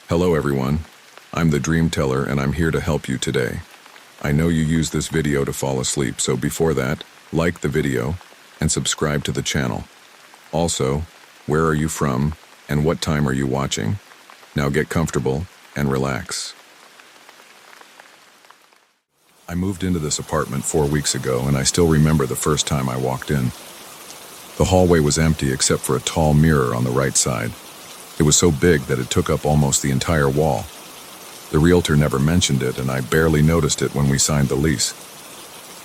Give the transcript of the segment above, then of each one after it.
Hello everyone, I'm the DreamTeller and I'm here to help you today. I know you use this video to fall asleep, so before that, like the video and subscribe to the channel. Also, where are you from and what time are you watching? Now get comfortable and relax. I moved into this apartment 4 weeks ago and I still remember the first time I walked in. The hallway was empty except for a tall mirror on the right side. It was so big that it took up almost the entire wall. The realtor never mentioned it and I barely noticed it when we signed the lease.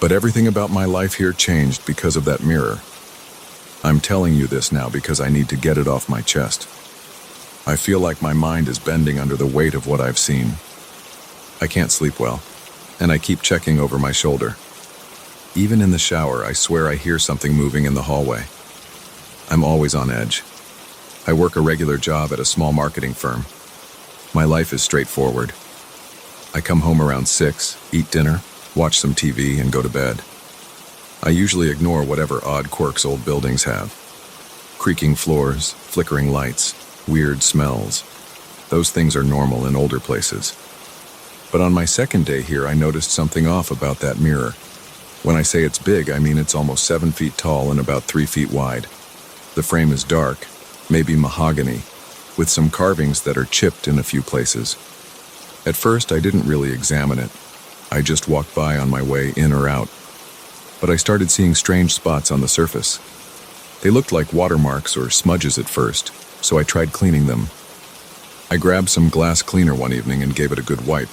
But everything about my life here changed because of that mirror. I'm telling you this now because I need to get it off my chest. I feel like my mind is bending under the weight of what I've seen. I can't sleep well, and I keep checking over my shoulder. Even in the shower, I swear I hear something moving in the hallway. I'm always on edge. I work a regular job at a small marketing firm. My life is straightforward. I come home around 6, eat dinner, watch some TV, and go to bed. I usually ignore whatever odd quirks old buildings have. Creaking floors, flickering lights, weird smells. Those things are normal in older places. But on my second day here, I noticed something off about that mirror. When I say it's big, I mean it's almost 7 feet tall and about 3 feet wide. The frame is dark, maybe mahogany, with some carvings that are chipped in a few places. At first, I didn't really examine it. I just walked by on my way in or out. But I started seeing strange spots on the surface. They looked like watermarks or smudges at first, so I tried cleaning them. I grabbed some glass cleaner one evening and gave it a good wipe.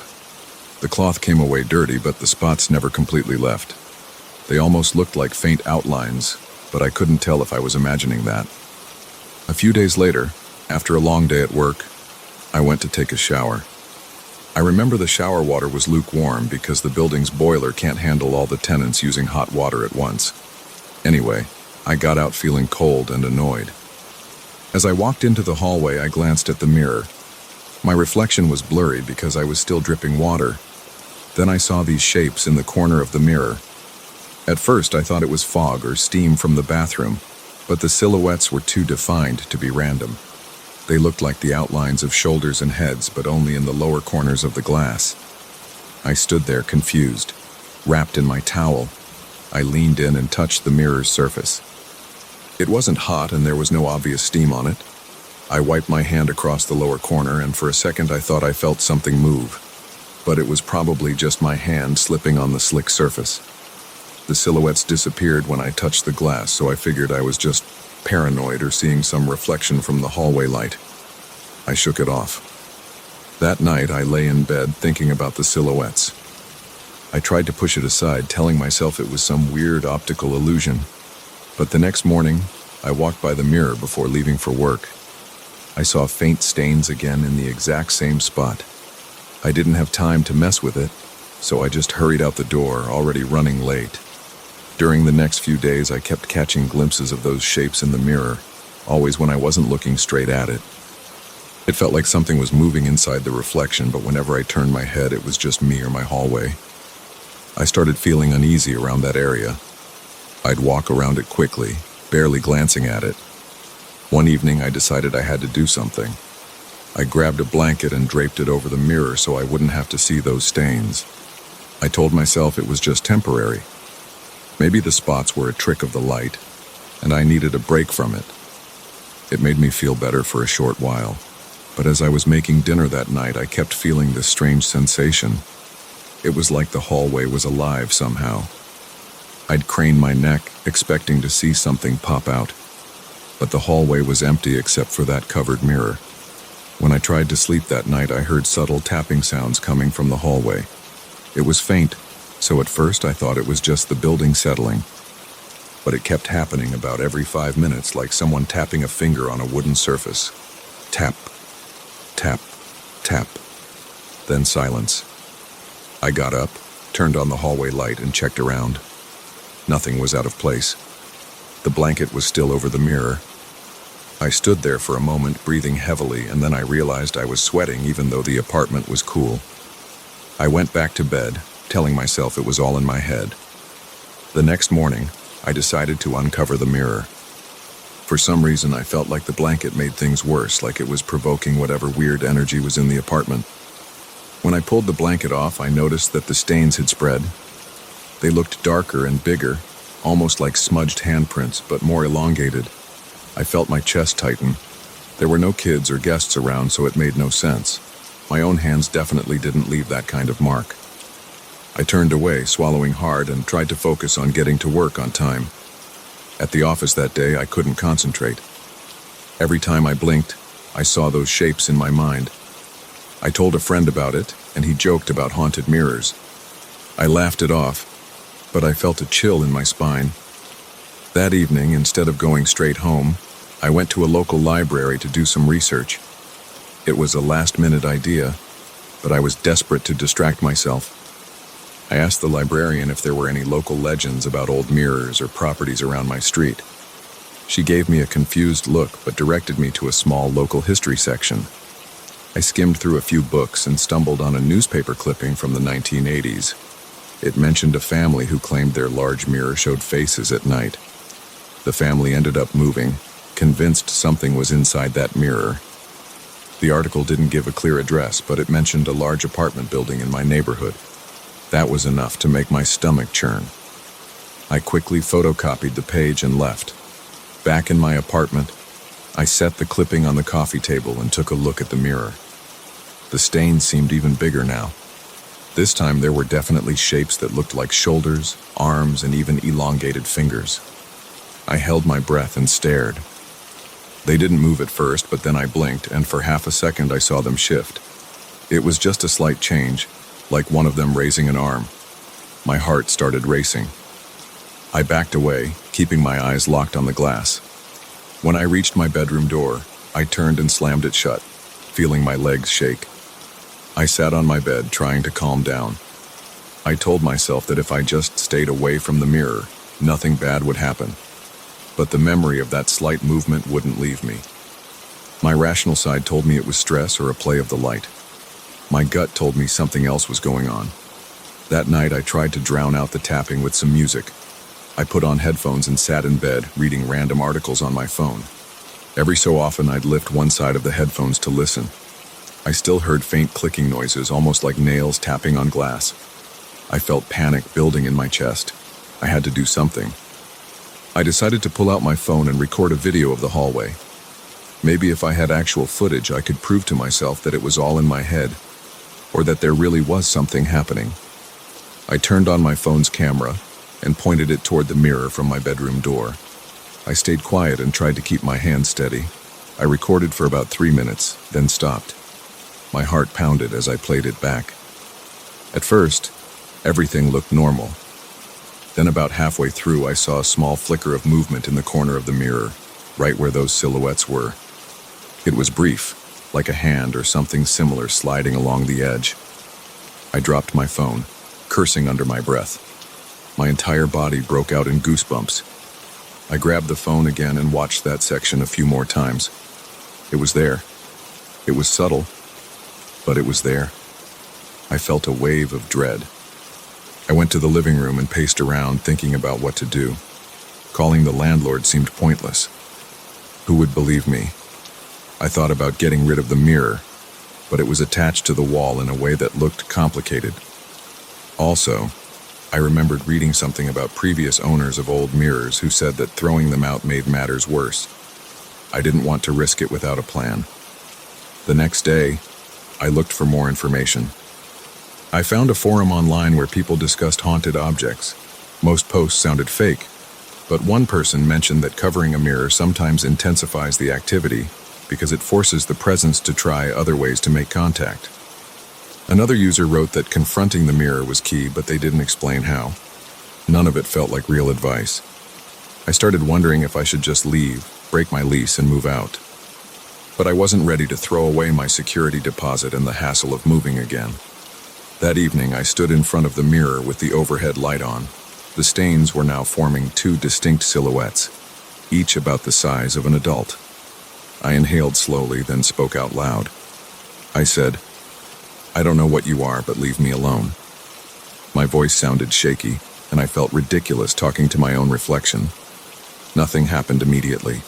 The cloth came away dirty, but the spots never completely left. They almost looked like faint outlines, but I couldn't tell if I was imagining that. A few days later, after a long day at work, I went to take a shower. I remember the shower water was lukewarm because the building's boiler can't handle all the tenants using hot water at once. Anyway, I got out feeling cold and annoyed. As I walked into the hallway, I glanced at the mirror. My reflection was blurry because I was still dripping water. Then I saw these shapes in the corner of the mirror. At first, I thought it was fog or steam from the bathroom, but the silhouettes were too defined to be random. They looked like the outlines of shoulders and heads, but only in the lower corners of the glass. I stood there confused, wrapped in my towel. I leaned in and touched the mirror's surface. It wasn't hot and there was no obvious steam on it. I wiped my hand across the lower corner and for a second I thought I felt something move. But it was probably just my hand slipping on the slick surface. The silhouettes disappeared when I touched the glass, so I figured I was just paranoid or seeing some reflection from the hallway light. I shook it off. That night, I lay in bed thinking about the silhouettes. I tried to push it aside, telling myself it was some weird optical illusion. But the next morning, I walked by the mirror before leaving for work. I saw faint stains again in the exact same spot. I didn't have time to mess with it, so I just hurried out the door, already running late. During the next few days, I kept catching glimpses of those shapes in the mirror, always when I wasn't looking straight at it. It felt like something was moving inside the reflection, but whenever I turned my head, it was just me or my hallway. I started feeling uneasy around that area. I'd walk around it quickly, barely glancing at it. One evening, I decided I had to do something. I grabbed a blanket and draped it over the mirror so I wouldn't have to see those stains. I told myself it was just temporary. Maybe the spots were a trick of the light, and I needed a break from it. It made me feel better for a short while, but as I was making dinner that night, I kept feeling this strange sensation. It was like the hallway was alive somehow. I'd crane my neck, expecting to see something pop out, but the hallway was empty except for that covered mirror. When I tried to sleep that night, I heard subtle tapping sounds coming from the hallway. It was faint, so at first I thought it was just the building settling. But it kept happening about every 5 minutes, like someone tapping a finger on a wooden surface. Tap, tap, tap. Then silence. I got up, turned on the hallway light, and checked around. Nothing was out of place. The blanket was still over the mirror. I stood there for a moment, breathing heavily, and then I realized I was sweating even though the apartment was cool. I went back to bed, telling myself it was all in my head. The next morning, I decided to uncover the mirror. For some reason, I felt like the blanket made things worse, like it was provoking whatever weird energy was in the apartment. When I pulled the blanket off, I noticed that the stains had spread. They looked darker and bigger, almost like smudged handprints, but more elongated. I felt my chest tighten. There were no kids or guests around, so it made no sense. My own hands definitely didn't leave that kind of mark. I turned away, swallowing hard, and tried to focus on getting to work on time. At the office that day, I couldn't concentrate. Every time I blinked, I saw those shapes in my mind. I told a friend about it, and he joked about haunted mirrors. I laughed it off, but I felt a chill in my spine. That evening, instead of going straight home, I went to a local library to do some research. It was a last-minute idea, but I was desperate to distract myself. I asked the librarian if there were any local legends about old mirrors or properties around my street. She gave me a confused look, but directed me to a small local history section. I skimmed through a few books and stumbled on a newspaper clipping from the 1980s. It mentioned a family who claimed their large mirror showed faces at night. The family ended up moving, convinced something was inside that mirror. The article didn't give a clear address, but it mentioned a large apartment building in my neighborhood. That was enough to make my stomach churn. I quickly photocopied the page and left. Back in my apartment, I set the clipping on the coffee table and took a look at the mirror. The stains seemed even bigger now. This time there were definitely shapes that looked like shoulders, arms, and even elongated fingers. I held my breath and stared. They didn't move at first, but then I blinked, and for half a second I saw them shift. It was just a slight change, like one of them raising an arm. My heart started racing. I backed away, keeping my eyes locked on the glass. When I reached my bedroom door, I turned and slammed it shut, feeling my legs shake. I sat on my bed, trying to calm down. I told myself that if I just stayed away from the mirror, nothing bad would happen. But the memory of that slight movement wouldn't leave me. My rational side told me it was stress or a play of the light. My gut told me something else was going on. That night, I tried to drown out the tapping with some music. I put on headphones and sat in bed, reading random articles on my phone. Every so often, I'd lift one side of the headphones to listen. I still heard faint clicking noises, almost like nails tapping on glass. I felt panic building in my chest. I had to do something. I decided to pull out my phone and record a video of the hallway. Maybe if I had actual footage, I could prove to myself that it was all in my head, or that there really was something happening. I turned on my phone's camera and pointed it toward the mirror from my bedroom door. I stayed quiet and tried to keep my hands steady. I recorded for about 3 minutes, then stopped. My heart pounded as I played it back. At first, everything looked normal. Then about halfway through, I saw a small flicker of movement in the corner of the mirror, right where those silhouettes were. It was brief, like a hand or something similar sliding along the edge. I dropped my phone, cursing under my breath. My entire body broke out in goosebumps. I grabbed the phone again and watched that section a few more times. It was there. It was subtle, but it was there. I felt a wave of dread. I went to the living room and paced around, thinking about what to do. Calling the landlord seemed pointless. Who would believe me? I thought about getting rid of the mirror, but it was attached to the wall in a way that looked complicated. Also, I remembered reading something about previous owners of old mirrors who said that throwing them out made matters worse. I didn't want to risk it without a plan. The next day, I looked for more information. I found a forum online where people discussed haunted objects. Most posts sounded fake, but one person mentioned that covering a mirror sometimes intensifies the activity because it forces the presence to try other ways to make contact. Another user wrote that confronting the mirror was key, but they didn't explain how. None of it felt like real advice. I started wondering if I should just leave, break my lease, and move out. But I wasn't ready to throw away my security deposit and the hassle of moving again. That evening, I stood in front of the mirror with the overhead light on. The stains were now forming 2 distinct silhouettes, each about the size of an adult. I inhaled slowly, then spoke out loud. I said, "I don't know what you are, but leave me alone." My voice sounded shaky, and I felt ridiculous talking to my own reflection. Nothing happened immediately.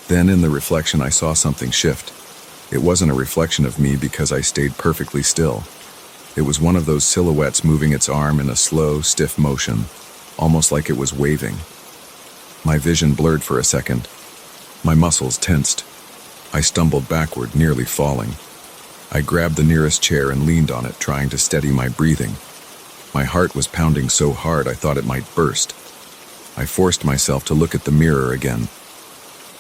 Then in the reflection I saw something shift. It wasn't a reflection of me because I stayed perfectly still. It was one of those silhouettes moving its arm in a slow, stiff motion, almost like it was waving. My vision blurred for a second. My muscles tensed. I stumbled backward, nearly falling. I grabbed the nearest chair and leaned on it, trying to steady my breathing. My heart was pounding so hard I thought it might burst. I forced myself to look at the mirror again.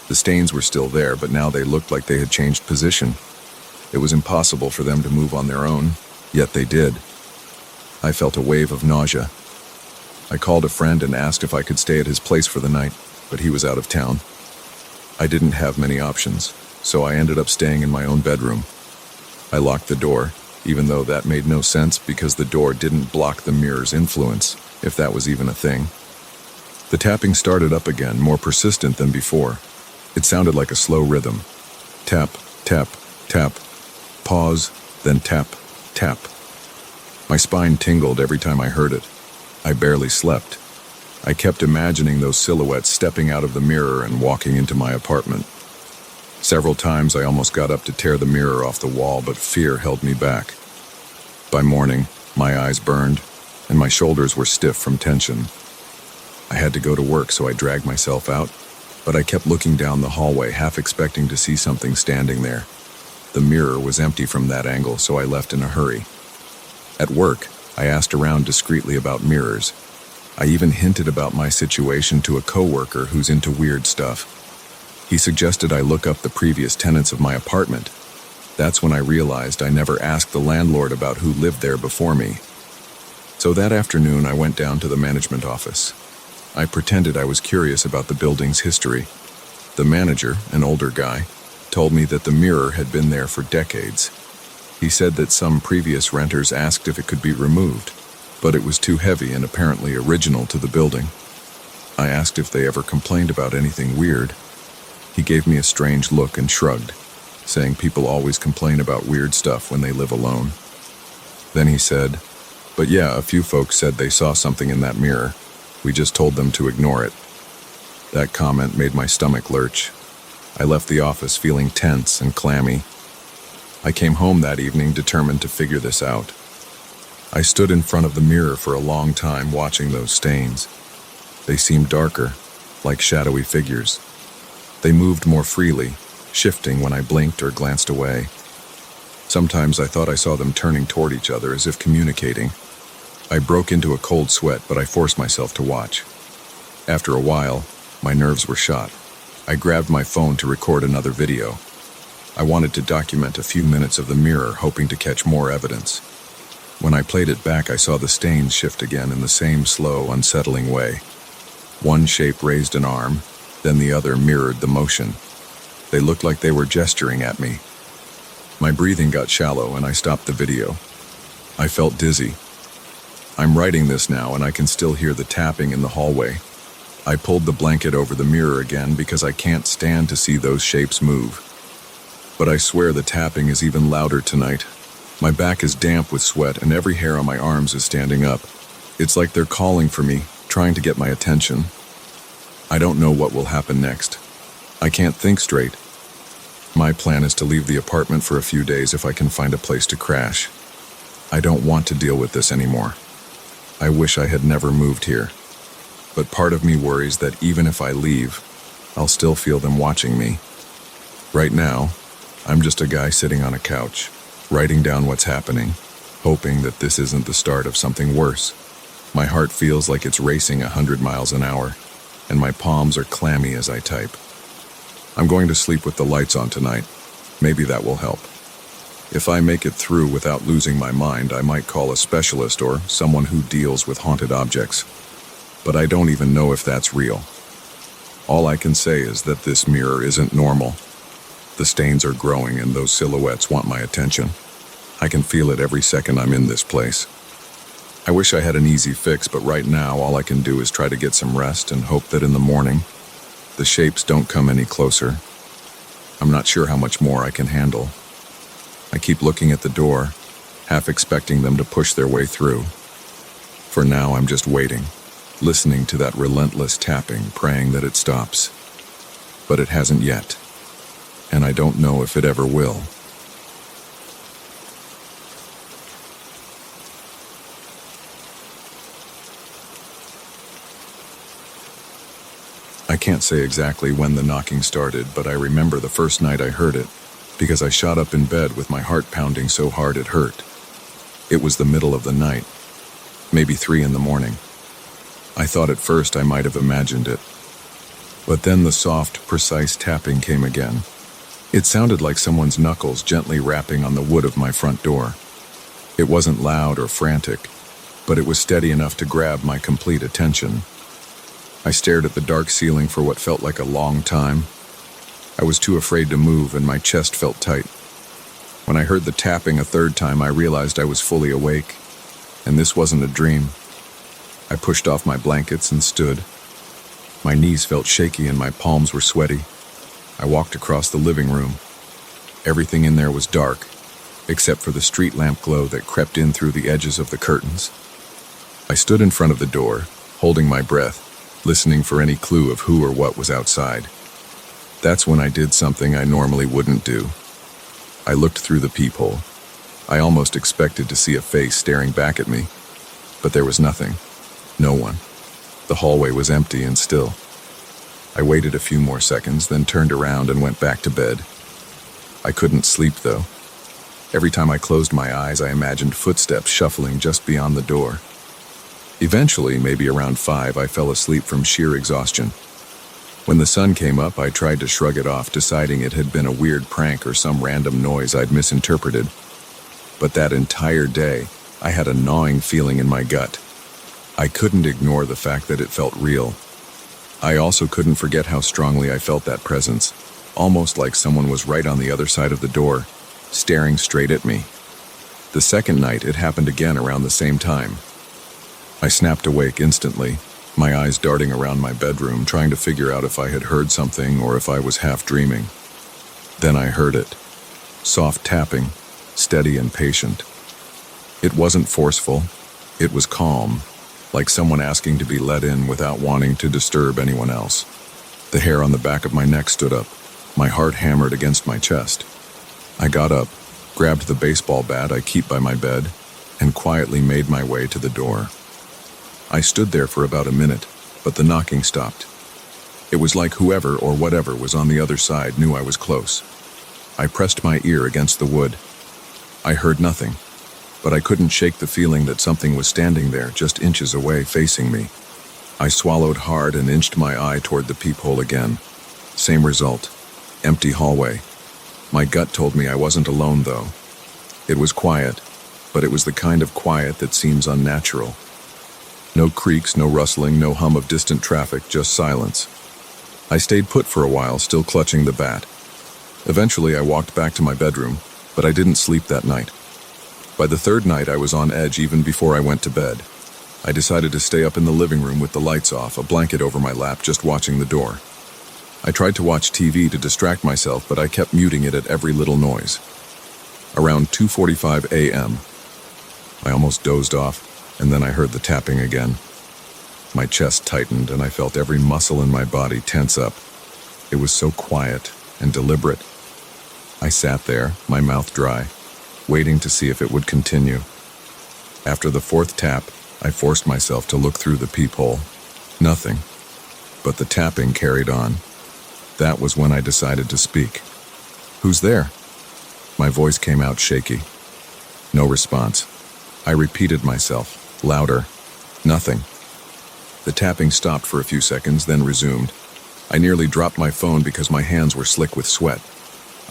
The stains were still there, but now they looked like they had changed position. It was impossible for them to move on their own, yet they did. I felt a wave of nausea. I called a friend and asked if I could stay at his place for the night, but he was out of town. I didn't have many options, so I ended up staying in my own bedroom. I locked the door, even though that made no sense because the door didn't block the mirror's influence, if that was even a thing. The tapping started up again, more persistent than before. It sounded like a slow rhythm. Tap, tap, tap. Pause, then tap, tap. My spine tingled every time I heard it. I barely slept. I kept imagining those silhouettes stepping out of the mirror and walking into my apartment. Several times I almost got up to tear the mirror off the wall, but fear held me back. By morning, my eyes burned, and my shoulders were stiff from tension. I had to go to work, so I dragged myself out, but I kept looking down the hallway, half expecting to see something standing there. The mirror was empty from that angle, so I left in a hurry. At work, I asked around discreetly about mirrors. I even hinted about my situation to a coworker who's into weird stuff. He suggested I look up the previous tenants of my apartment. That's when I realized I never asked the landlord about who lived there before me. So that afternoon, I went down to the management office. I pretended I was curious about the building's history. The manager, an older guy, told me that the mirror had been there for decades. He said that some previous renters asked if it could be removed, but it was too heavy and apparently original to the building. I asked if they ever complained about anything weird. He gave me a strange look and shrugged, saying people always complain about weird stuff when they live alone. Then he said, "But yeah, a few folks said they saw something in that mirror. We just told them to ignore it." That comment made my stomach lurch. I left the office feeling tense and clammy. I came home that evening determined to figure this out. I stood in front of the mirror for a long time watching those stains. They seemed darker, like shadowy figures. They moved more freely, shifting when I blinked or glanced away. Sometimes I thought I saw them turning toward each other as if communicating. I broke into a cold sweat, but I forced myself to watch. After a while, my nerves were shot. I grabbed my phone to record another video. I wanted to document a few minutes of the mirror, hoping to catch more evidence. When I played it back, I saw the stains shift again in the same slow, unsettling way. One shape raised an arm, then the other mirrored the motion. They looked like they were gesturing at me. My breathing got shallow and I stopped the video. I felt dizzy. I'm writing this now and I can still hear the tapping in the hallway. I pulled the blanket over the mirror again because I can't stand to see those shapes move. But I swear the tapping is even louder tonight. My back is damp with sweat and every hair on my arms is standing up. It's like they're calling for me, trying to get my attention. I don't know what will happen next. I can't think straight. My plan is to leave the apartment for a few days if I can find a place to crash. I don't want to deal with this anymore. I wish I had never moved here. But part of me worries that even if I leave, I'll still feel them watching me. Right now, I'm just a guy sitting on a couch, writing down what's happening, hoping that this isn't the start of something worse. My heart feels like it's racing 100 miles an hour, and my palms are clammy as I type. I'm going to sleep with the lights on tonight. Maybe that will help. If I make it through without losing my mind, I might call a specialist or someone who deals with haunted objects. But I don't even know if that's real. All I can say is that this mirror isn't normal. The stains are growing and those silhouettes want my attention. I can feel it every second I'm in this place. I wish I had an easy fix, but right now all I can do is try to get some rest and hope that in the morning, the shapes don't come any closer. I'm not sure how much more I can handle. I keep looking at the door, half expecting them to push their way through. For now, I'm just waiting, listening to that relentless tapping, praying that it stops. but it hasn't yet. And I don't know if it ever will. I can't say exactly when the knocking started, but I remember the first night I heard it, because I shot up in bed with my heart pounding so hard it hurt. It was the middle of the night, maybe 3 in the morning. I thought at first I might have imagined it. But then the soft, precise tapping came again. It sounded like someone's knuckles gently rapping on the wood of my front door. It wasn't loud or frantic, but it was steady enough to grab my complete attention. I stared at the dark ceiling for what felt like a long time. I was too afraid to move, and my chest felt tight. When I heard the tapping a third time, I realized I was fully awake, and this wasn't a dream. I pushed off my blankets and stood. My knees felt shaky and my palms were sweaty. I walked across the living room. Everything in there was dark, except for the street lamp glow that crept in through the edges of the curtains. I stood in front of the door, holding my breath, listening for any clue of who or what was outside. That's when I did something I normally wouldn't do. I looked through the peephole. I almost expected to see a face staring back at me, but there was nothing. No one. The hallway was empty and still. I waited a few more seconds, then turned around and went back to bed. I couldn't sleep, though. Every time I closed my eyes, I imagined footsteps shuffling just beyond the door. Eventually, maybe around 5, I fell asleep from sheer exhaustion. When the sun came up, I tried to shrug it off, deciding it had been a weird prank or some random noise I'd misinterpreted. But that entire day, I had a gnawing feeling in my gut. I couldn't ignore the fact that it felt real. I also couldn't forget how strongly I felt that presence, almost like someone was right on the other side of the door, staring straight at me. The second night, it happened again around the same time. I snapped awake instantly, my eyes darting around my bedroom, trying to figure out if I had heard something or if I was half dreaming. Then I heard it. Soft tapping, steady and patient. It wasn't forceful. It was calm, like someone asking to be let in without wanting to disturb anyone else. The hair on the back of my neck stood up. My heart hammered against my chest. I got up, grabbed the baseball bat I keep by my bed, and quietly made my way to the door. I stood there for about a minute, but the knocking stopped. It was like whoever or whatever was on the other side knew I was close. I pressed my ear against the wood. I heard nothing, but I couldn't shake the feeling that something was standing there just inches away facing me. I swallowed hard and inched my eye toward the peephole again. Same result. Empty hallway. My gut told me I wasn't alone, though. It was quiet, but it was the kind of quiet that seems unnatural. No creaks, no rustling, no hum of distant traffic, just silence. I stayed put for a while, still clutching the bat. Eventually, I walked back to my bedroom, but I didn't sleep that night. By the third night, I was on edge even before I went to bed. I decided to stay up in the living room with the lights off, a blanket over my lap, just watching the door. I tried to watch TV to distract myself, but I kept muting it at every little noise. Around 2:45 a.m., I almost dozed off, and then I heard the tapping again. My chest tightened, and I felt every muscle in my body tense up. It was so quiet and deliberate. I sat there, my mouth dry, waiting to see if it would continue. After the fourth tap, I forced myself to look through the peephole. Nothing. But the tapping carried on. That was when I decided to speak. "Who's there?" My voice came out shaky. No response. I repeated myself, louder. Nothing. The tapping stopped for a few seconds, then resumed. I nearly dropped my phone because my hands were slick with sweat.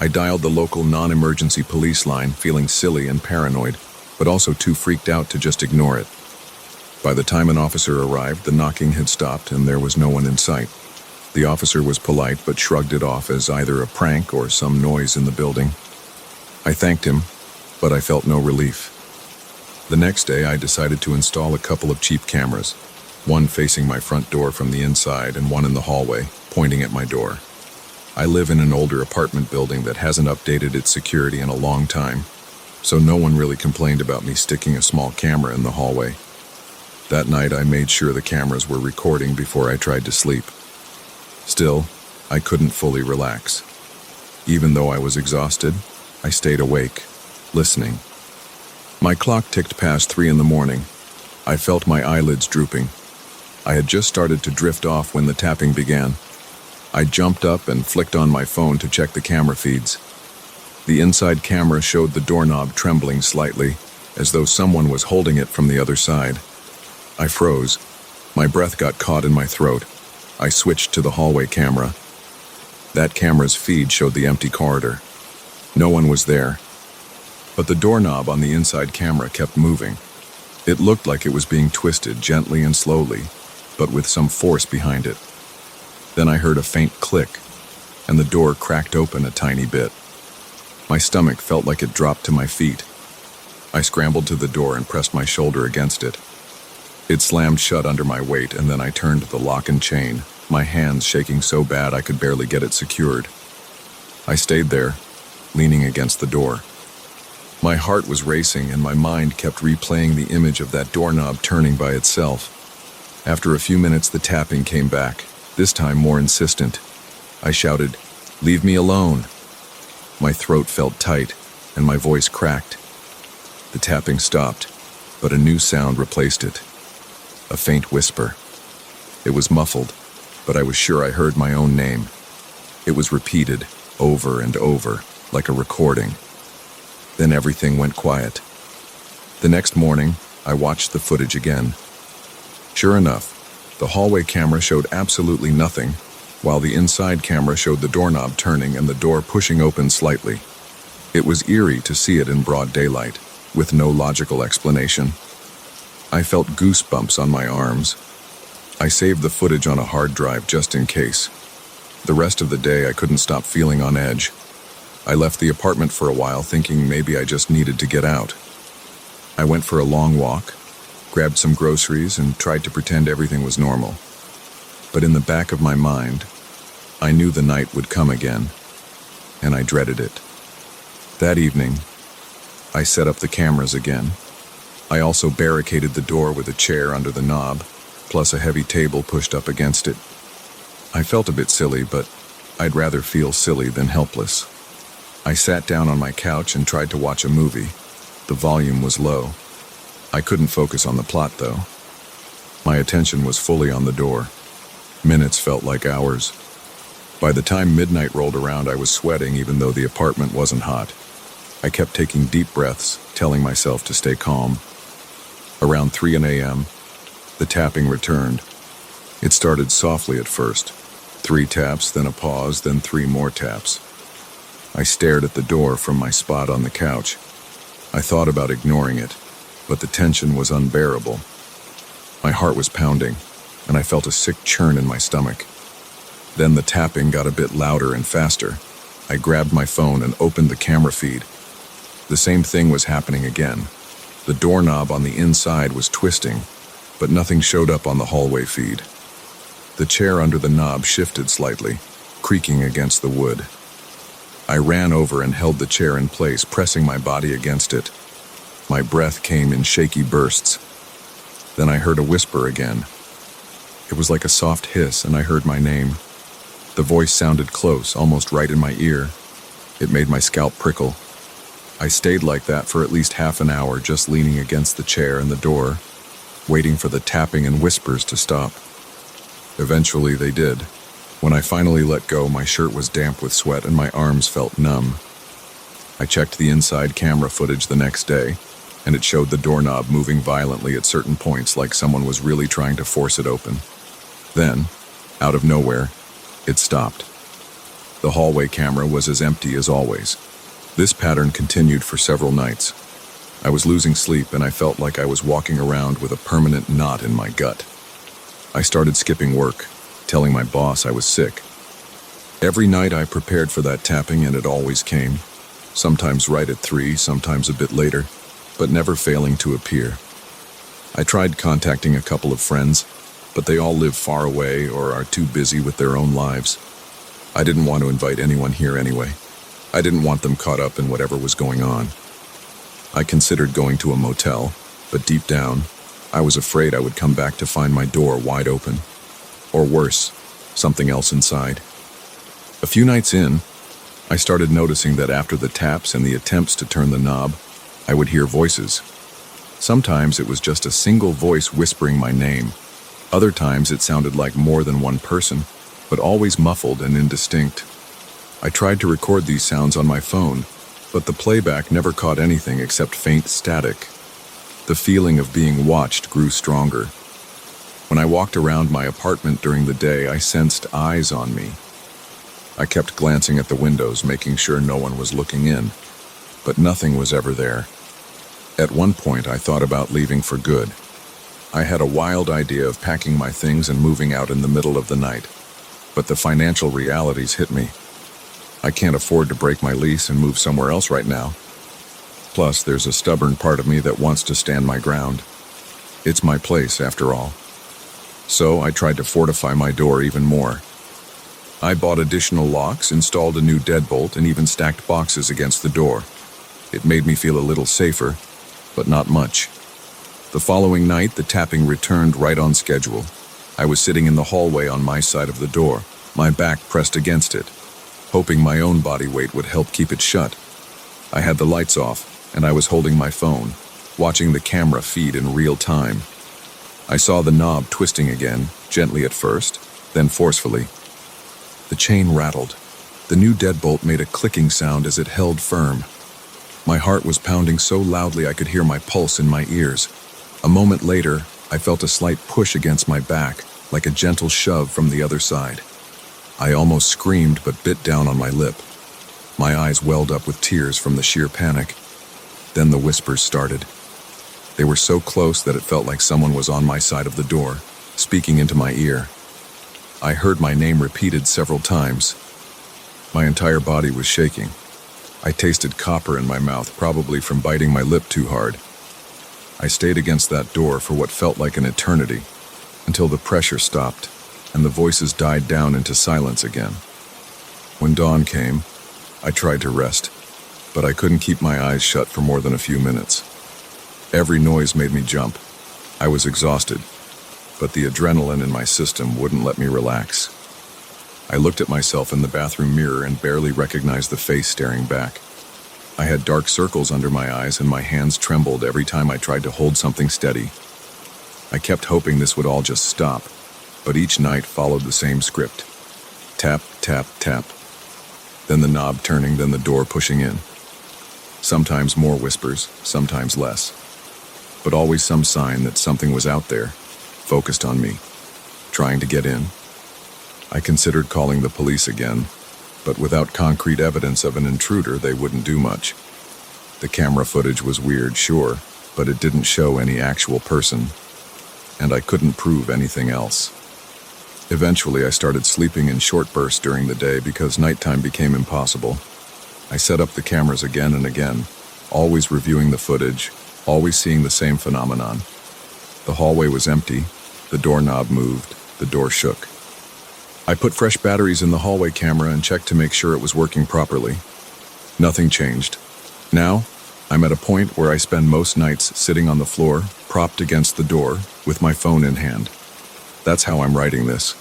I dialed the local non-emergency police line, feeling silly and paranoid, but also too freaked out to just ignore it. By the time an officer arrived, the knocking had stopped and there was no one in sight. The officer was polite but shrugged it off as either a prank or some noise in the building. I thanked him, but I felt no relief. The next day, I decided to install a couple of cheap cameras, one facing my front door from the inside and one in the hallway, pointing at my door. I live in an older apartment building that hasn't updated its security in a long time, so no one really complained about me sticking a small camera in the hallway. That night, I made sure the cameras were recording before I tried to sleep. Still, I couldn't fully relax. Even though I was exhausted, I stayed awake, listening. My clock ticked past 3 in the morning. I felt my eyelids drooping. I had just started to drift off when the tapping began. I jumped up and flicked on my phone to check the camera feeds. The inside camera showed the doorknob trembling slightly, as though someone was holding it from the other side. I froze. My breath got caught in my throat. I switched to the hallway camera. That camera's feed showed the empty corridor. No one was there. But the doorknob on the inside camera kept moving. It looked like it was being twisted gently and slowly, but with some force behind it. Then I heard a faint click, and the door cracked open a tiny bit. My stomach felt like it dropped to my feet. I scrambled to the door and pressed my shoulder against it. It slammed shut under my weight, and then I turned the lock and chain, my hands shaking so bad I could barely get it secured. I stayed there, leaning against the door. My heart was racing, and my mind kept replaying the image of that doorknob turning by itself. After a few minutes, the tapping came back, this time more insistent. I shouted, "Leave me alone." My throat felt tight, and my voice cracked. The tapping stopped, but a new sound replaced it. A faint whisper. It was muffled, but I was sure I heard my own name. It was repeated, over and over, like a recording. Then everything went quiet. The next morning, I watched the footage again. Sure enough, the hallway camera showed absolutely nothing, while the inside camera showed the doorknob turning and the door pushing open slightly. It was eerie to see it in broad daylight, with no logical explanation. I felt goosebumps on my arms. I saved the footage on a hard drive just in case. The rest of the day I couldn't stop feeling on edge. I left the apartment for a while thinking maybe I just needed to get out. I went for a long walk, grabbed some groceries, and tried to pretend everything was normal. But in the back of my mind, I knew the night would come again, and I dreaded it. That evening, I set up the cameras again. I also barricaded the door with a chair under the knob, plus a heavy table pushed up against it. I felt a bit silly, but I'd rather feel silly than helpless. I sat down on my couch and tried to watch a movie. The volume was low. I couldn't focus on the plot, though. My attention was fully on the door. Minutes felt like hours. By the time midnight rolled around, I was sweating even though the apartment wasn't hot. I kept taking deep breaths, telling myself to stay calm. Around 3 a.m., the tapping returned. It started softly at first. 3 taps, then a pause, then 3 more taps. I stared at the door from my spot on the couch. I thought about ignoring it, but the tension was unbearable. My heart was pounding, and I felt a sick churn in my stomach. Then the tapping got a bit louder and faster. I grabbed my phone and opened the camera feed. The same thing was happening again. The doorknob on the inside was twisting, but nothing showed up on the hallway feed. The chair under the knob shifted slightly, creaking against the wood. I ran over and held the chair in place, pressing my body against it. My breath came in shaky bursts. Then I heard a whisper again. It was like a soft hiss, and I heard my name. The voice sounded close, almost right in my ear. It made my scalp prickle. I stayed like that for at least half an hour, just leaning against the chair and the door, waiting for the tapping and whispers to stop. Eventually they did. When I finally let go, my shirt was damp with sweat and my arms felt numb. I checked the inside camera footage the next day, and it showed the doorknob moving violently at certain points, like someone was really trying to force it open. Then, out of nowhere, it stopped. The hallway camera was as empty as always. This pattern continued for several nights. I was losing sleep, and I felt like I was walking around with a permanent knot in my gut. I started skipping work, telling my boss I was sick. Every night I prepared for that tapping, and it always came. Sometimes right at 3, sometimes a bit later, but never failing to appear. I tried contacting a couple of friends, but they all live far away or are too busy with their own lives. I didn't want to invite anyone here anyway. I didn't want them caught up in whatever was going on. I considered going to a motel, but deep down, I was afraid I would come back to find my door wide open. Or worse, something else inside. A few nights in, I started noticing that after the taps and the attempts to turn the knob, I would hear voices. Sometimes it was just a single voice whispering my name. Other times it sounded like more than one person, but always muffled and indistinct. I tried to record these sounds on my phone, but the playback never caught anything except faint static. The feeling of being watched grew stronger. When I walked around my apartment during the day, I sensed eyes on me. I kept glancing at the windows, making sure no one was looking in, but nothing was ever there. At one point, I thought about leaving for good. I had a wild idea of packing my things and moving out in the middle of the night, but the financial realities hit me. I can't afford to break my lease and move somewhere else right now. Plus, there's a stubborn part of me that wants to stand my ground. It's my place, after all. So I tried to fortify my door even more. I bought additional locks, installed a new deadbolt, and even stacked boxes against the door. It made me feel a little safer, but not much. The following night, the tapping returned right on schedule. I was sitting in the hallway on my side of the door, my back pressed against it, hoping my own body weight would help keep it shut. I had the lights off, and I was holding my phone, watching the camera feed in real time. I saw the knob twisting again, gently at first, then forcefully. The chain rattled. The new deadbolt made a clicking sound as it held firm. My heart was pounding so loudly I could hear my pulse in my ears. A moment later, I felt a slight push against my back, like a gentle shove from the other side. I almost screamed but bit down on my lip. My eyes welled up with tears from the sheer panic. Then the whispers started. They were so close that it felt like someone was on my side of the door, speaking into my ear. I heard my name repeated several times. My entire body was shaking. I tasted copper in my mouth, probably from biting my lip too hard. I stayed against that door for what felt like an eternity, until the pressure stopped and the voices died down into silence again. When dawn came, I tried to rest, but I couldn't keep my eyes shut for more than a few minutes. Every noise made me jump. I was exhausted, but the adrenaline in my system wouldn't let me relax. I looked at myself in the bathroom mirror and barely recognized the face staring back. I had dark circles under my eyes and my hands trembled every time I tried to hold something steady. I kept hoping this would all just stop, but each night followed the same script. Tap, tap, tap. Then the knob turning, then the door pushing in. Sometimes more whispers, sometimes less. But always some sign that something was out there, focused on me, trying to get in. I considered calling the police again, but without concrete evidence of an intruder, they wouldn't do much. The camera footage was weird, sure, but it didn't show any actual person, and I couldn't prove anything else. Eventually, I started sleeping in short bursts during the day because nighttime became impossible. I set up the cameras again and again, always reviewing the footage, always seeing the same phenomenon. The hallway was empty, the doorknob moved, the door shook. I put fresh batteries in the hallway camera and checked to make sure it was working properly. Nothing changed. Now, I'm at a point where I spend most nights sitting on the floor, propped against the door, with my phone in hand. That's how I'm writing this.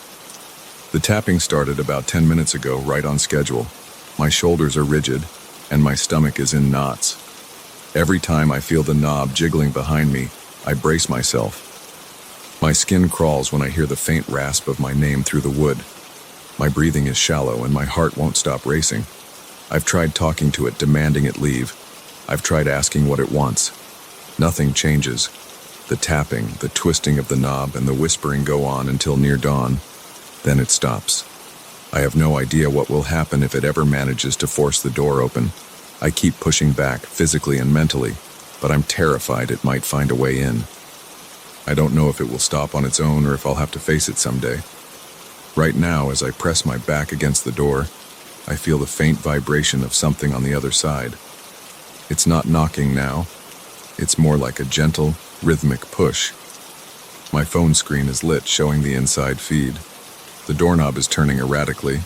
The tapping started about 10 minutes ago, right on schedule. My shoulders are rigid, and my stomach is in knots. Every time I feel the knob jiggling behind me, I brace myself. My skin crawls when I hear the faint rasp of my name through the wood. My breathing is shallow and my heart won't stop racing. I've tried talking to it, demanding it leave. I've tried asking what it wants. Nothing changes. The tapping, the twisting of the knob, and the whispering go on until near dawn. Then it stops. I have no idea what will happen if it ever manages to force the door open. I keep pushing back, physically and mentally, but I'm terrified it might find a way in. I don't know if it will stop on its own or if I'll have to face it someday. Right now, as I press my back against the door, I feel the faint vibration of something on the other side. It's not knocking now. It's more like a gentle, rhythmic push. My phone screen is lit, showing the inside feed. The doorknob is turning erratically,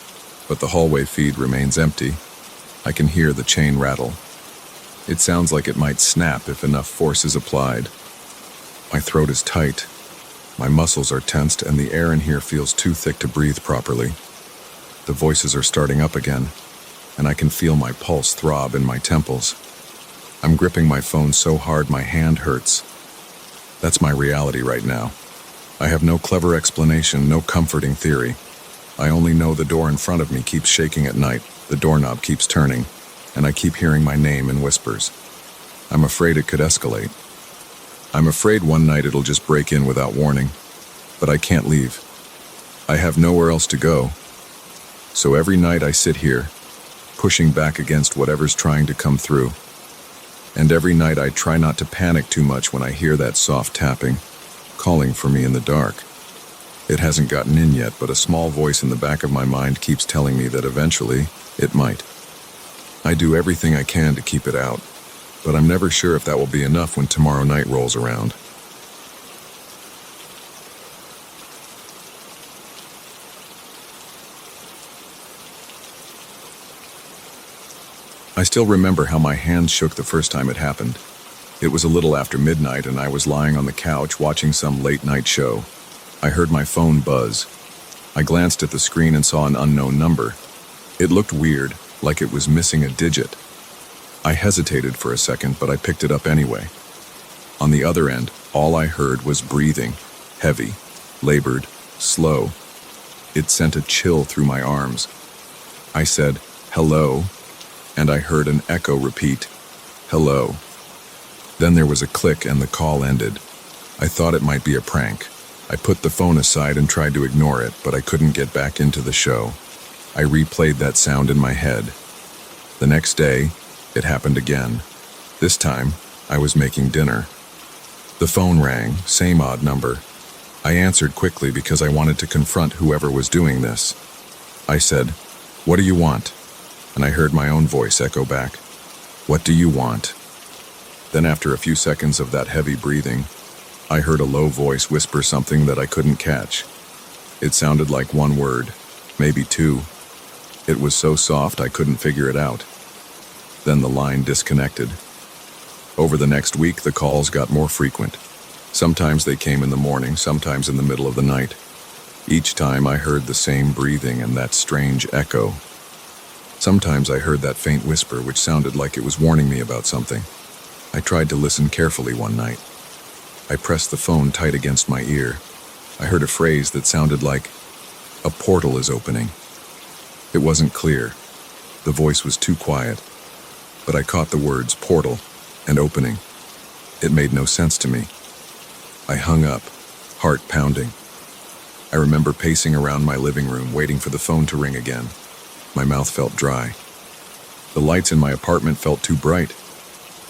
but the hallway feed remains empty. I can hear the chain rattle. It sounds like it might snap if enough force is applied. My throat is tight. My muscles are tensed, and the air in here feels too thick to breathe properly. The voices are starting up again, and I can feel my pulse throb in my temples. I'm gripping my phone so hard my hand hurts. That's my reality right now. I have no clever explanation, no comforting theory. I only know the door in front of me keeps shaking at night, the doorknob keeps turning, and I keep hearing my name in whispers. I'm afraid it could escalate. I'm afraid one night it'll just break in without warning, but I can't leave. I have nowhere else to go. So every night I sit here, pushing back against whatever's trying to come through. And every night I try not to panic too much when I hear that soft tapping, calling for me in the dark. It hasn't gotten in yet, but a small voice in the back of my mind keeps telling me that eventually it might. I do everything I can to keep it out, but I'm never sure if that will be enough when tomorrow night rolls around. I still remember how my hands shook the first time it happened. It was a little after midnight and I was lying on the couch watching some late-night show. I heard my phone buzz. I glanced at the screen and saw an unknown number. It looked weird, like it was missing a digit. I hesitated for a second, but I picked it up anyway. On the other end, all I heard was breathing, heavy, labored, slow. It sent a chill through my arms. I said, "Hello," and I heard an echo repeat, "Hello." Then there was a click and the call ended. I thought it might be a prank. I put the phone aside and tried to ignore it, but I couldn't get back into the show. I replayed that sound in my head. The next day, it happened again. This time, I was making dinner. The phone rang, same odd number. I answered quickly because I wanted to confront whoever was doing this. I said, "What do you want?" And I heard my own voice echo back, "What do you want?" Then after a few seconds of that heavy breathing, I heard a low voice whisper something that I couldn't catch. It sounded like one word, maybe two. It was so soft I couldn't figure it out. Then the line disconnected. Over the next week, the calls got more frequent. Sometimes they came in the morning, sometimes in the middle of the night. Each time I heard the same breathing and that strange echo. Sometimes I heard that faint whisper which sounded like it was warning me about something. I tried to listen carefully one night. I pressed the phone tight against my ear. I heard a phrase that sounded like, "A portal is opening." It wasn't clear. The voice was too quiet. But I caught the words portal and opening. It made no sense to me. I hung up, heart pounding. I remember pacing around my living room, waiting for the phone to ring again. My mouth felt dry. The lights in my apartment felt too bright.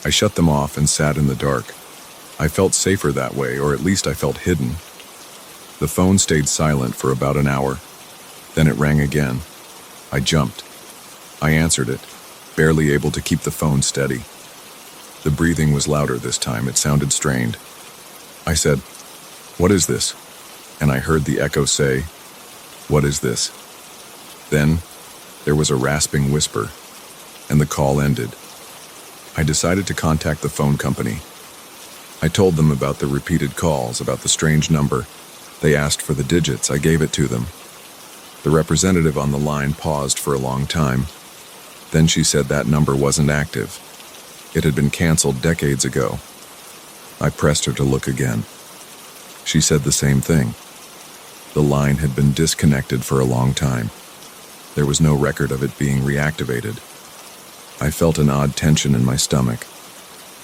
I shut them off and sat in the dark. I felt safer that way, or at least I felt hidden. The phone stayed silent for about an hour. Then it rang again. I jumped. I answered it, barely able to keep the phone steady. The breathing was louder this time. It sounded strained. I said, "What is this?" And I heard the echo say, "What is this?" Then there was a rasping whisper, and the call ended. I decided to contact the phone company. I told them about the repeated calls, about the strange number. They asked for the digits. I gave it to them. The representative on the line paused for a long time. Then she said that number wasn't active. It had been canceled decades ago. I pressed her to look again. She said the same thing. The line had been disconnected for a long time. There was no record of it being reactivated. I felt an odd tension in my stomach.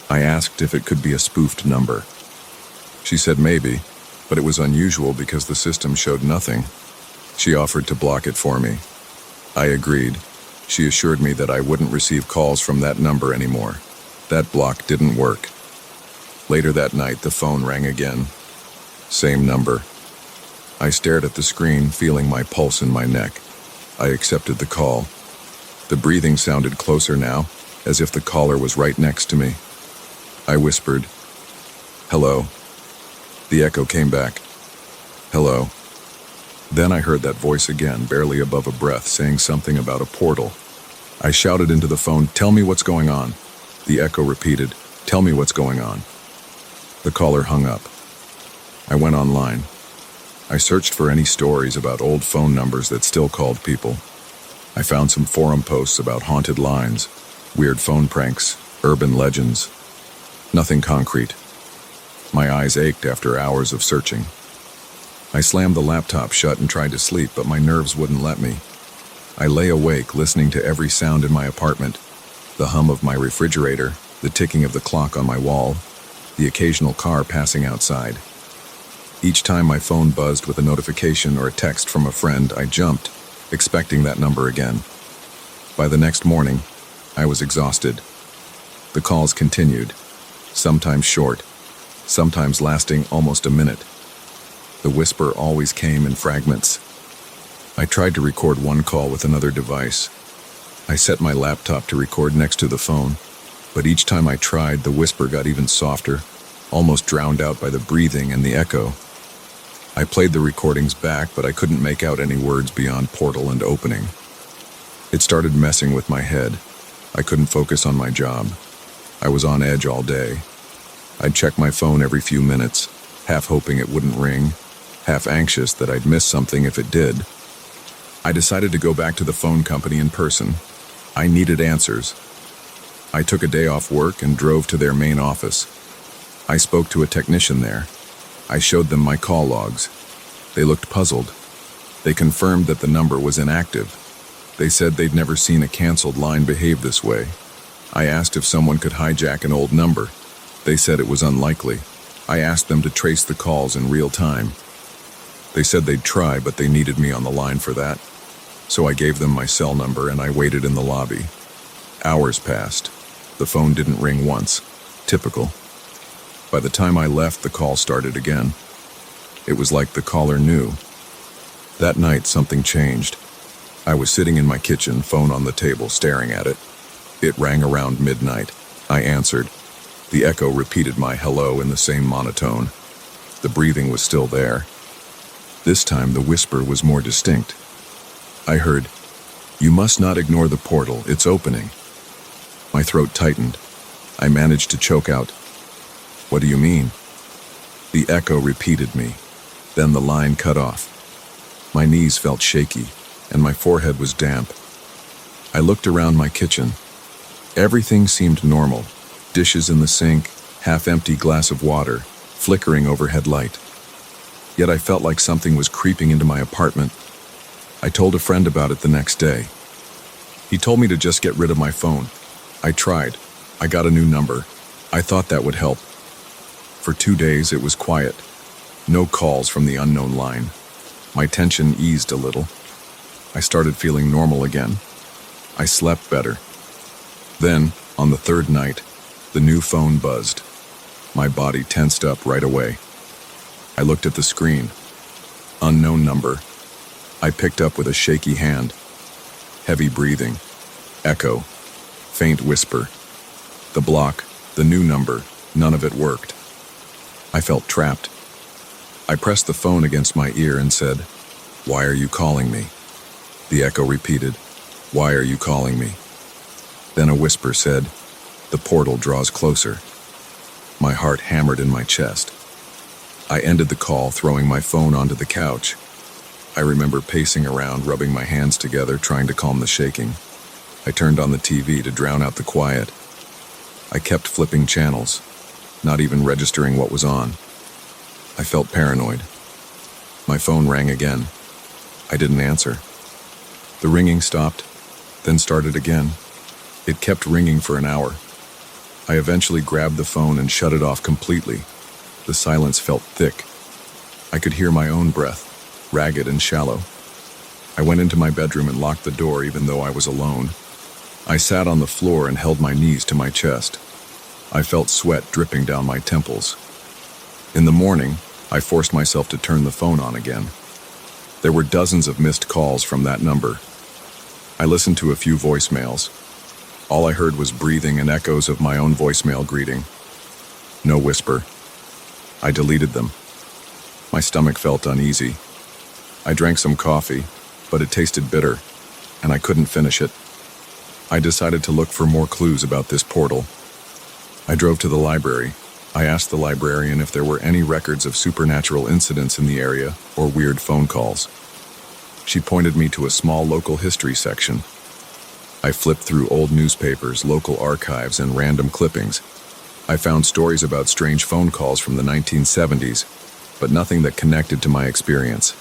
I asked if it could be a spoofed number. She said maybe, but it was unusual because the system showed nothing. She offered to block it for me. I agreed. She assured me that I wouldn't receive calls from that number anymore. That block didn't work. Later that night, the phone rang again. Same number. I stared at the screen, feeling my pulse in my neck. I accepted the call. The breathing sounded closer now, as if the caller was right next to me. I whispered, "Hello." The echo came back, "Hello." Then I heard that voice again, barely above a breath, saying something about a portal. I shouted into the phone, "Tell me what's going on." The echo repeated, "Tell me what's going on." The caller hung up. I went online. I searched for any stories about old phone numbers that still called people. I found some forum posts about haunted lines, weird phone pranks, urban legends. Nothing concrete. My eyes ached after hours of searching. I slammed the laptop shut and tried to sleep, but my nerves wouldn't let me. I lay awake, listening to every sound in my apartment, the hum of my refrigerator, the ticking of the clock on my wall, the occasional car passing outside. Each time my phone buzzed with a notification or a text from a friend, I jumped, expecting that number again. By the next morning, I was exhausted. The calls continued, sometimes short, sometimes lasting almost a minute. The whisper always came in fragments. I tried to record one call with another device. I set my laptop to record next to the phone, but each time I tried, the whisper got even softer, almost drowned out by the breathing and the echo. I played the recordings back, but I couldn't make out any words beyond portal and opening. It started messing with my head. I couldn't focus on my job. I was on edge all day. I'd check my phone every few minutes, half hoping it wouldn't ring, half anxious that I'd miss something if it did. I decided to go back to the phone company in person. I needed answers. I took a day off work and drove to their main office. I spoke to a technician there. I showed them my call logs. They looked puzzled. They confirmed that the number was inactive. They said they'd never seen a canceled line behave this way. I asked if someone could hijack an old number. They said it was unlikely. I asked them to trace the calls in real time. They said they'd try, but they needed me on the line for that. So I gave them my cell number and I waited in the lobby. Hours passed. The phone didn't ring once. Typical. By the time I left, the call started again. It was like the caller knew. That night, something changed. I was sitting in my kitchen, phone on the table, staring at it. It rang around midnight. I answered. The echo repeated my hello in the same monotone. The breathing was still there. This time, the whisper was more distinct. I heard, "You must not ignore the portal, it's opening." My throat tightened. I managed to choke out, "What do you mean?" The echo repeated me. Then the line cut off. My knees felt shaky, and my forehead was damp. I looked around my kitchen. Everything seemed normal. Dishes in the sink, half-empty glass of water, flickering overhead light. Yet I felt like something was creeping into my apartment. I told a friend about it the next day. He told me to just get rid of my phone. I tried. I got a new number. I thought that would help. For 2 days, it was quiet. No calls from the unknown line. My tension eased a little. I started feeling normal again. I slept better. Then, on the third night, the new phone buzzed. My body tensed up right away. I looked at the screen. Unknown number. I picked up with a shaky hand. Heavy breathing. Echo. Faint whisper. The block. The new number. None of it worked. I felt trapped. I pressed the phone against my ear and said, "Why are you calling me?" The echo repeated, "Why are you calling me?" Then a whisper said, "The portal draws closer." My heart hammered in my chest. I ended the call, throwing my phone onto the couch. I remember pacing around, rubbing my hands together, trying to calm the shaking. I turned on the TV to drown out the quiet. I kept flipping channels, not even registering what was on. I felt paranoid. My phone rang again. I didn't answer. The ringing stopped, then started again. It kept ringing for an hour. I eventually grabbed the phone and shut it off completely. The silence felt thick. I could hear my own breath, ragged and shallow. I went into my bedroom and locked the door even though I was alone. I sat on the floor and held my knees to my chest. I felt sweat dripping down my temples. In the morning, I forced myself to turn the phone on again. There were dozens of missed calls from that number. I listened to a few voicemails. All I heard was breathing and echoes of my own voicemail greeting. No whisper. I deleted them. My stomach felt uneasy. I drank some coffee, but it tasted bitter, and I couldn't finish it. I decided to look for more clues about this portal. I drove to the library. I asked the librarian if there were any records of supernatural incidents in the area or weird phone calls. She pointed me to a small local history section. I flipped through old newspapers, local archives, and random clippings. I found stories about strange phone calls from the 1970s, but nothing that connected to my experience.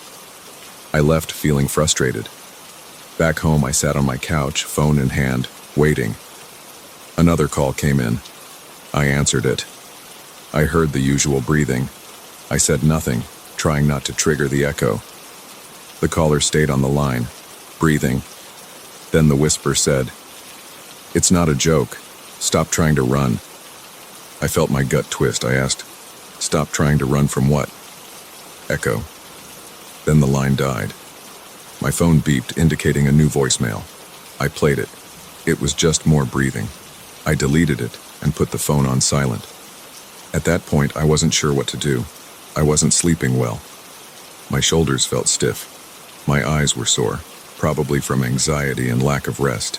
I left feeling frustrated. Back home, I sat on my couch, phone in hand, waiting. Another call came in. I answered it. I heard the usual breathing. I said nothing, trying not to trigger the echo. The caller stayed on the line, breathing. Then the whisper said, "It's not a joke. Stop trying to run." I felt my gut twist. I asked, "Stop trying to run from what?" Echo. Then the line died. My phone beeped, indicating a new voicemail. I played it. It was just more breathing. I deleted it and put the phone on silent. At that point, I wasn't sure what to do. I wasn't sleeping well. My shoulders felt stiff. My eyes were sore, probably from anxiety and lack of rest.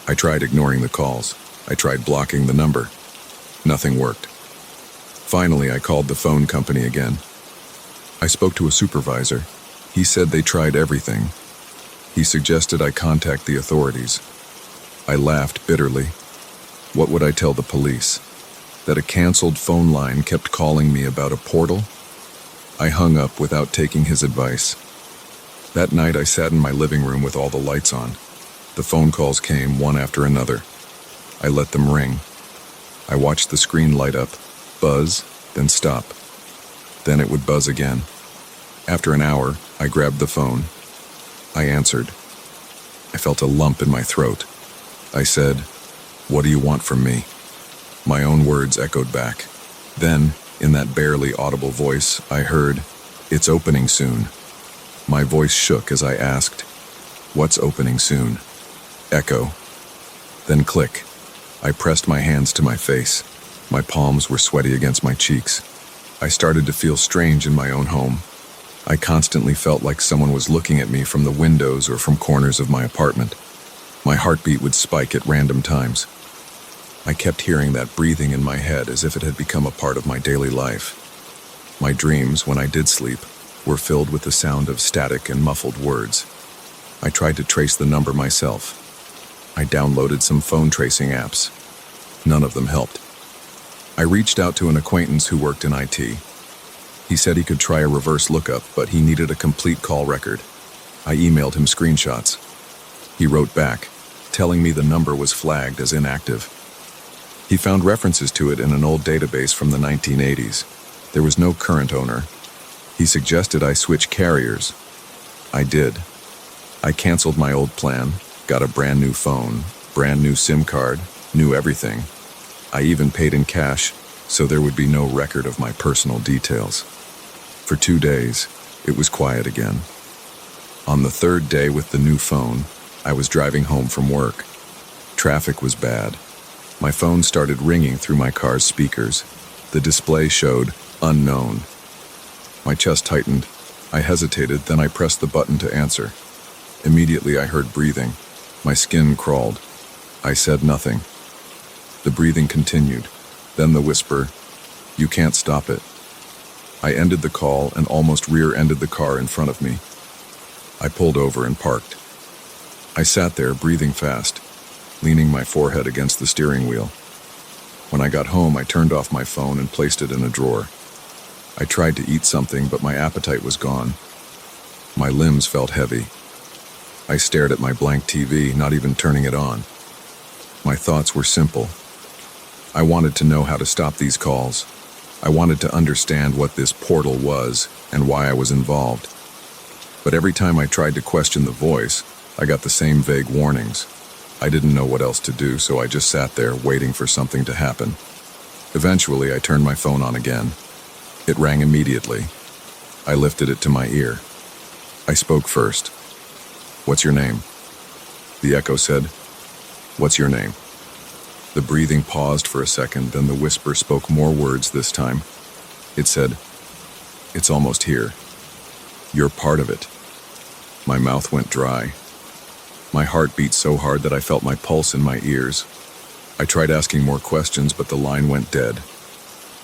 I tried ignoring the calls. I tried blocking the number. Nothing worked. Finally, I called the phone company again. I spoke to a supervisor. He said they tried everything. He suggested I contact the authorities. I laughed bitterly. What would I tell the police? That a canceled phone line kept calling me about a portal? I hung up without taking his advice. That night I sat in my living room with all the lights on. The phone calls came one after another. I let them ring. I watched the screen light up, buzz, then stop. Then it would buzz again. After an hour, I grabbed the phone. I answered. I felt a lump in my throat. I said, "What do you want from me?" My own words echoed back. Then, in that barely audible voice, I heard, "It's opening soon." My voice shook as I asked, "What's opening soon?" Echo. Then click. I pressed my hands to my face. My palms were sweaty against my cheeks. I started to feel strange in my own home. I constantly felt like someone was looking at me from the windows or from corners of my apartment. My heartbeat would spike at random times. I kept hearing that breathing in my head as if it had become a part of my daily life. My dreams, when I did sleep, were filled with the sound of static and muffled words. I tried to trace the number myself. I downloaded some phone tracing apps. None of them helped. I reached out to an acquaintance who worked in IT. He said he could try a reverse lookup, but he needed a complete call record. I emailed him screenshots. He wrote back, telling me the number was flagged as inactive. He found references to it in an old database from the 1980s. There was no current owner. He suggested I switch carriers. I did. I canceled my old plan, got a brand new phone, brand new SIM card, knew everything. I even paid in cash, so there would be no record of my personal details. For 2 days, it was quiet again. On the third day with the new phone, I was driving home from work. Traffic was bad. My phone started ringing through my car's speakers. The display showed unknown. My chest tightened. I hesitated, then I pressed the button to answer. Immediately I heard breathing. My skin crawled. I said nothing. The breathing continued. Then the whisper, "You can't stop it." I ended the call and almost rear-ended the car in front of me. I pulled over and parked. I sat there, breathing fast, leaning my forehead against the steering wheel. When I got home, I turned off my phone and placed it in a drawer. I tried to eat something, but my appetite was gone. My limbs felt heavy. I stared at my blank TV, not even turning it on. My thoughts were simple. I wanted to know how to stop these calls. I wanted to understand what this portal was and why I was involved. But every time I tried to question the voice, I got the same vague warnings. I didn't know what else to do, so I just sat there waiting for something to happen. Eventually, I turned my phone on again. It rang immediately. I lifted it to my ear. I spoke first. "What's your name?" The echo said, "What's your name?" The breathing paused for a second, then the whisper spoke more words this time. It said, "It's almost here. You're part of it." My mouth went dry. My heart beat so hard that I felt my pulse in my ears. I tried asking more questions, but the line went dead.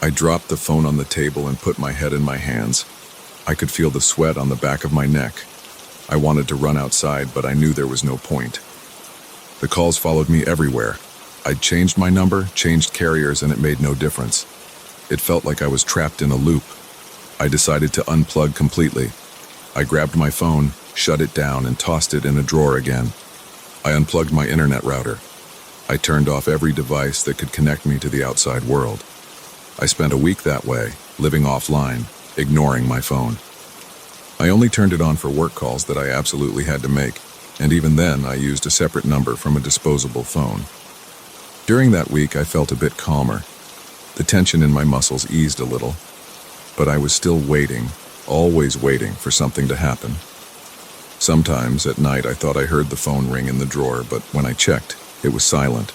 I dropped the phone on the table and put my head in my hands. I could feel the sweat on the back of my neck. I wanted to run outside, but I knew there was no point. The calls followed me everywhere. I'd changed my number, changed carriers, and it made no difference. It felt like I was trapped in a loop. I decided to unplug completely. I grabbed my phone, shut it down, and tossed it in a drawer again. I unplugged my internet router. I turned off every device that could connect me to the outside world. I spent a week that way, living offline, ignoring my phone. I only turned it on for work calls that I absolutely had to make, and even then I used a separate number from a disposable phone. During that week, I felt a bit calmer. The tension in my muscles eased a little, but I was still waiting, always waiting for something to happen. Sometimes at night I thought I heard the phone ring in the drawer, but when I checked, it was silent.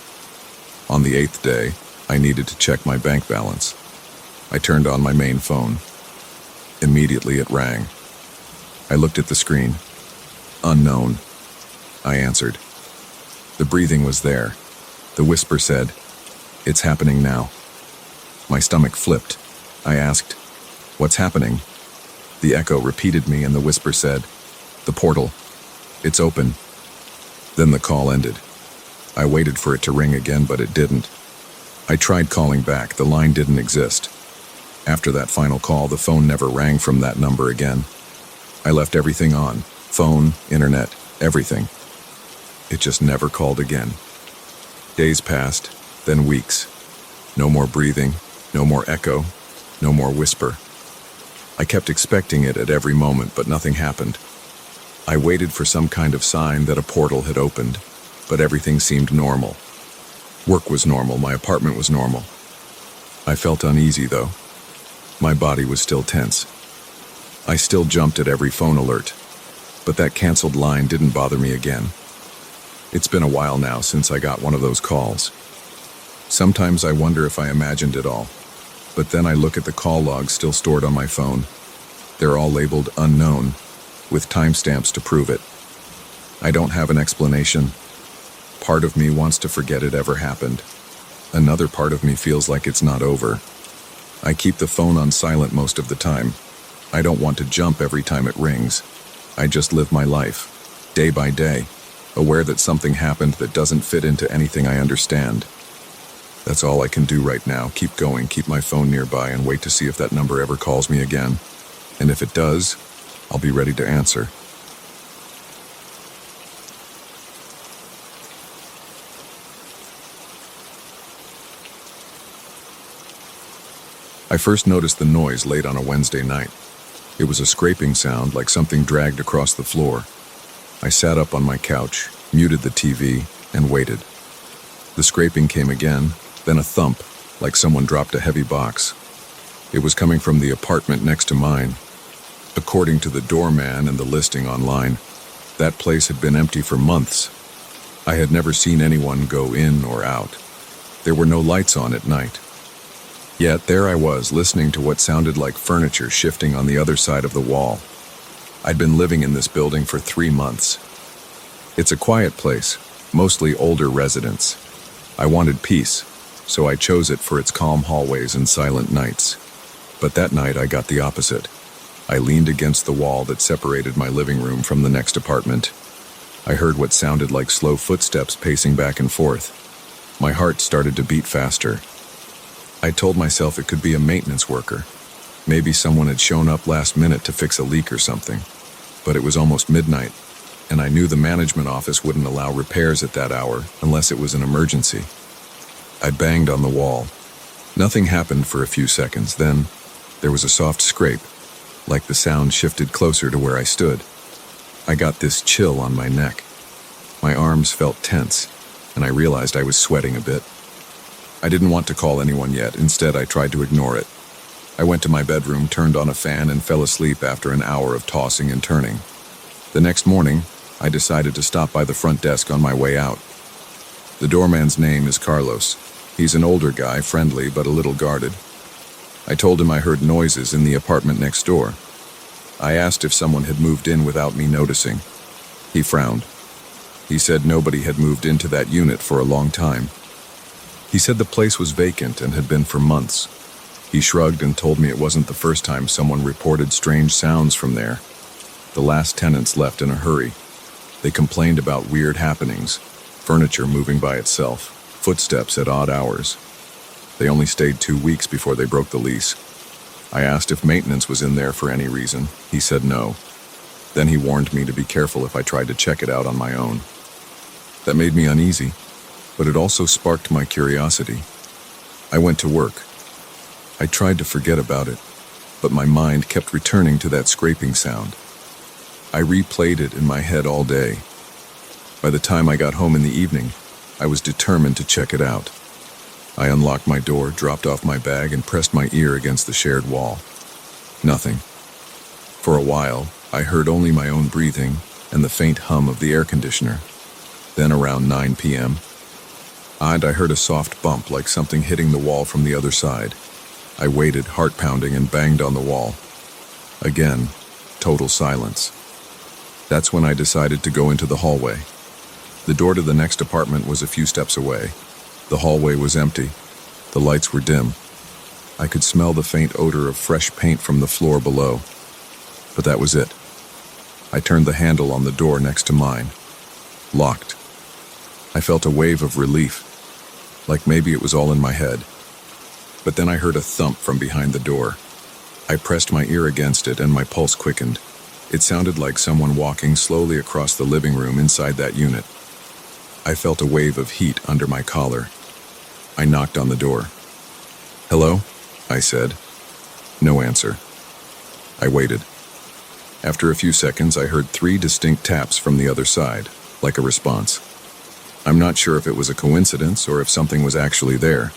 On the 8th day, I needed to check my bank balance. I turned on my main phone. Immediately it rang. I looked at the screen. Unknown. I answered. The breathing was there. The whisper said, "It's happening now." My stomach flipped. I asked, "What's happening?" The echo repeated me and the whisper said, "The portal. It's open." Then the call ended. I waited for it to ring again, but it didn't. I tried calling back. The line didn't exist. After that final call, the phone never rang from that number again. I left everything on. Phone, internet, everything. It just never called again. Days passed, then weeks. No more breathing, no more echo, no more whisper. I kept expecting it at every moment, but nothing happened. I waited for some kind of sign that a portal had opened, but everything seemed normal. Work was normal, my apartment was normal. I felt uneasy, though. My body was still tense. I still jumped at every phone alert, but that canceled line didn't bother me again. It's been a while now since I got one of those calls. Sometimes I wonder if I imagined it all, but then I look at the call logs still stored on my phone. They're all labeled unknown, with timestamps to prove it. I don't have an explanation. Part of me wants to forget it ever happened. Another part of me feels like it's not over. I keep the phone on silent most of the time. I don't want to jump every time it rings. I just live my life, day by day, aware that something happened that doesn't fit into anything I understand. That's all I can do right now. Keep going, keep my phone nearby, and wait to see if that number ever calls me again. And if it does, I'll be ready to answer. I first noticed the noise late on a Wednesday night. It was a scraping sound, like something dragged across the floor. I sat up on my couch, muted the TV, and waited. The scraping came again, then a thump, like someone dropped a heavy box. It was coming from the apartment next to mine. According to the doorman and the listing online, that place had been empty for months. I had never seen anyone go in or out. There were no lights on at night. Yet there I was, listening to what sounded like furniture shifting on the other side of the wall. I'd been living in this building for 3 months. It's a quiet place, mostly older residents. I wanted peace, so I chose it for its calm hallways and silent nights. But that night I got the opposite. I leaned against the wall that separated my living room from the next apartment. I heard what sounded like slow footsteps pacing back and forth. My heart started to beat faster. I told myself it could be a maintenance worker. Maybe someone had shown up last minute to fix a leak or something. But it was almost midnight, and I knew the management office wouldn't allow repairs at that hour unless it was an emergency. I banged on the wall. Nothing happened for a few seconds. Then there was a soft scrape, like the sound shifted closer to where I stood. I got this chill on my neck. My arms felt tense, and I realized I was sweating a bit. I didn't want to call anyone yet. Instead, I tried to ignore it. I went to my bedroom, turned on a fan, and fell asleep after an hour of tossing and turning. The next morning, I decided to stop by the front desk on my way out. The doorman's name is Carlos. He's an older guy, friendly but a little guarded. I told him I heard noises in the apartment next door. I asked if someone had moved in without me noticing. He frowned. He said nobody had moved into that unit for a long time. He said the place was vacant and had been for months. He shrugged and told me it wasn't the first time someone reported strange sounds from there. The last tenants left in a hurry. They complained about weird happenings, furniture moving by itself, footsteps at odd hours. They only stayed 2 weeks before they broke the lease. I asked if maintenance was in there for any reason. He said no. Then he warned me to be careful if I tried to check it out on my own. That made me uneasy, but it also sparked my curiosity. I went to work. I tried to forget about it, but my mind kept returning to that scraping sound. I replayed it in my head all day. By the time I got home in the evening, I was determined to check it out. I unlocked my door, dropped off my bag, and pressed my ear against the shared wall. Nothing. For a while, I heard only my own breathing and the faint hum of the air conditioner. Then around 9 p.m., I heard a soft bump like something hitting the wall from the other side. I waited, heart pounding, and banged on the wall. Again, total silence. That's when I decided to go into the hallway. The door to the next apartment was a few steps away. The hallway was empty. The lights were dim. I could smell the faint odor of fresh paint from the floor below. But that was it. I turned the handle on the door next to mine. Locked. I felt a wave of relief, like maybe it was all in my head. But then I heard a thump from behind the door. I pressed my ear against it and my pulse quickened. It sounded like someone walking slowly across the living room inside that unit. I felt a wave of heat under my collar. I knocked on the door. "Hello?" I said. No answer. I waited. After a few seconds, I heard 3 distinct taps from the other side, like a response. I'm not sure if it was a coincidence or if something was actually there.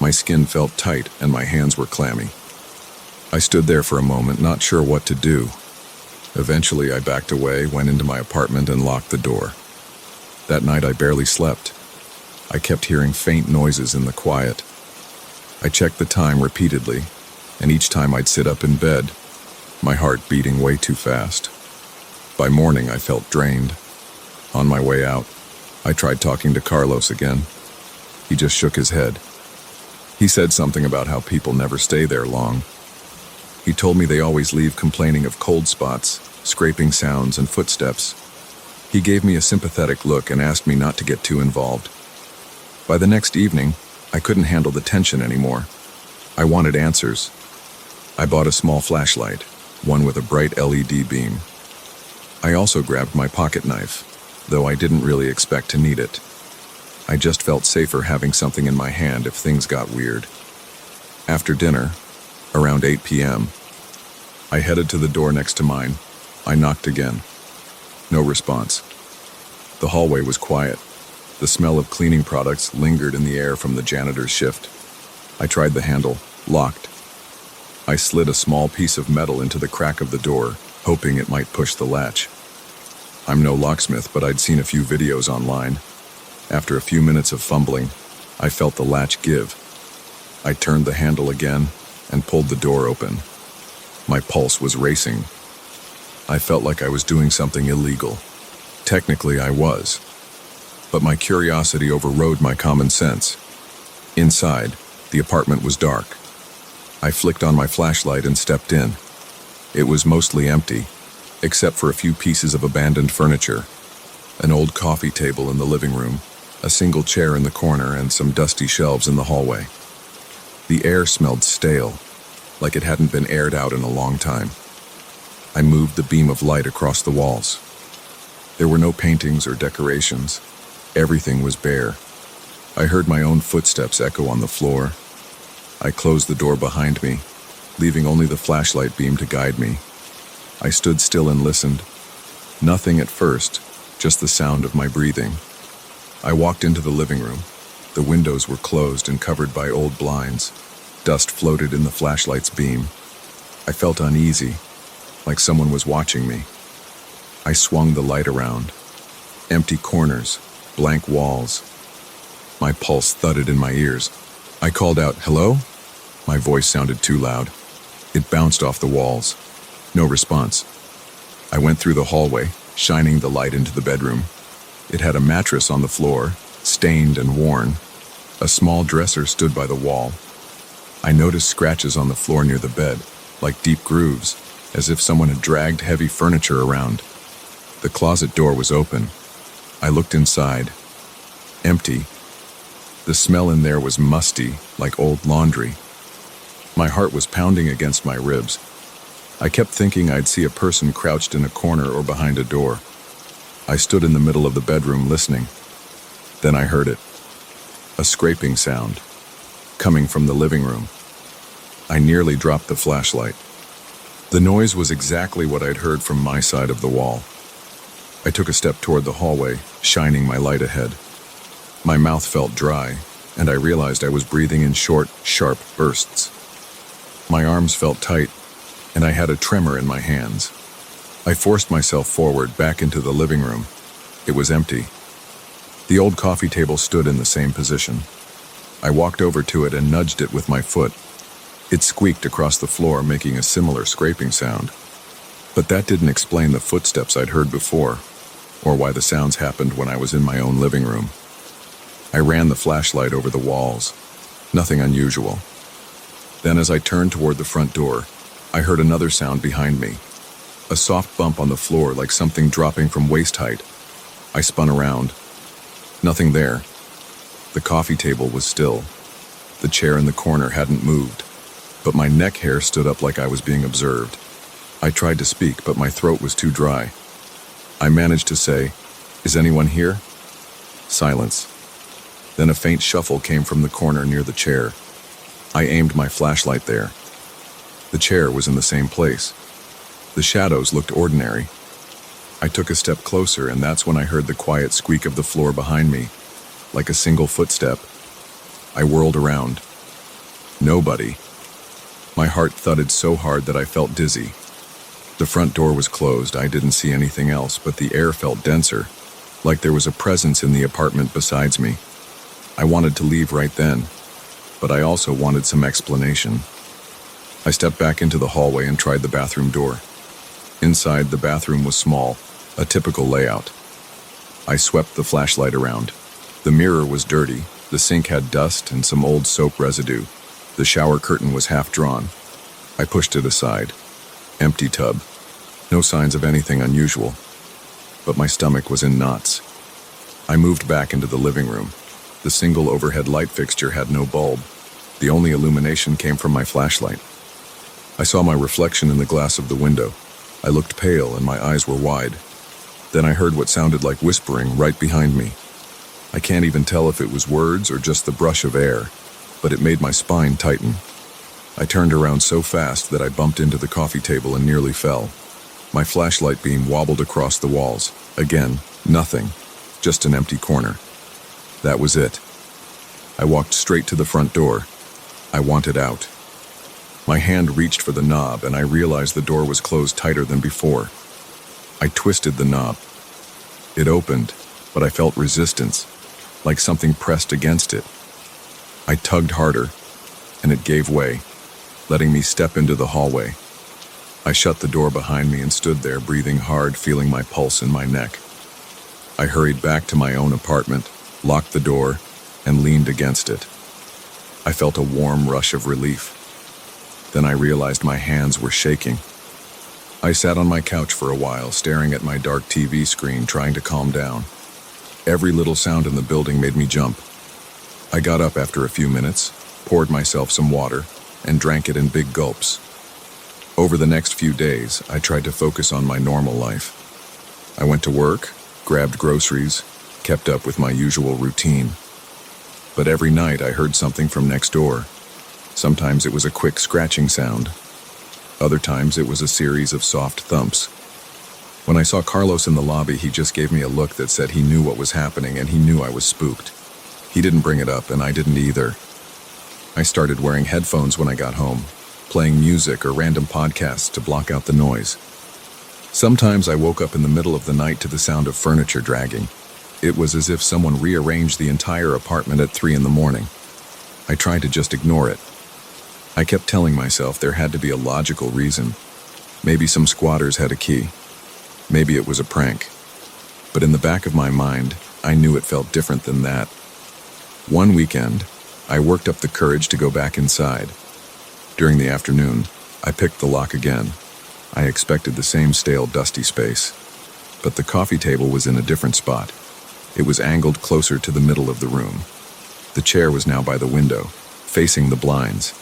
My skin felt tight and my hands were clammy. I stood there for a moment, not sure what to do. Eventually, I backed away, went into my apartment, and locked the door. That night, I barely slept. I kept hearing faint noises in the quiet. I checked the time repeatedly, and each time I'd sit up in bed, my heart beating way too fast. By morning, I felt drained. On my way out, I tried talking to Carlos again. He just shook his head. He said something about how people never stay there long. He told me they always leave complaining of cold spots, scraping sounds, and footsteps. He gave me a sympathetic look and asked me not to get too involved. By the next evening, I couldn't handle the tension anymore. I wanted answers. I bought a small flashlight, one with a bright LED beam. I also grabbed my pocket knife, though I didn't really expect to need it. I just felt safer having something in my hand if things got weird. After dinner, around 8 p.m., I headed to the door next to mine. I knocked again. No response. The hallway was quiet. The smell of cleaning products lingered in the air from the janitor's shift. I tried the handle, locked. I slid a small piece of metal into the crack of the door, hoping it might push the latch. I'm no locksmith, but I'd seen a few videos online. After a few minutes of fumbling, I felt the latch give. I turned the handle again and pulled the door open. My pulse was racing. I felt like I was doing something illegal. Technically, I was. But my curiosity overrode my common sense. Inside, the apartment was dark. I flicked on my flashlight and stepped in. It was mostly empty, except for a few pieces of abandoned furniture. An old coffee table in the living room, a single chair in the corner, and some dusty shelves in the hallway. The air smelled stale, like it hadn't been aired out in a long time. I moved the beam of light across the walls. There were no paintings or decorations. Everything was bare. I heard my own footsteps echo on the floor. I closed the door behind me, leaving only the flashlight beam to guide me. I stood still and listened. Nothing at first, just the sound of my breathing. I walked into the living room. The windows were closed and covered by old blinds. Dust floated in the flashlight's beam. I felt uneasy, like someone was watching me. I swung the light around. Empty corners, blank walls. My pulse thudded in my ears. I called out, "Hello?" My voice sounded too loud. It bounced off the walls. No response. I went through the hallway, shining the light into the bedroom. It had a mattress on the floor, stained and worn. A small dresser stood by the wall. I noticed scratches on the floor near the bed, like deep grooves. as if someone had dragged heavy furniture around. The closet door was open. I looked inside. Empty. The smell in there was musty, like old laundry. My heart was pounding against my ribs. I kept thinking I'd see a person crouched in a corner or behind a door. I stood in the middle of the bedroom listening. Then I heard it. A scraping sound, coming from the living room. I nearly dropped the flashlight. The noise was exactly what I'd heard from my side of the wall. I took a step toward the hallway, shining my light ahead. My mouth felt dry, and I realized I was breathing in short, sharp bursts. My arms felt tight, and I had a tremor in my hands. I forced myself forward back into the living room. It was empty. The old coffee table stood in the same position. I walked over to it and nudged it with my foot. It squeaked across the floor, making a similar scraping sound. But that didn't explain the footsteps I'd heard before, or why the sounds happened when I was in my own living room. I ran the flashlight over the walls. Nothing unusual. Then as I turned toward the front door, I heard another sound behind me. A soft bump on the floor, like something dropping from waist height. I spun around. Nothing there. The coffee table was still. The chair in the corner hadn't moved, but my neck hair stood up like I was being observed. I tried to speak, but my throat was too dry. I managed to say, "Is anyone here?" Silence. Then a faint shuffle came from the corner near the chair. I aimed my flashlight there. The chair was in the same place. The shadows looked ordinary. I took a step closer, and that's when I heard the quiet squeak of the floor behind me, like a single footstep. I whirled around. Nobody. My heart thudded so hard that I felt dizzy. The front door was closed. I didn't see anything else, but the air felt denser, like there was a presence in the apartment besides me. I wanted to leave right then, but I also wanted some explanation. I stepped back into the hallway and tried the bathroom door. Inside, the bathroom was small, a typical layout. I swept the flashlight around. The mirror was dirty, the sink had dust and some old soap residue. The shower curtain was half drawn. I pushed it aside. Empty tub. No signs of anything unusual. But my stomach was in knots. I moved back into the living room. The single overhead light fixture had no bulb. The only illumination came from my flashlight. I saw my reflection in the glass of the window. I looked pale and my eyes were wide. Then I heard what sounded like whispering right behind me. I can't even tell if it was words or just the brush of air, but it made my spine tighten. I turned around so fast that I bumped into the coffee table and nearly fell. My flashlight beam wobbled across the walls. Again, nothing. Just an empty corner. That was it. I walked straight to the front door. I wanted out. My hand reached for the knob, and I realized the door was closed tighter than before. I twisted the knob. It opened, but I felt resistance, like something pressed against it. I tugged harder, and it gave way, letting me step into the hallway. I shut the door behind me and stood there, breathing hard, feeling my pulse in my neck. I hurried back to my own apartment, locked the door, and leaned against it. I felt a warm rush of relief. Then I realized my hands were shaking. I sat on my couch for a while, staring at my dark TV screen, trying to calm down. Every little sound in the building made me jump. I got up after a few minutes, poured myself some water, and drank it in big gulps. Over the next few days, I tried to focus on my normal life. I went to work, grabbed groceries, kept up with my usual routine. But every night I heard something from next door. Sometimes it was a quick scratching sound. Other times it was a series of soft thumps. When I saw Carlos in the lobby, he just gave me a look that said he knew what was happening and he knew I was spooked. He didn't bring it up, and I didn't either. I started wearing headphones when I got home, playing music or random podcasts to block out the noise. Sometimes I woke up in the middle of the night to the sound of furniture dragging. It was as if someone rearranged the entire apartment at 3 in the morning. I tried to just ignore it. I kept telling myself there had to be a logical reason. Maybe some squatters had a key. Maybe it was a prank. But in the back of my mind, I knew it felt different than that. One weekend, I worked up the courage to go back inside. During the afternoon, I picked the lock again. I expected the same stale, dusty space. But the coffee table was in a different spot. It was angled closer to the middle of the room. The chair was now by the window, facing the blinds.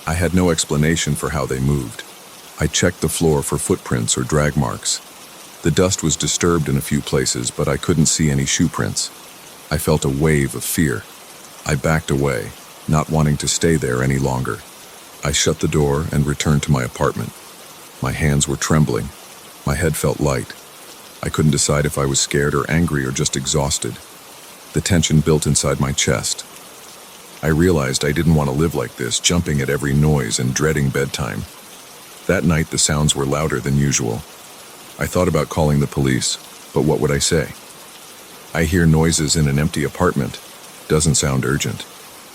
I had no explanation for how they moved. I checked the floor for footprints or drag marks. The dust was disturbed in a few places, but I couldn't see any shoe prints. I felt a wave of fear. I backed away, not wanting to stay there any longer. I shut the door and returned to my apartment. My hands were trembling. My head felt light. I couldn't decide if I was scared or angry or just exhausted. The tension built inside my chest. I realized I didn't want to live like this, jumping at every noise and dreading bedtime. That night, the sounds were louder than usual. I thought about calling the police, but what would I say? I hear noises in an empty apartment. Doesn't sound urgent.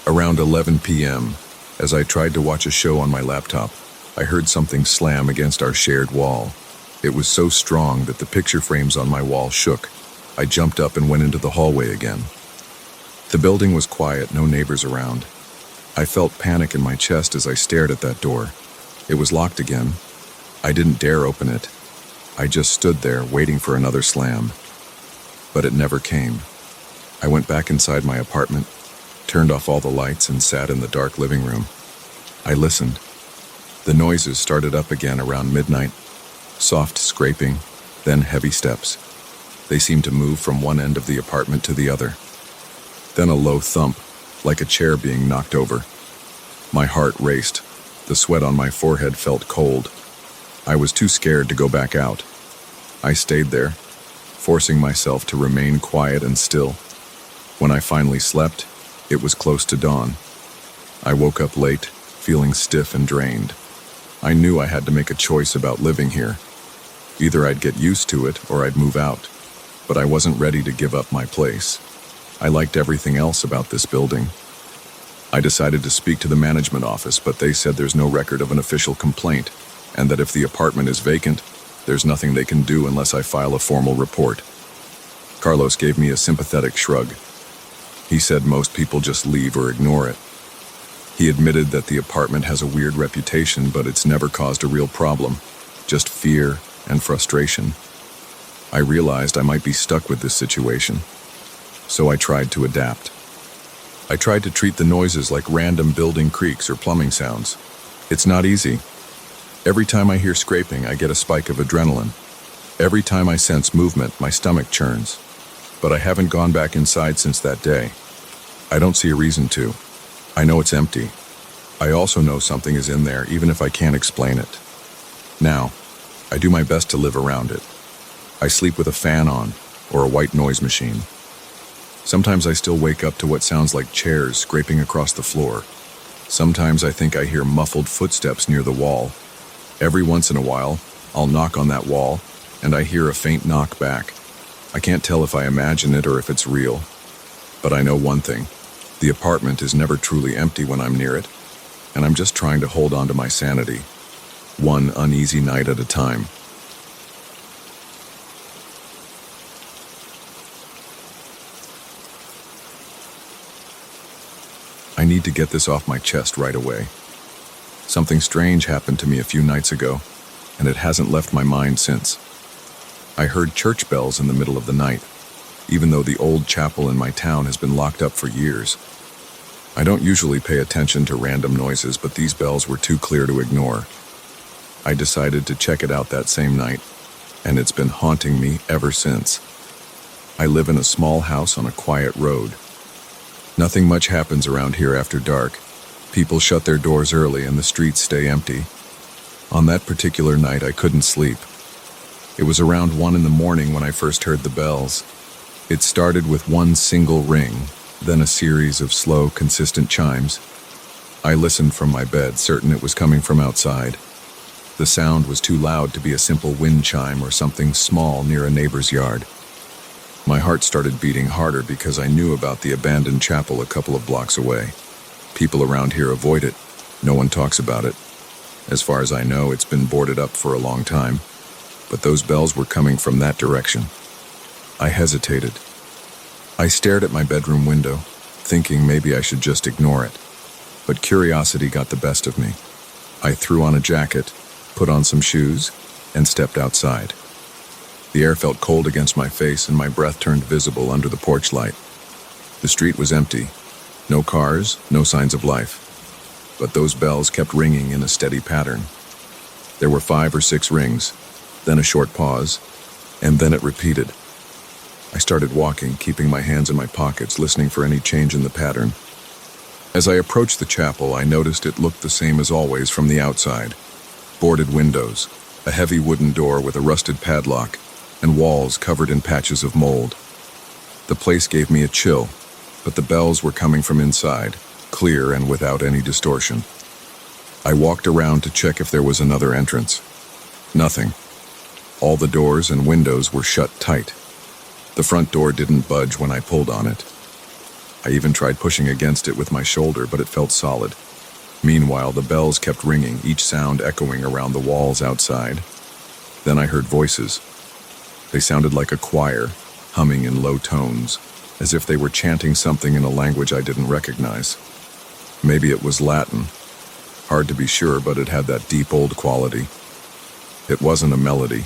Around 11 p.m., as I tried to watch a show on my laptop, I heard something slam against our shared wall. It was so strong that the picture frames on my wall shook. I jumped up and went into the hallway again. The building was quiet, no neighbors around. I felt panic in my chest as I stared at that door. It was locked again. I didn't dare open it. I just stood there waiting for another slam. But it never came. I went back inside my apartment, turned off all the lights, and sat in the dark living room. I listened. The noises started up again around midnight. Soft scraping, then heavy steps. They seemed to move from one end of the apartment to the other. Then a low thump, like a chair being knocked over. My heart raced. The sweat on my forehead felt cold. I was too scared to go back out. I stayed there, forcing myself to remain quiet and still. When I finally slept, it was close to dawn. I woke up late, feeling stiff and drained. I knew I had to make a choice about living here. Either I'd get used to it or I'd move out, but I wasn't ready to give up my place. I liked everything else about this building. I decided to speak to the management office, but they said there's no record of an official complaint, and that if the apartment is vacant, there's nothing they can do unless I file a formal report. Carlos gave me a sympathetic shrug. He said most people just leave or ignore it. He admitted that the apartment has a weird reputation, but it's never caused a real problem, just fear and frustration. I realized I might be stuck with this situation, so I tried to adapt. I tried to treat the noises like random building creaks or plumbing sounds. It's not easy. Every time I hear scraping, I get a spike of adrenaline. Every time I sense movement, my stomach churns. But I haven't gone back inside since that day. I don't see a reason to. I know it's empty. I also know something is in there, even if I can't explain it. Now, I do my best to live around it. I sleep with a fan on, or a white noise machine. Sometimes I still wake up to what sounds like chairs scraping across the floor. Sometimes I think I hear muffled footsteps near the wall. Every once in a while, I'll knock on that wall, and I hear a faint knock back. I can't tell if I imagine it or if it's real. But I know one thing. The apartment is never truly empty when I'm near it, and I'm just trying to hold on to my sanity, one uneasy night at a time. I need to get this off my chest right away. Something strange happened to me a few nights ago, and it hasn't left my mind since. I heard church bells in the middle of the night, even though the old chapel in my town has been locked up for years. I don't usually pay attention to random noises, but these bells were too clear to ignore. I decided to check it out that same night, and it's been haunting me ever since. I live in a small house on a quiet road. Nothing much happens around here after dark. People shut their doors early and the streets stay empty. On that particular night, I couldn't sleep. It was around 1 in the morning when I first heard the bells. It started with one single ring, then a series of slow, consistent chimes. I listened from my bed, certain it was coming from outside. The sound was too loud to be a simple wind chime or something small near a neighbor's yard. My heart started beating harder because I knew about the abandoned chapel a couple of blocks away. People around here avoid it. No one talks about it. As far as I know, it's been boarded up for a long time. But those bells were coming from that direction. I hesitated. I stared at my bedroom window, thinking maybe I should just ignore it. But curiosity got the best of me. I threw on a jacket, put on some shoes, and stepped outside. The air felt cold against my face and my breath turned visible under the porch light. The street was empty. No cars, no signs of life. But those bells kept ringing in a steady pattern. There were 5 or 6 rings, then a short pause, and then it repeated. I started walking, keeping my hands in my pockets, listening for any change in the pattern. As I approached the chapel, I noticed it looked the same as always from the outside. Boarded windows, a heavy wooden door with a rusted padlock, and walls covered in patches of mold. The place gave me a chill, but the bells were coming from inside, clear and without any distortion. I walked around to check if there was another entrance. Nothing. All the doors and windows were shut tight. The front door didn't budge when I pulled on it. I even tried pushing against it with my shoulder, but it felt solid. Meanwhile, the bells kept ringing, each sound echoing around the walls outside. Then I heard voices. They sounded like a choir, humming in low tones, as if they were chanting something in a language I didn't recognize. Maybe it was Latin. Hard to be sure, but it had that deep old quality. It wasn't a melody.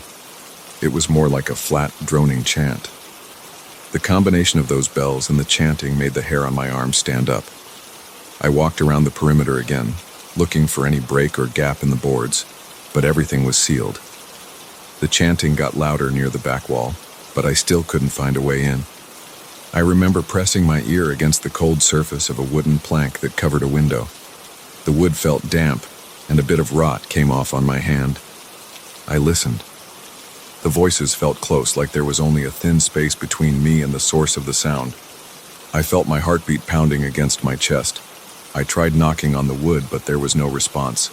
It was more like a flat, droning chant. The combination of those bells and the chanting made the hair on my arms stand up. I walked around the perimeter again, looking for any break or gap in the boards, but everything was sealed. The chanting got louder near the back wall, but I still couldn't find a way in. I remember pressing my ear against the cold surface of a wooden plank that covered a window. The wood felt damp, and a bit of rot came off on my hand. I listened. The voices felt close, like there was only a thin space between me and the source of the sound. I felt my heartbeat pounding against my chest. I tried knocking on the wood, but there was no response.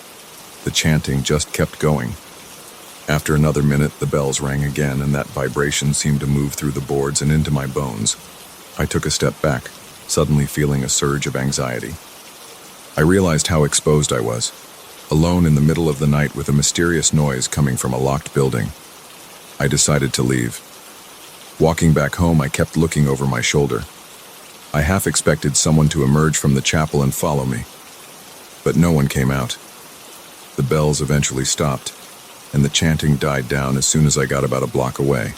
The chanting just kept going. After another minute, the bells rang again, and that vibration seemed to move through the boards and into my bones. I took a step back, suddenly feeling a surge of anxiety. I realized how exposed I was, alone in the middle of the night with a mysterious noise coming from a locked building. I decided to leave. Walking back home, I kept looking over my shoulder. I half expected someone to emerge from the chapel and follow me, but no one came out. The bells eventually stopped, and the chanting died down as soon as I got about a block away.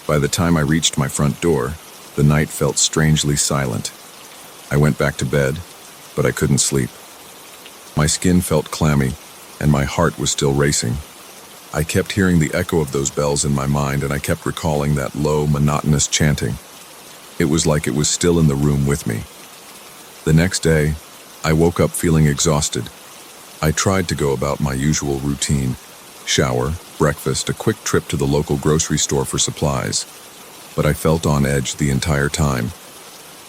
By the time I reached my front door, the night felt strangely silent. I went back to bed, but I couldn't sleep. My skin felt clammy, and my heart was still racing. I kept hearing the echo of those bells in my mind, and I kept recalling that low, monotonous chanting. It was like it was still in the room with me. The next day, I woke up feeling exhausted. I tried to go about my usual routine: shower, breakfast, a quick trip to the local grocery store for supplies. But I felt on edge the entire time.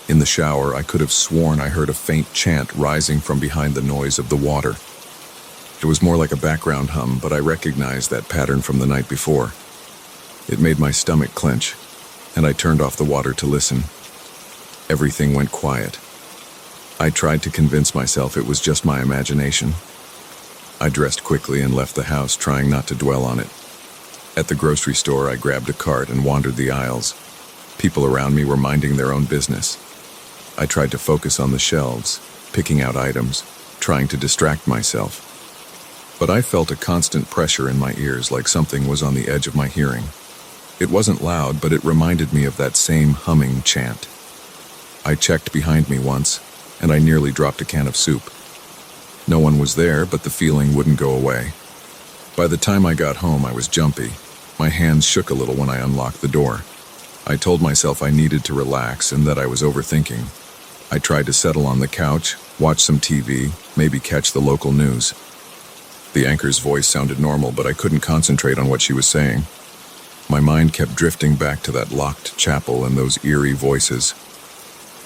In the shower, I could have sworn I heard a faint chant rising from behind the noise of the water. It was more like a background hum, but I recognized that pattern from the night before. It made my stomach clench, and I turned off the water to listen. Everything went quiet. I tried to convince myself it was just my imagination. I dressed quickly and left the house, trying not to dwell on it. At the grocery store, I grabbed a cart and wandered the aisles. People around me were minding their own business. I tried to focus on the shelves, picking out items, trying to distract myself. But I felt a constant pressure in my ears, like something was on the edge of my hearing. It wasn't loud, but it reminded me of that same humming chant. I checked behind me once, and I nearly dropped a can of soup. No one was there, but the feeling wouldn't go away. By the time I got home, I was jumpy. My hands shook a little when I unlocked the door. I told myself I needed to relax and that I was overthinking. I tried to settle on the couch, watch some TV, maybe catch the local news. The anchor's voice sounded normal, but I couldn't concentrate on what she was saying. My mind kept drifting back to that locked chapel and those eerie voices.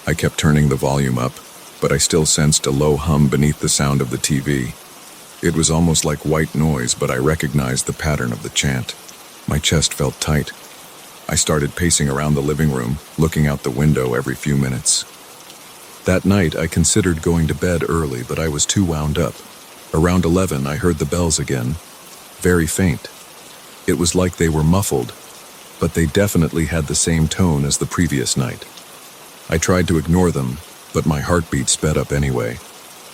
I kept turning the volume up, but I still sensed a low hum beneath the sound of the TV. It was almost like white noise, but I recognized the pattern of the chant. My chest felt tight. I started pacing around the living room, looking out the window every few minutes. That night, I considered going to bed early, but I was too wound up. Around 11, I heard the bells again, very faint. It was like they were muffled, but they definitely had the same tone as the previous night. I tried to ignore them, but my heartbeat sped up anyway.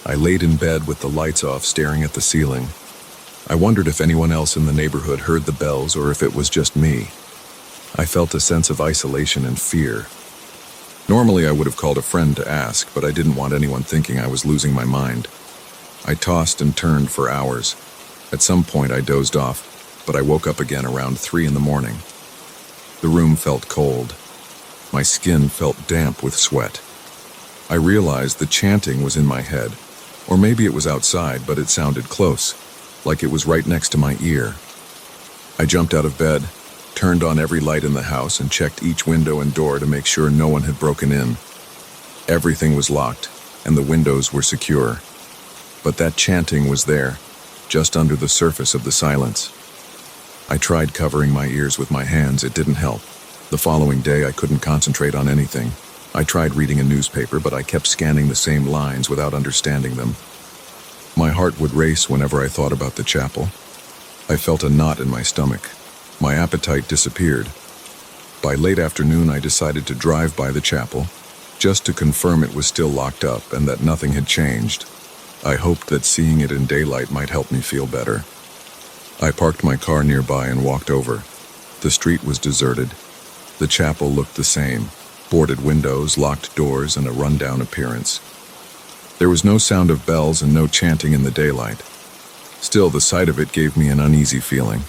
I laid in bed with the lights off, staring at the ceiling. I wondered if anyone else in the neighborhood heard the bells or if it was just me. I felt a sense of isolation and fear. Normally I would have called a friend to ask, but I didn't want anyone thinking I was losing my mind. I tossed and turned for hours. At some point I dozed off, but I woke up again around 3 in the morning. The room felt cold. My skin felt damp with sweat. I realized the chanting was in my head, or maybe it was outside, but it sounded close, like it was right next to my ear. I jumped out of bed, turned on every light in the house, and checked each window and door to make sure no one had broken in. Everything was locked, and the windows were secure. But that chanting was there, just under the surface of the silence. I tried covering my ears with my hands. It didn't help. The following day, I couldn't concentrate on anything. I tried reading a newspaper, but I kept scanning the same lines without understanding them. My heart would race whenever I thought about the chapel. I felt a knot in my stomach. My appetite disappeared. By late afternoon, I decided to drive by the chapel, just to confirm it was still locked up and that nothing had changed. I hoped that seeing it in daylight might help me feel better. I parked my car nearby and walked over. The street was deserted. The chapel looked the same, boarded windows, locked doors, and a rundown appearance. There was no sound of bells and no chanting in the daylight. Still, the sight of it gave me an uneasy feeling.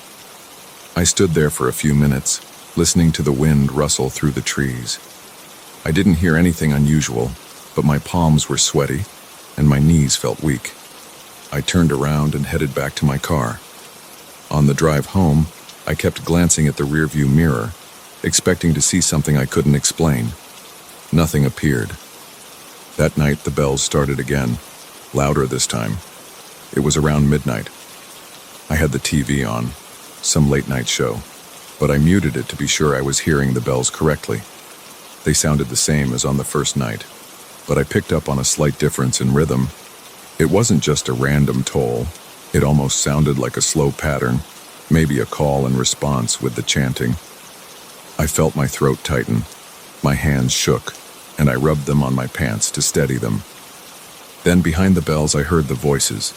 I stood there for a few minutes, listening to the wind rustle through the trees. I didn't hear anything unusual, but my palms were sweaty, and my knees felt weak. I turned around and headed back to my car. On the drive home, I kept glancing at the rearview mirror, expecting to see something I couldn't explain. Nothing appeared. That night, the bells started again, louder this time. It was around midnight. I had the TV on, some late-night show, but I muted it to be sure I was hearing the bells correctly. They sounded the same as on the first night, but I picked up on a slight difference in rhythm. It wasn't just a random toll. It almost sounded like a slow pattern, maybe a call and response with the chanting. I felt my throat tighten. My hands shook, and I rubbed them on my pants to steady them. Then behind the bells I heard the voices.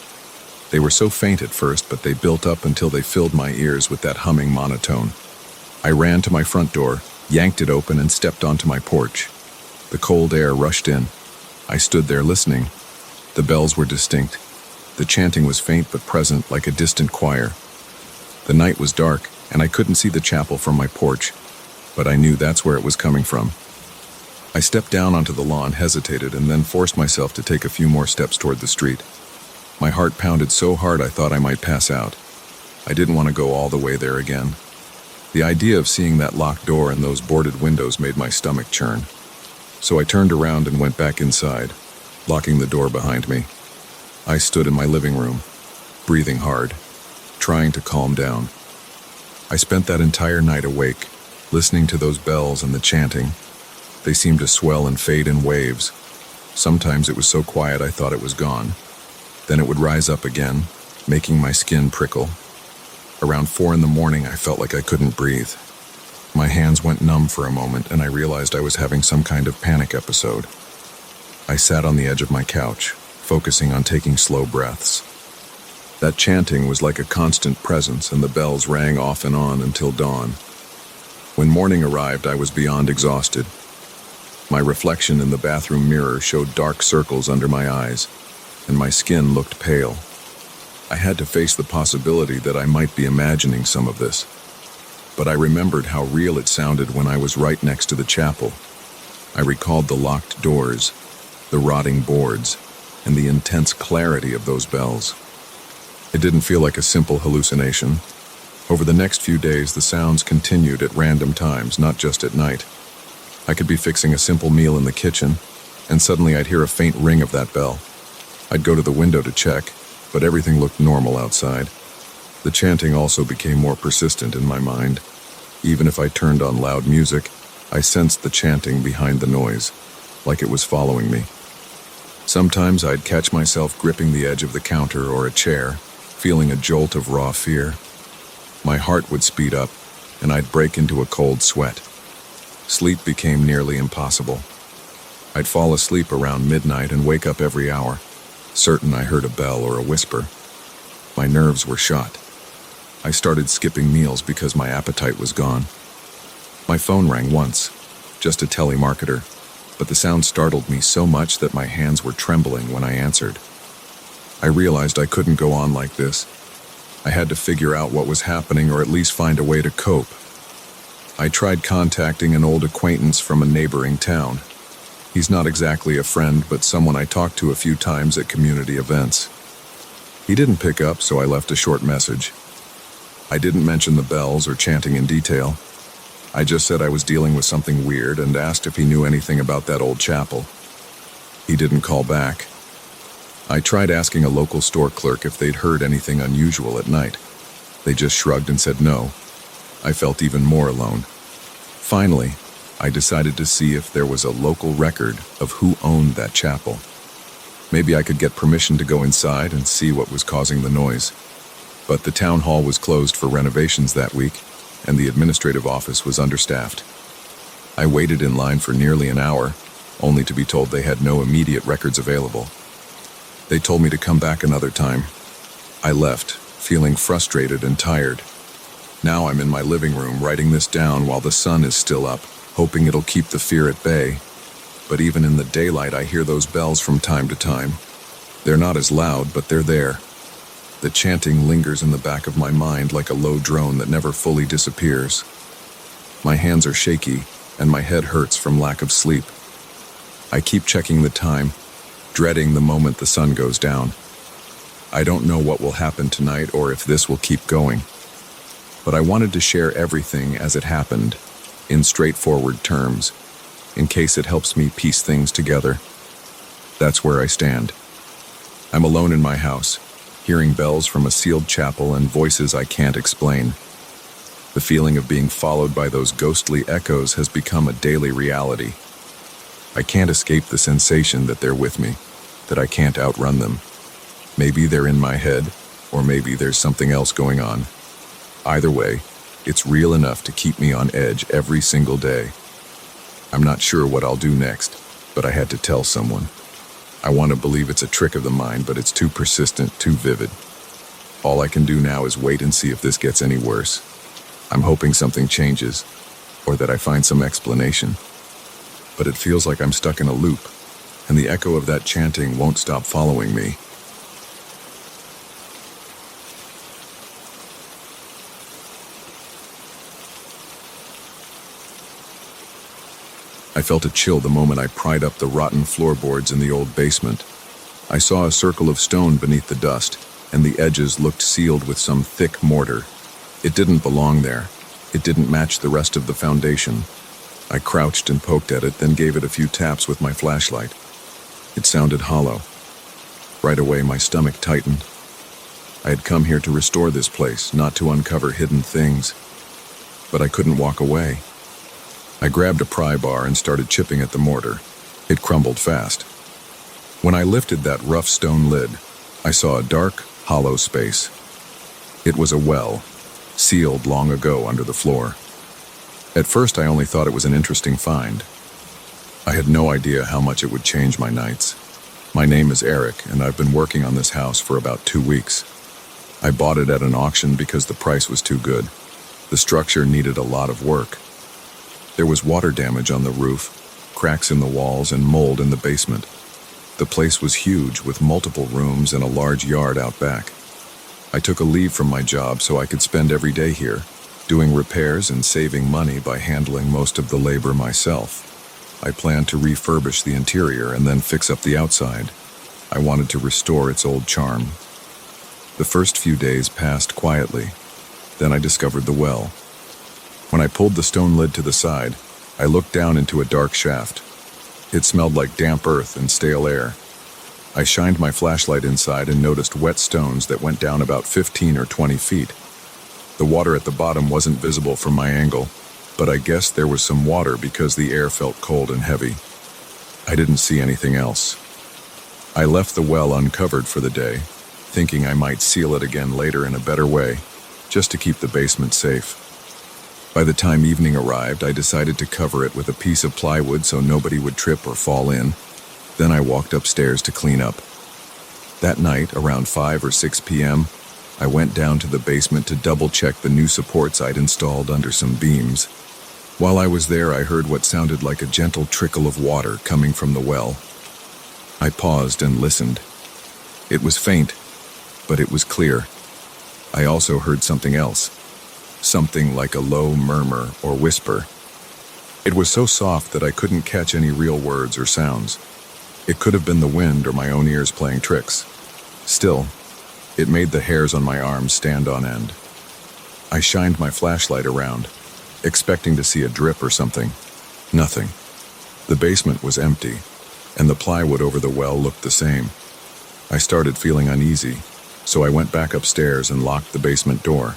They were so faint at first, but they built up until they filled my ears with that humming monotone. I ran to my front door, yanked it open, and stepped onto my porch. The cold air rushed in. I stood there listening. The bells were distinct. The chanting was faint but present, like a distant choir. The night was dark, and I couldn't see the chapel from my porch, but I knew that's where it was coming from. I stepped down onto the lawn, hesitated, and then forced myself to take a few more steps toward the street. My heart pounded so hard I thought I might pass out. I didn't want to go all the way there again. The idea of seeing that locked door and those boarded windows made my stomach churn. So I turned around and went back inside, locking the door behind me. I stood in my living room, breathing hard, trying to calm down. I spent that entire night awake, listening to those bells and the chanting. They seemed to swell and fade in waves. Sometimes it was so quiet I thought it was gone. Then it would rise up again, making my skin prickle. Around 4 in the morning, I felt like I couldn't breathe. My hands went numb for a moment, and I realized I was having some kind of panic episode. I sat on the edge of my couch, focusing on taking slow breaths. That chanting was like a constant presence, and the bells rang off and on until dawn. When morning arrived, I was beyond exhausted. My reflection in the bathroom mirror showed dark circles under my eyes, and my skin looked pale. I had to face the possibility that I might be imagining some of this. But I remembered how real it sounded when I was right next to the chapel. I recalled the locked doors, the rotting boards, and the intense clarity of those bells. It didn't feel like a simple hallucination. Over the next few days, the sounds continued at random times, not just at night. I could be fixing a simple meal in the kitchen, and suddenly I'd hear a faint ring of that bell. I'd go to the window to check, but everything looked normal outside. The chanting also became more persistent in my mind. Even if I turned on loud music, I sensed the chanting behind the noise, like it was following me. Sometimes I'd catch myself gripping the edge of the counter or a chair, feeling a jolt of raw fear. My heart would speed up, and I'd break into a cold sweat. Sleep became nearly impossible. I'd fall asleep around midnight and wake up every hour, certain I heard a bell or a whisper. My nerves were shot. I started skipping meals because my appetite was gone. My phone rang once, just a telemarketer, but the sound startled me so much that my hands were trembling when I answered. I realized I couldn't go on like this. I had to figure out what was happening or at least find a way to cope. I tried contacting an old acquaintance from a neighboring town. He's not exactly a friend, but someone I talked to a few times at community events. He didn't pick up, so I left a short message. I didn't mention the bells or chanting in detail. I just said I was dealing with something weird and asked if he knew anything about that old chapel. He didn't call back. I tried asking a local store clerk if they'd heard anything unusual at night. They just shrugged and said no. I felt even more alone. Finally, I decided to see if there was a local record of who owned that chapel. Maybe I could get permission to go inside and see what was causing the noise. But the town hall was closed for renovations that week, and the administrative office was understaffed. I waited in line for nearly an hour, only to be told they had no immediate records available. They told me to come back another time. I left, feeling frustrated and tired. Now I'm in my living room writing this down while the sun is still up, hoping it'll keep the fear at bay. But even in the daylight, I hear those bells from time to time. They're not as loud, but they're there. The chanting lingers in the back of my mind like a low drone that never fully disappears. My hands are shaky, and my head hurts from lack of sleep. I keep checking the time, dreading the moment the sun goes down. I don't know what will happen tonight or if this will keep going. But I wanted to share everything as it happened, in straightforward terms, in case it helps me piece things together. That's where I stand. I'm alone in my house, hearing bells from a sealed chapel and voices I can't explain. The feeling of being followed by those ghostly echoes has become a daily reality. I can't escape the sensation that they're with me, that I can't outrun them. Maybe they're in my head, or maybe there's something else going on. Either way, it's real enough to keep me on edge every single day. I'm not sure what I'll do next, but I had to tell someone. I want to believe it's a trick of the mind, but it's too persistent, too vivid. All I can do now is wait and see if this gets any worse. I'm hoping something changes, or that I find some explanation. But it feels like I'm stuck in a loop, and the echo of that chanting won't stop following me. I felt a chill the moment I pried up the rotten floorboards in the old basement. I saw a circle of stone beneath the dust, and the edges looked sealed with some thick mortar. It didn't belong there. It didn't match the rest of the foundation. I crouched and poked at it, then gave it a few taps with my flashlight. It sounded hollow. Right away, my stomach tightened. I had come here to restore this place, not to uncover hidden things. But I couldn't walk away. I grabbed a pry bar and started chipping at the mortar. It crumbled fast. When I lifted that rough stone lid, I saw a dark, hollow space. It was a well, sealed long ago under the floor. At first, I only thought it was an interesting find. I had no idea how much it would change my nights. My name is Eric, and I've been working on this house for about 2 weeks. I bought it at an auction because the price was too good. The structure needed a lot of work. There was water damage on the roof, cracks in the walls, and mold in the basement. The place was huge, with multiple rooms and a large yard out back. I took a leave from my job so I could spend every day here, doing repairs and saving money by handling most of the labor myself. I planned to refurbish the interior and then fix up the outside. I wanted to restore its old charm. The first few days passed quietly. Then I discovered the well. When I pulled the stone lid to the side, I looked down into a dark shaft. It smelled like damp earth and stale air. I shined my flashlight inside and noticed wet stones that went down about 15 or 20 feet. The water at the bottom wasn't visible from my angle, but I guessed there was some water because the air felt cold and heavy. I didn't see anything else. I left the well uncovered for the day, thinking I might seal it again later in a better way, just to keep the basement safe. By the time evening arrived, I decided to cover it with a piece of plywood so nobody would trip or fall in. Then I walked upstairs to clean up. That night, around 5 or 6 p.m., I went down to the basement to double-check the new supports I'd installed under some beams. While I was there, I heard what sounded like a gentle trickle of water coming from the well. I paused and listened. It was faint, but it was clear. I also heard something else, something like a low murmur or whisper. It was so soft that I couldn't catch any real words or sounds. It could have been the wind or my own ears playing tricks. Still, it made the hairs on my arms stand on end. I shined my flashlight around, expecting to see a drip or something. Nothing. The basement was empty, and the plywood over the well looked the same. I started feeling uneasy, so I went back upstairs and locked the basement door.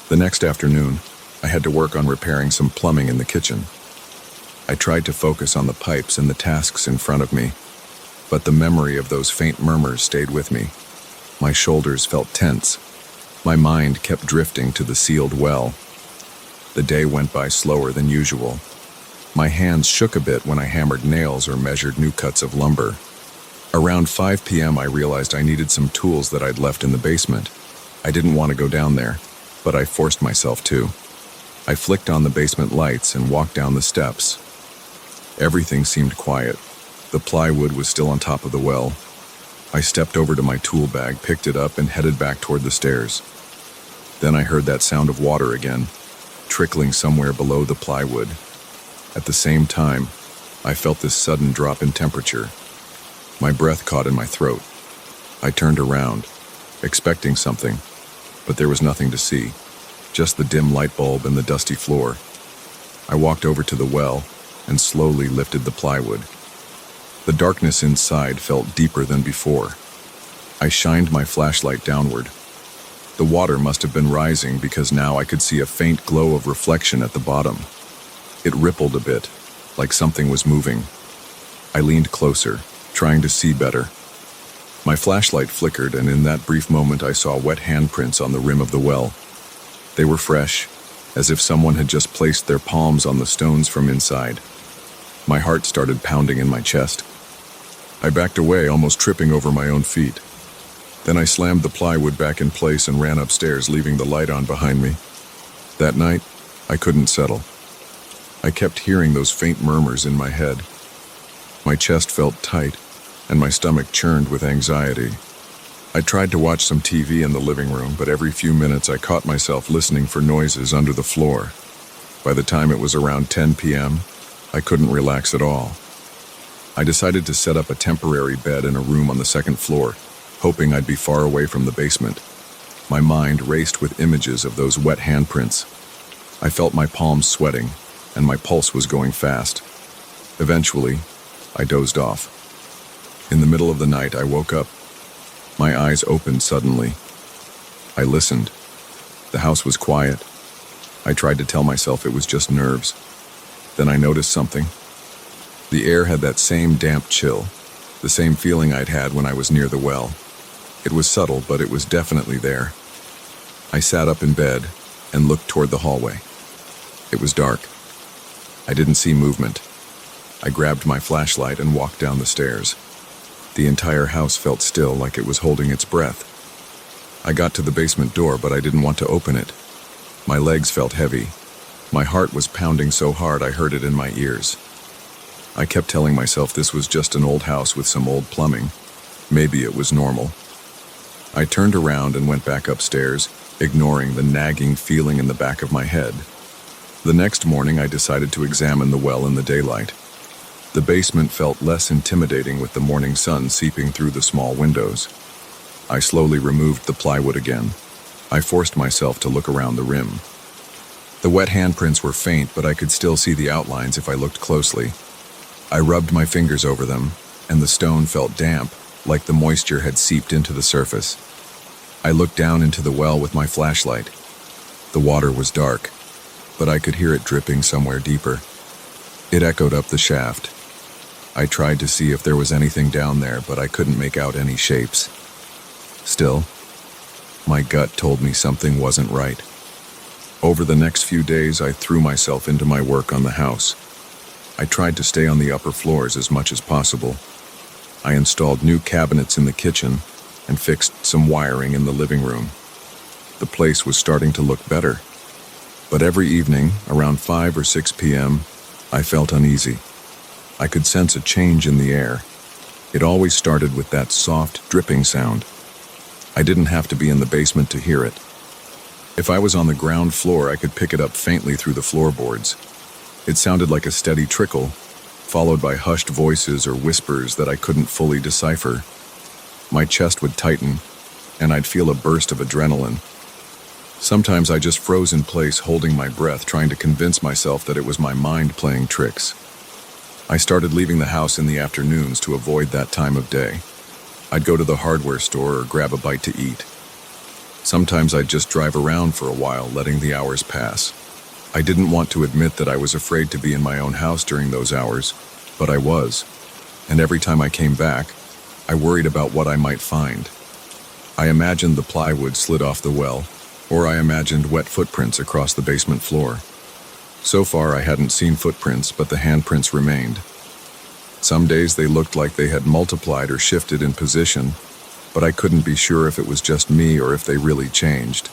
The next afternoon, I had to work on repairing some plumbing in the kitchen. I tried to focus on the pipes and the tasks in front of me, but the memory of those faint murmurs stayed with me. My shoulders felt tense. My mind kept drifting to the sealed well. The day went by slower than usual. My hands shook a bit when I hammered nails or measured new cuts of lumber. Around 5 p.m. I realized I needed some tools that I'd left in the basement. I didn't want to go down there, but I forced myself to. I flicked on the basement lights and walked down the steps. Everything seemed quiet. The plywood was still on top of the well. I stepped over to my tool bag, picked it up, and headed back toward the stairs. Then I heard that sound of water again, trickling somewhere below the plywood. At the same time, I felt this sudden drop in temperature. My breath caught in my throat. I turned around, expecting something, but there was nothing to see, just the dim light bulb and the dusty floor. I walked over to the well and slowly lifted the plywood. The darkness inside felt deeper than before. I shined my flashlight downward. The water must have been rising because now I could see a faint glow of reflection at the bottom. It rippled a bit, like something was moving. I leaned closer, trying to see better. My flashlight flickered, and in that brief moment I saw wet handprints on the rim of the well. They were fresh, as if someone had just placed their palms on the stones from inside. My heart started pounding in my chest. I backed away, almost tripping over my own feet. Then I slammed the plywood back in place and ran upstairs, leaving the light on behind me. That night, I couldn't settle. I kept hearing those faint murmurs in my head. My chest felt tight, and my stomach churned with anxiety. I tried to watch some TV in the living room, but every few minutes I caught myself listening for noises under the floor. By the time it was around 10 p.m., I couldn't relax at all. I decided to set up a temporary bed in a room on the second floor, hoping I'd be far away from the basement. My mind raced with images of those wet handprints. I felt my palms sweating, and my pulse was going fast. Eventually, I dozed off. In the middle of the night, I woke up. My eyes opened suddenly. I listened. The house was quiet. I tried to tell myself it was just nerves. Then I noticed something. The air had that same damp chill, the same feeling I'd had when I was near the well. It was subtle, but it was definitely there. I sat up in bed and looked toward the hallway. It was dark. I didn't see movement. I grabbed my flashlight and walked down the stairs. The entire house felt still, like it was holding its breath. I got to the basement door, but I didn't want to open it. My legs felt heavy. My heart was pounding so hard I heard it in my ears. I kept telling myself this was just an old house with some old plumbing. Maybe it was normal. I turned around and went back upstairs, ignoring the nagging feeling in the back of my head. The next morning, I decided to examine the well in the daylight. The basement felt less intimidating with the morning sun seeping through the small windows. I slowly removed the plywood again. I forced myself to look around the rim. The wet handprints were faint, but I could still see the outlines if I looked closely. I rubbed my fingers over them, and the stone felt damp, like the moisture had seeped into the surface. I looked down into the well with my flashlight. The water was dark, but I could hear it dripping somewhere deeper. It echoed up the shaft. I tried to see if there was anything down there, but I couldn't make out any shapes. Still, my gut told me something wasn't right. Over the next few days, I threw myself into my work on the house. I tried to stay on the upper floors as much as possible. I installed new cabinets in the kitchen and fixed some wiring in the living room. The place was starting to look better. But every evening, around 5 or 6 p.m., I felt uneasy. I could sense a change in the air. It always started with that soft, dripping sound. I didn't have to be in the basement to hear it. If I was on the ground floor, I could pick it up faintly through the floorboards. It sounded like a steady trickle, followed by hushed voices or whispers that I couldn't fully decipher. My chest would tighten, and I'd feel a burst of adrenaline. Sometimes I just froze in place, holding my breath, trying to convince myself that it was my mind playing tricks. I started leaving the house in the afternoons to avoid that time of day. I'd go to the hardware store or grab a bite to eat. Sometimes I'd just drive around for a while, letting the hours pass. I didn't want to admit that I was afraid to be in my own house during those hours, but I was. And every time I came back, I worried about what I might find. I imagined the plywood slid off the well, or I imagined wet footprints across the basement floor. So far, I hadn't seen footprints, but the handprints remained. Some days they looked like they had multiplied or shifted in position, but I couldn't be sure if it was just me or if they really changed.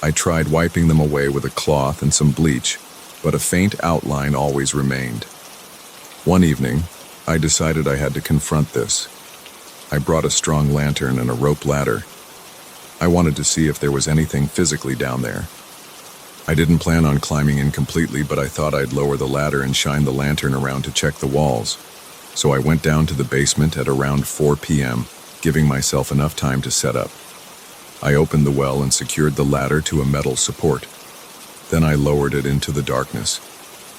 I tried wiping them away with a cloth and some bleach, but a faint outline always remained. One evening, I decided I had to confront this. I brought a strong lantern and a rope ladder. I wanted to see if there was anything physically down there. I didn't plan on climbing in completely, but I thought I'd lower the ladder and shine the lantern around to check the walls. So I went down to the basement at around 4 p.m., giving myself enough time to set up. I opened the well and secured the ladder to a metal support. Then I lowered it into the darkness.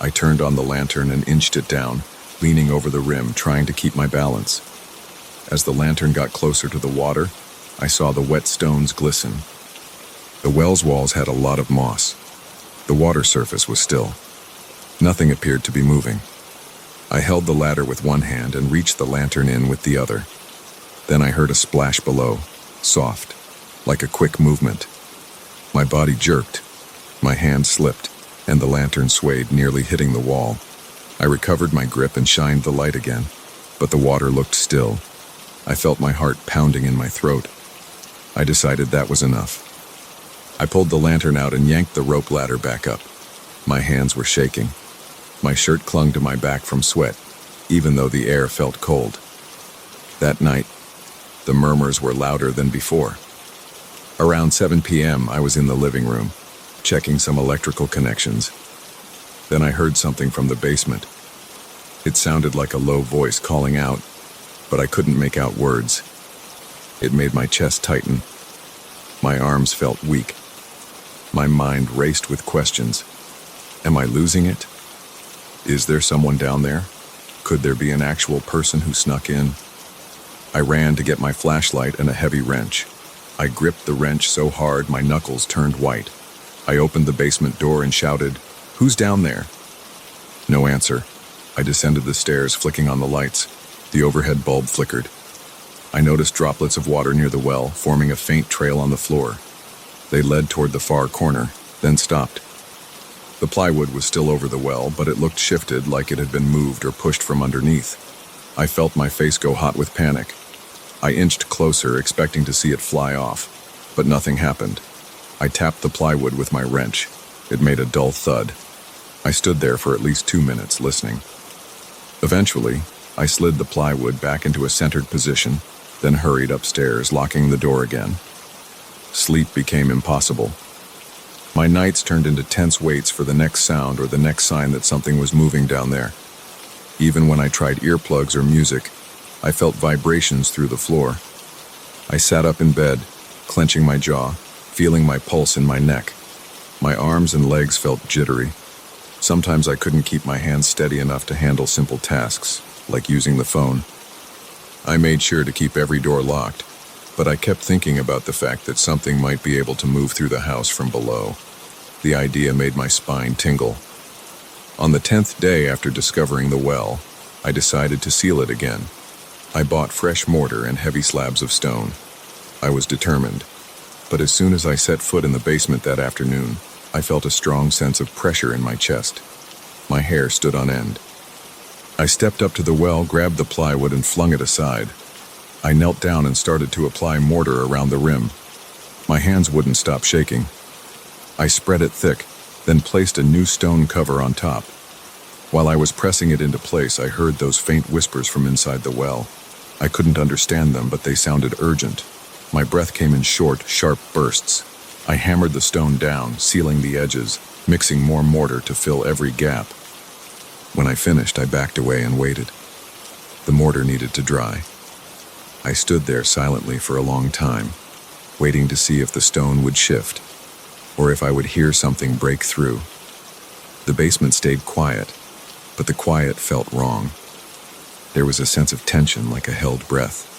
I turned on the lantern and inched it down, leaning over the rim, trying to keep my balance. As the lantern got closer to the water, I saw the wet stones glisten. The well's walls had a lot of moss. The water surface was still. Nothing appeared to be moving. I held the ladder with one hand and reached the lantern in with the other. Then I heard a splash below, soft, like a quick movement. My body jerked. My hand slipped, and the lantern swayed, nearly hitting the wall. I recovered my grip and shined the light again, but the water looked still. I felt my heart pounding in my throat. I decided that was enough. I pulled the lantern out and yanked the rope ladder back up. My hands were shaking. My shirt clung to my back from sweat, even though the air felt cold. That night, the murmurs were louder than before. Around 7 p.m., I was in the living room, checking some electrical connections. Then I heard something from the basement. It sounded like a low voice calling out, but I couldn't make out words. It made my chest tighten. My arms felt weak. My mind raced with questions. Am I losing it? Is there someone down there? Could there be an actual person who snuck in? I ran to get my flashlight and a heavy wrench. I gripped the wrench so hard my knuckles turned white. I opened the basement door and shouted, "Who's down there?" No answer. I descended the stairs, flicking on the lights. The overhead bulb flickered. I noticed droplets of water near the well, forming a faint trail on the floor. They led toward the far corner, then stopped. The plywood was still over the well, but it looked shifted, like it had been moved or pushed from underneath. I felt my face go hot with panic. I inched closer, expecting to see it fly off, but nothing happened. I tapped the plywood with my wrench. It made a dull thud. I stood there for at least 2 minutes, listening. Eventually, I slid the plywood back into a centered position, then hurried upstairs, locking the door again. Sleep became impossible. My nights turned into tense waits for the next sound or the next sign that something was moving down there. Even when I tried earplugs or music, I felt vibrations through the floor. I sat up in bed, clenching my jaw, feeling my pulse in my neck. My arms and legs felt jittery. Sometimes I couldn't keep my hands steady enough to handle simple tasks, like using the phone. I made sure to keep every door locked, but I kept thinking about the fact that something might be able to move through the house from below. The idea made my spine tingle. On the 10th day after discovering the well, I decided to seal it again. I bought fresh mortar and heavy slabs of stone. I was determined, but as soon as I set foot in the basement that afternoon, I felt a strong sense of pressure in my chest. My hair stood on end. I stepped up to the well, grabbed the plywood, and flung it aside. I knelt down and started to apply mortar around the rim. My hands wouldn't stop shaking. I spread it thick, then placed a new stone cover on top. While I was pressing it into place, I heard those faint whispers from inside the well. I couldn't understand them, but they sounded urgent. My breath came in short, sharp bursts. I hammered the stone down, sealing the edges, mixing more mortar to fill every gap. When I finished, I backed away and waited. The mortar needed to dry. I stood there silently for a long time, waiting to see if the stone would shift, or if I would hear something break through. The basement stayed quiet, but the quiet felt wrong. There was a sense of tension, like a held breath.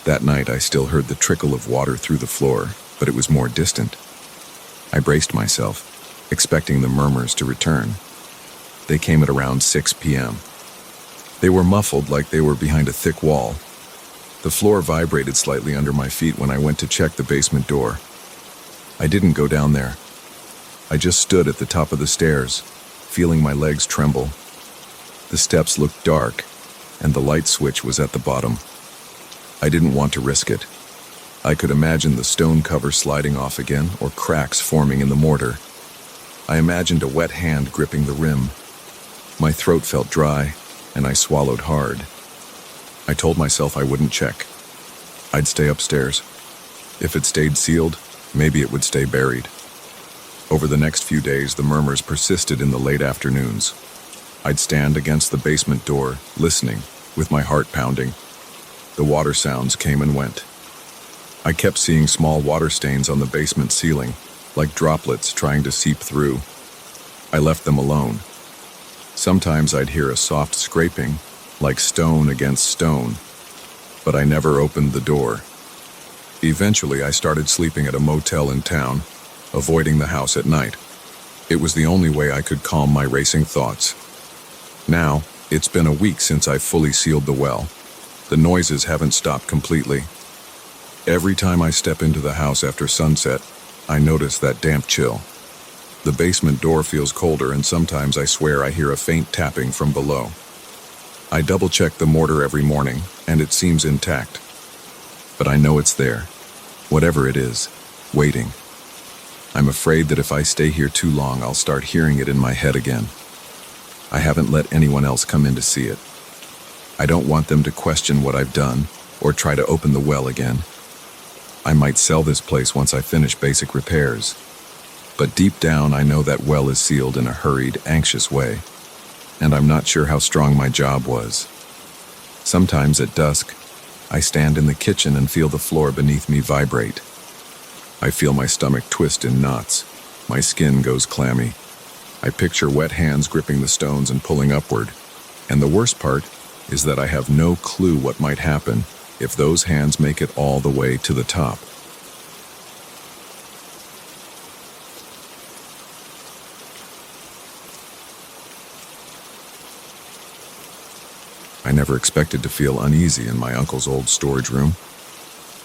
That night, I still heard the trickle of water through the floor, but it was more distant. I braced myself, expecting the murmurs to return. They came at around 6 p.m. They were muffled, like they were behind a thick wall. The floor vibrated slightly under my feet when I went to check the basement door. I didn't go down there. I just stood at the top of the stairs, feeling my legs tremble. The steps looked dark, and the light switch was at the bottom. I didn't want to risk it. I could imagine the stone cover sliding off again, or cracks forming in the mortar. I imagined a wet hand gripping the rim. My throat felt dry, and I swallowed hard. I told myself I wouldn't check. I'd stay upstairs. If it stayed sealed, maybe it would stay buried. Over the next few days, the murmurs persisted in the late afternoons. I'd stand against the basement door, listening, with my heart pounding. The water sounds came and went. I kept seeing small water stains on the basement ceiling, like droplets trying to seep through. I left them alone. Sometimes I'd hear a soft scraping, like stone against stone, but I never opened the door. Eventually, I started sleeping at a motel in town, avoiding the house at night. It was the only way I could calm my racing thoughts. Now, it's been a week since I fully sealed the well. The noises haven't stopped completely. Every time I step into the house after sunset, I notice that damp chill. The basement door feels colder, and sometimes I swear I hear a faint tapping from below. I double-check the mortar every morning, and it seems intact. But I know it's there, whatever it is, waiting. I'm afraid that if I stay here too long, I'll start hearing it in my head again. I haven't let anyone else come in to see it. I don't want them to question what I've done, or try to open the well again. I might sell this place once I finish basic repairs. But deep down, I know that well is sealed in a hurried, anxious way. And I'm not sure how strong my job was. Sometimes at dusk, I stand in the kitchen and feel the floor beneath me vibrate. I feel my stomach twist in knots. My skin goes clammy. I picture wet hands gripping the stones and pulling upward. And the worst part is that I have no clue what might happen if those hands make it all the way to the top. I never expected to feel uneasy in my uncle's old storage room.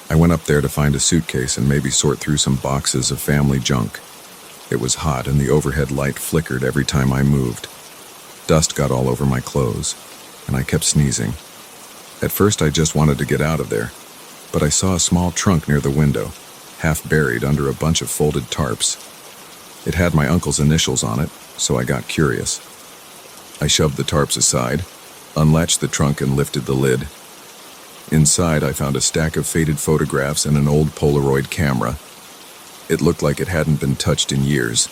I went up there to find a suitcase and maybe sort through some boxes of family junk. It was hot, and the overhead light flickered every time I moved. Dust got all over my clothes, and I kept sneezing. At first, I just wanted to get out of there, but I saw a small trunk near the window, half buried under a bunch of folded tarps. It had my uncle's initials on it, so I got curious. I shoved the tarps aside, unlatched the trunk, and lifted the lid. Inside, I found a stack of faded photographs and an old Polaroid camera. It looked like it hadn't been touched in years.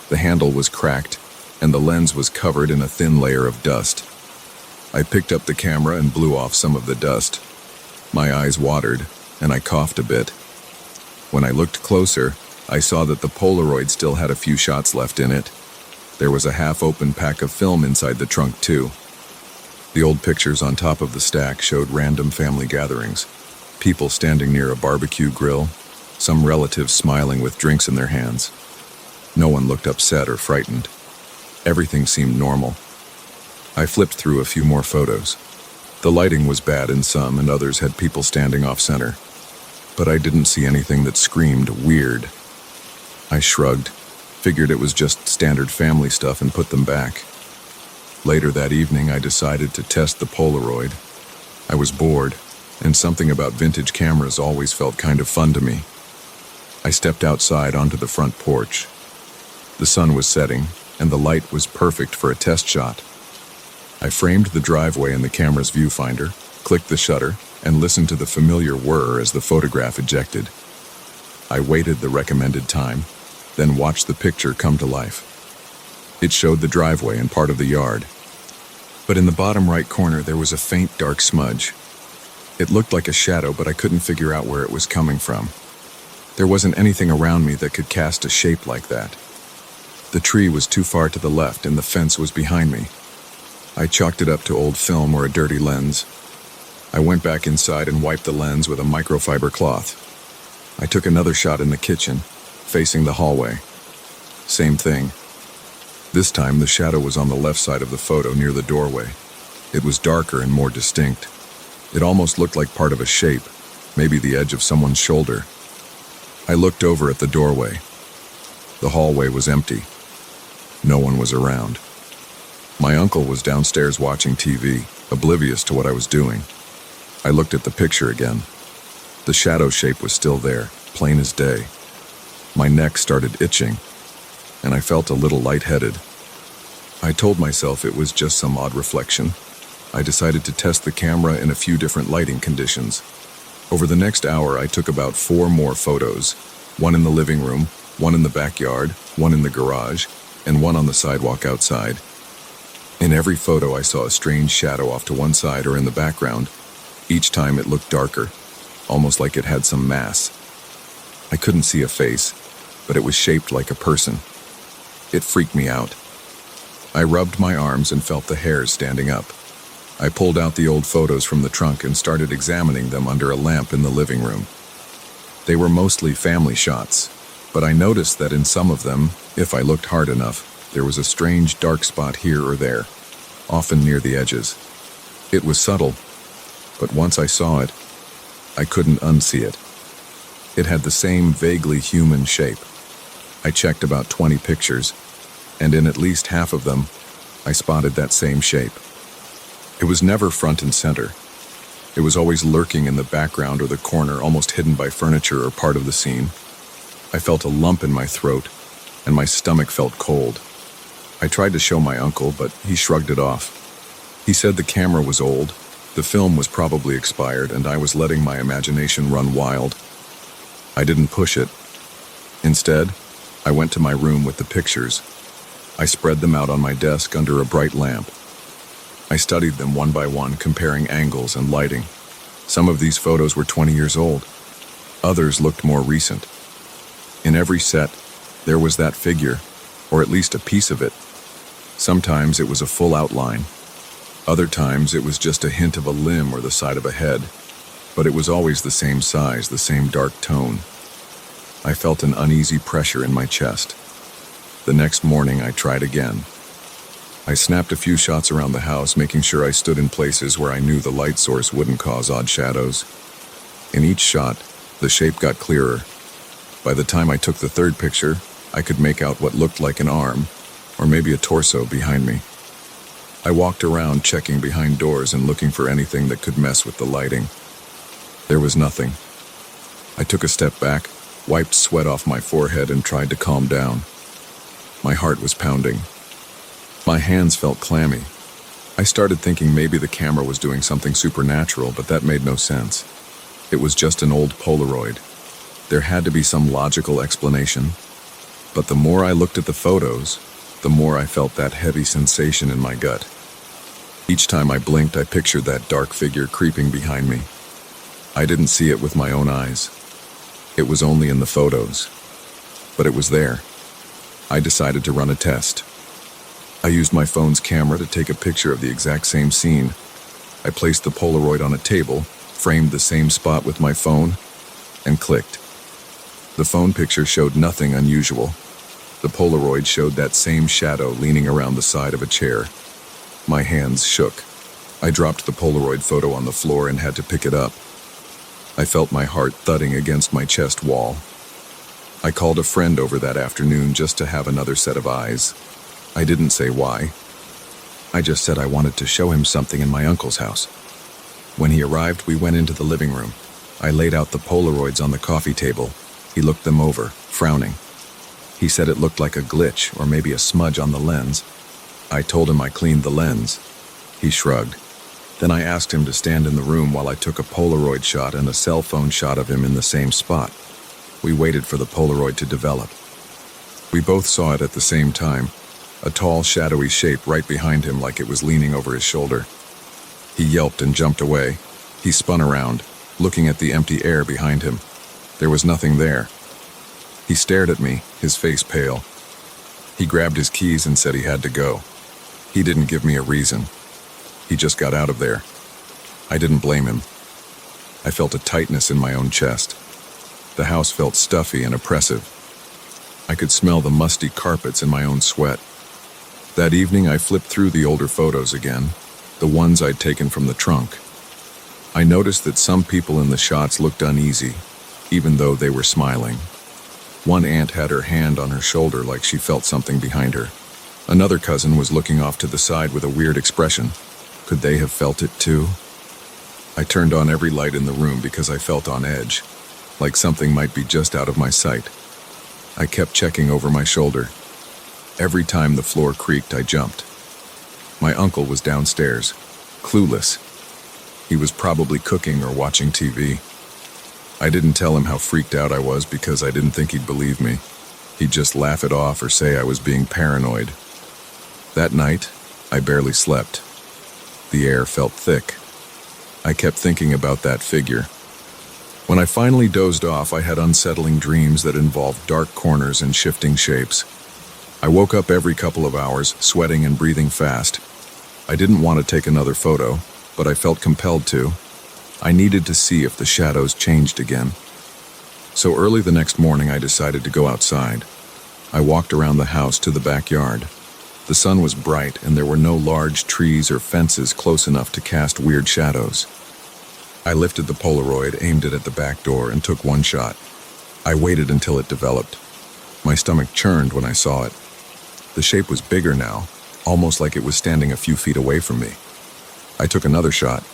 The handle was cracked, and the lens was covered in a thin layer of dust. I picked up the camera and blew off some of the dust. My eyes watered, and I coughed a bit. When I looked closer, I saw that the Polaroid still had a few shots left in it. There was a half-open pack of film inside the trunk, too. The old pictures on top of the stack showed random family gatherings, people standing near a barbecue grill, some relatives smiling with drinks in their hands. No one looked upset or frightened. Everything seemed normal. I flipped through a few more photos. The lighting was bad in some, and others had people standing off-center. But I didn't see anything that screamed weird. I shrugged, figured it was just standard family stuff, and put them back. Later that evening, I decided to test the Polaroid. I was bored, and something about vintage cameras always felt kind of fun to me. I stepped outside onto the front porch. The sun was setting, and the light was perfect for a test shot. I framed the driveway in the camera's viewfinder, clicked the shutter, and listened to the familiar whir as the photograph ejected. I waited the recommended time, then watched the picture come to life. It showed the driveway and part of the yard. But in the bottom right corner, there was a faint dark smudge. It looked like a shadow, but I couldn't figure out where it was coming from. There wasn't anything around me that could cast a shape like that. The tree was too far to the left, and the fence was behind me. I chalked it up to old film or a dirty lens. I went back inside and wiped the lens with a microfiber cloth. I took another shot in the kitchen, facing the hallway. Same thing. This time, the shadow was on the left side of the photo near the doorway. It was darker and more distinct. It almost looked like part of a shape, maybe the edge of someone's shoulder. I looked over at the doorway. The hallway was empty. No one was around. My uncle was downstairs watching TV, oblivious to what I was doing. I looked at the picture again. The shadow shape was still there, plain as day. My neck started itching, and I felt a little lightheaded. I told myself it was just some odd reflection. I decided to test the camera in a few different lighting conditions. Over the next hour, I took about 4 more photos, one in the living room, one in the backyard, one in the garage, and one on the sidewalk outside. In every photo, I saw a strange shadow off to one side or in the background. Each time it looked darker, almost like it had some mass. I couldn't see a face, but it was shaped like a person. It freaked me out. I rubbed my arms and felt the hairs standing up. I pulled out the old photos from the trunk and started examining them under a lamp in the living room. They were mostly family shots, but I noticed that in some of them, if I looked hard enough, there was a strange dark spot here or there, often near the edges. It was subtle, but once I saw it, I couldn't unsee it. It had the same vaguely human shape. I checked about 20 pictures, and in at least half of them, I spotted that same shape. It was never front and center. It was always lurking in the background or the corner, almost hidden by furniture or part of the scene. I felt a lump in my throat, and my stomach felt cold. I tried to show my uncle, but he shrugged it off. He said the camera was old, the film was probably expired, and I was letting my imagination run wild. I didn't push it. Instead, I went to my room with the pictures. I spread them out on my desk under a bright lamp. I studied them one by one, comparing angles and lighting. Some of these photos were 20 years old. Others looked more recent. In every set, there was that figure, or at least a piece of it. Sometimes it was a full outline. Other times it was just a hint of a limb or the side of a head, but it was always the same size, the same dark tone. I felt an uneasy pressure in my chest. The next morning I tried again. I snapped a few shots around the house, making sure I stood in places where I knew the light source wouldn't cause odd shadows. In each shot, the shape got clearer. By the time I took the third picture, I could make out what looked like an arm, or maybe a torso behind me. I walked around checking behind doors and looking for anything that could mess with the lighting. There was nothing. I took a step back, wiped sweat off my forehead, and tried to calm down. My heart was pounding. My hands felt clammy. I started thinking maybe the camera was doing something supernatural, but that made no sense. It was just an old Polaroid. There had to be some logical explanation. But the more I looked at the photos, the more I felt that heavy sensation in my gut. Each time I blinked, I pictured that dark figure creeping behind me. I didn't see it with my own eyes. It was only in the photos. But it was there. I decided to run a test. I used my phone's camera to take a picture of the exact same scene. I placed the Polaroid on a table, framed the same spot with my phone, and clicked. The phone picture showed nothing unusual. The Polaroid showed that same shadow leaning around the side of a chair. My hands shook. I dropped the Polaroid photo on the floor and had to pick it up. I felt my heart thudding against my chest wall. I called a friend over that afternoon just to have another set of eyes. I didn't say why. I just said I wanted to show him something in my uncle's house. When he arrived, we went into the living room. I laid out the Polaroids on the coffee table. He looked them over, frowning. He said it looked like a glitch or maybe a smudge on the lens. I told him I cleaned the lens. He shrugged. Then I asked him to stand in the room while I took a Polaroid shot and a cell phone shot of him in the same spot. We waited for the Polaroid to develop. We both saw it at the same time, a tall, shadowy shape right behind him like it was leaning over his shoulder. He yelped and jumped away. He spun around, looking at the empty air behind him. There was nothing there. He stared at me, his face pale. He grabbed his keys and said he had to go. He didn't give me a reason. He just got out of there. I didn't blame him. I felt a tightness in my own chest. The house felt stuffy and oppressive. I could smell the musty carpets in my own sweat. That evening, I flipped through the older photos again, the ones I'd taken from the trunk. I noticed that some people in the shots looked uneasy, even though they were smiling. One aunt had her hand on her shoulder like she felt something behind her. Another cousin was looking off to the side with a weird expression. Could they have felt it too? I turned on every light in the room because I felt on edge, like something might be just out of my sight. I kept checking over my shoulder. Every time the floor creaked, I jumped. My uncle was downstairs, clueless. He was probably cooking or watching TV. I didn't tell him how freaked out I was because I didn't think he'd believe me. He'd just laugh it off or say I was being paranoid. That night, I barely slept. The air felt thick. I kept thinking about that figure. When I finally dozed off, I had unsettling dreams that involved dark corners and shifting shapes. I woke up every couple of hours, sweating and breathing fast. I didn't want to take another photo, but I felt compelled to. I needed to see if the shadows changed again. So early the next morning, I decided to go outside. I walked around the house to the backyard. The sun was bright, and there were no large trees or fences close enough to cast weird shadows. I lifted the Polaroid, aimed it at the back door, and took one shot. I waited until it developed. My stomach churned when I saw it. The shape was bigger now, almost like it was standing a few feet away from me. I took another shot.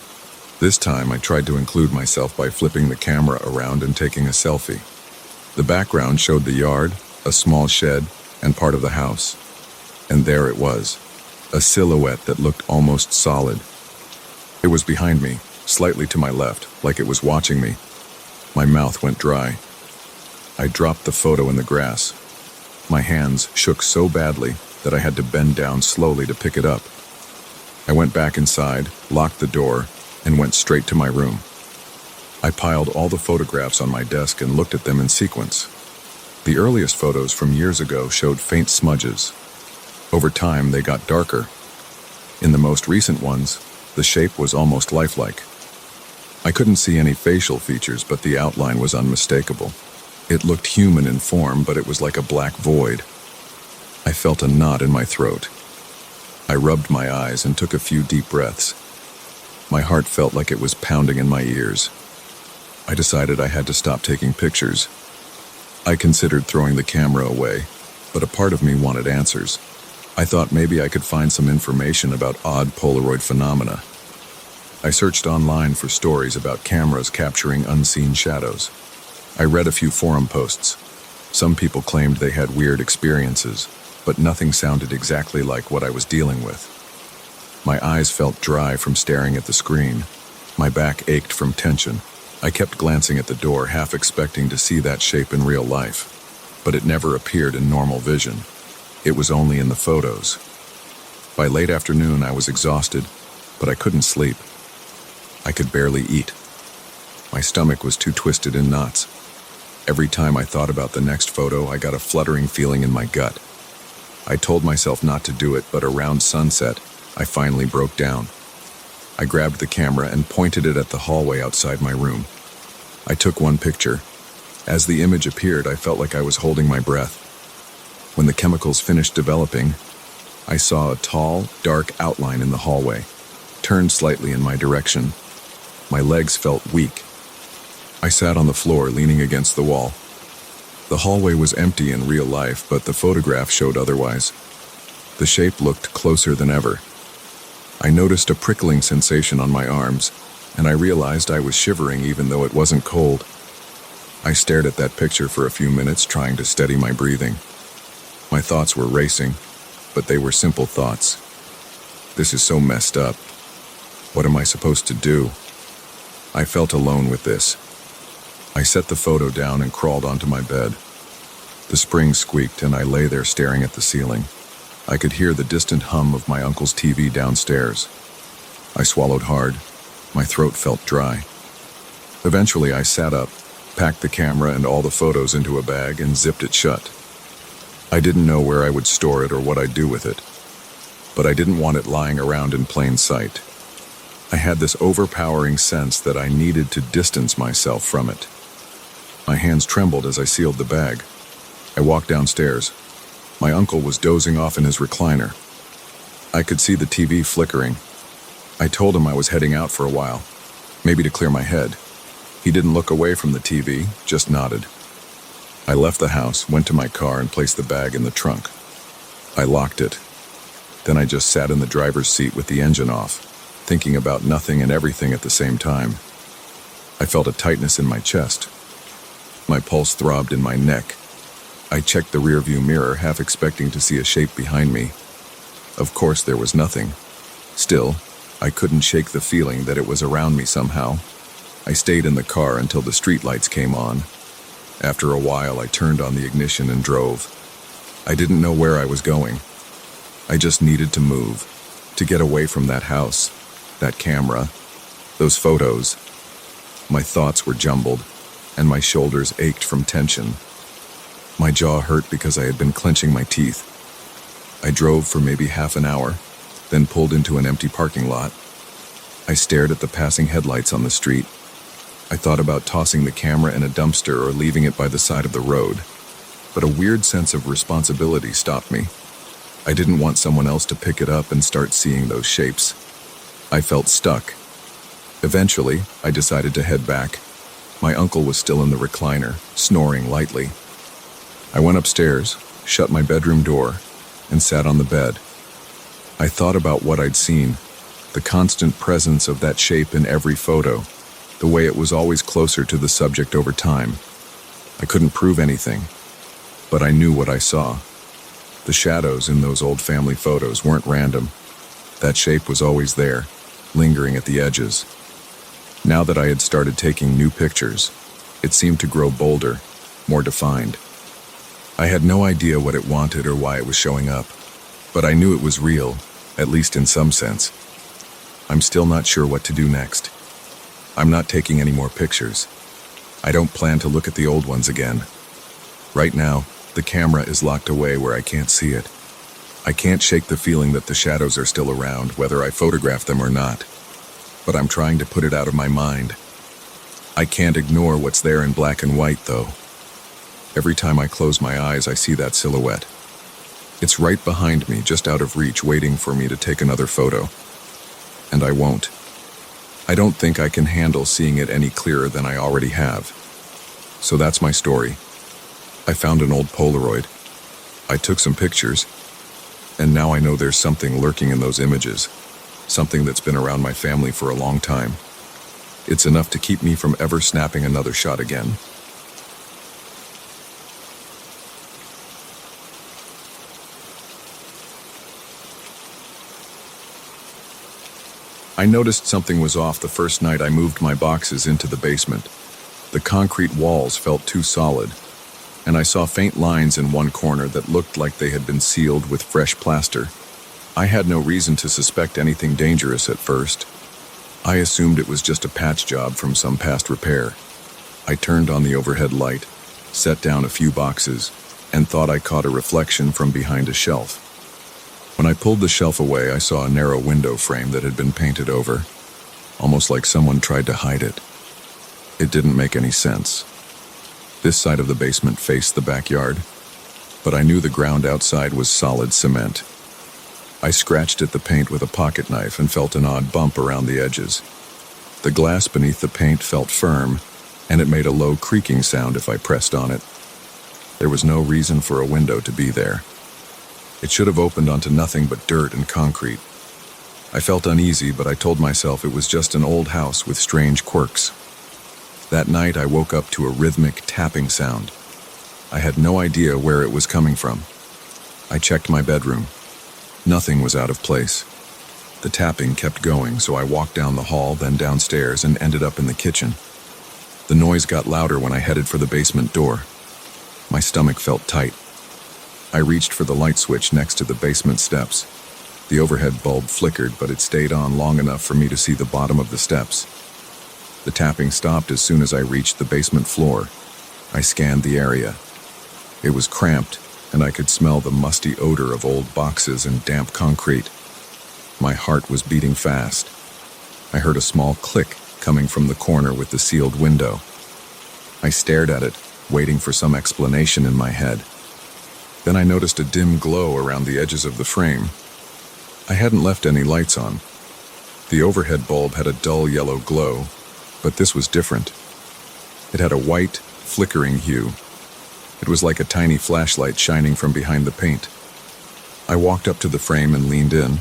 This time, I tried to include myself by flipping the camera around and taking a selfie. The background showed the yard, a small shed, and part of the house. And there it was, a silhouette that looked almost solid. It was behind me, slightly to my left, like it was watching me. My mouth went dry. I dropped the photo in the grass. My hands shook so badly that I had to bend down slowly to pick it up. I went back inside, locked the door, and went straight to my room. I piled all the photographs on my desk and looked at them in sequence. The earliest photos from years ago showed faint smudges. Over time, they got darker. In the most recent ones, the shape was almost lifelike. I couldn't see any facial features, but the outline was unmistakable. It looked human in form, but it was like a black void. I felt a knot in my throat. I rubbed my eyes and took a few deep breaths. My heart felt like it was pounding in my ears. I decided I had to stop taking pictures. I considered throwing the camera away, but a part of me wanted answers. I thought maybe I could find some information about odd Polaroid phenomena. I searched online for stories about cameras capturing unseen shadows. I read a few forum posts. Some people claimed they had weird experiences, but nothing sounded exactly like what I was dealing with. My eyes felt dry from staring at the screen. My back ached from tension. I kept glancing at the door, half expecting to see that shape in real life, but it never appeared in normal vision. It was only in the photos. By late afternoon, I was exhausted, but I couldn't sleep. I could barely eat. My stomach was too twisted in knots. Every time I thought about the next photo, I got a fluttering feeling in my gut. I told myself not to do it, but around sunset, I finally broke down. I grabbed the camera and pointed it at the hallway outside my room. I took one picture. As the image appeared, I felt like I was holding my breath. When the chemicals finished developing, I saw a tall, dark outline in the hallway, turned slightly in my direction. My legs felt weak. I sat on the floor, leaning against the wall. The hallway was empty in real life, but the photograph showed otherwise. The shape looked closer than ever. I noticed a prickling sensation on my arms, and I realized I was shivering even though it wasn't cold. I stared at that picture for a few minutes, trying to steady my breathing. My thoughts were racing, but they were simple thoughts. This is so messed up. What am I supposed to do? I felt alone with this. I set the photo down and crawled onto my bed. The spring squeaked and I lay there staring at the ceiling. I could hear the distant hum of my uncle's TV downstairs. I swallowed hard. My throat felt dry. Eventually I sat up, packed the camera and all the photos into a bag and zipped it shut. I didn't know where I would store it or what I'd do with it, but I didn't want it lying around in plain sight. I had this overpowering sense that I needed to distance myself from it. My hands trembled as I sealed the bag. I walked downstairs. My uncle was dozing off in his recliner. I could see the TV flickering. I told him I was heading out for a while, maybe to clear my head. He didn't look away from the TV, just nodded. I left the house, went to my car, and placed the bag in the trunk. I locked it. Then I just sat in the driver's seat with the engine off, thinking about nothing and everything at the same time. I felt a tightness in my chest. My pulse throbbed in my neck. I checked the rearview mirror, half expecting to see a shape behind me. Of course, there was nothing. Still, I couldn't shake the feeling that it was around me somehow. I stayed in the car until the streetlights came on. After a while, I turned on the ignition and drove. I didn't know where I was going. I just needed to move, to get away from that house, that camera, those photos. My thoughts were jumbled, and my shoulders ached from tension. My jaw hurt because I had been clenching my teeth. I drove for maybe half an hour, then pulled into an empty parking lot. I stared at the passing headlights on the street. I thought about tossing the camera in a dumpster or leaving it by the side of the road, but a weird sense of responsibility stopped me. I didn't want someone else to pick it up and start seeing those shapes. I felt stuck. Eventually, I decided to head back. My uncle was still in the recliner, snoring lightly. I went upstairs, shut my bedroom door, and sat on the bed. I thought about what I'd seen, the constant presence of that shape in every photo, the way it was always closer to the subject over time. I couldn't prove anything, but I knew what I saw. The shadows in those old family photos weren't random. That shape was always there, lingering at the edges. Now that I had started taking new pictures, it seemed to grow bolder, more defined. I had no idea what it wanted or why it was showing up, but I knew it was real, at least in some sense. I'm still not sure what to do next. I'm not taking any more pictures. I don't plan to look at the old ones again. Right now, the camera is locked away where I can't see it. I can't shake the feeling that the shadows are still around, whether I photograph them or not. But I'm trying to put it out of my mind. I can't ignore what's there in black and white, though. Every time I close my eyes, I see that silhouette. It's right behind me, just out of reach, waiting for me to take another photo. And I won't. I don't think I can handle seeing it any clearer than I already have. So that's my story. I found an old Polaroid. I took some pictures, and now I know there's something lurking in those images, something that's been around my family for a long time. It's enough to keep me from ever snapping another shot again. I noticed something was off the first night I moved my boxes into the basement. The concrete walls felt too solid, and I saw faint lines in one corner that looked like they had been sealed with fresh plaster. I had no reason to suspect anything dangerous at first. I assumed it was just a patch job from some past repair. I turned on the overhead light, set down a few boxes, and thought I caught a reflection from behind a shelf. When I pulled the shelf away, I saw a narrow window frame that had been painted over, almost like someone tried to hide it. It didn't make any sense. This side of the basement faced the backyard, but I knew the ground outside was solid cement. I scratched at the paint with a pocket knife and felt an odd bump around the edges. The glass beneath the paint felt firm, and it made a low creaking sound if I pressed on it. There was no reason for a window to be there. It should have opened onto nothing but dirt and concrete. I felt uneasy, but I told myself it was just an old house with strange quirks. That night, I woke up to a rhythmic tapping sound. I had no idea where it was coming from. I checked my bedroom. Nothing was out of place. The tapping kept going, so I walked down the hall, then downstairs, and ended up in the kitchen. The noise got louder when I headed for the basement door. My stomach felt tight. I reached for the light switch next to the basement steps. The overhead bulb flickered, but it stayed on long enough for me to see the bottom of the steps. The tapping stopped as soon as I reached the basement floor. I scanned the area. It was cramped, and I could smell the musty odor of old boxes and damp concrete. My heart was beating fast. I heard a small click coming from the corner with the sealed window. I stared at it, waiting for some explanation in my head. Then I noticed a dim glow around the edges of the frame. I hadn't left any lights on. The overhead bulb had a dull yellow glow, but this was different. It had a white, flickering hue. It was like a tiny flashlight shining from behind the paint. I walked up to the frame and leaned in.